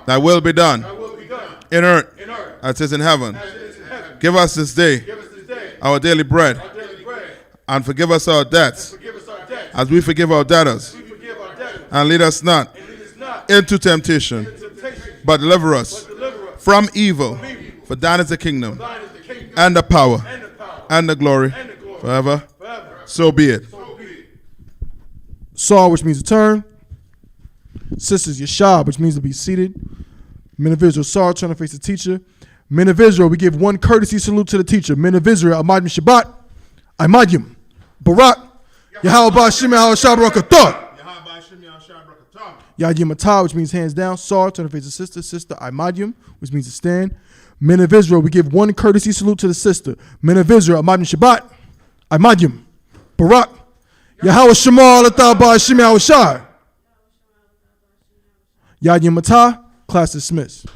thy will be done, in earth as it is in heaven. Give us this day our daily bread, and forgive us our debts, as we forgive our debtors. And lead us not into temptation, but deliver us from evil. For thine is the kingdom, and the power, and the glory, forever. So be it. Saw, which means to turn. Sisters, Yashab, which means to be seated. Men of Israel, Saw, turn to face the teacher. Men of Israel, we give one courtesy salute to the teacher. Men of Israel, Amadim Shabbat, Imadim, Barak, Yahweh Ba'ashim, Yahweh Shabrakatah. Yadim Atah, which means hands down. Saw, turn to face the sister. Sister, Imadim, which means to stand. Men of Israel, we give one courtesy salute to the sister. Men of Israel, Amadim Shabbat, Imadim, Barak, Yahweh Shema, Alatah Ba'ashim, Yahweh Shai. Yadim Atah, class dismissed.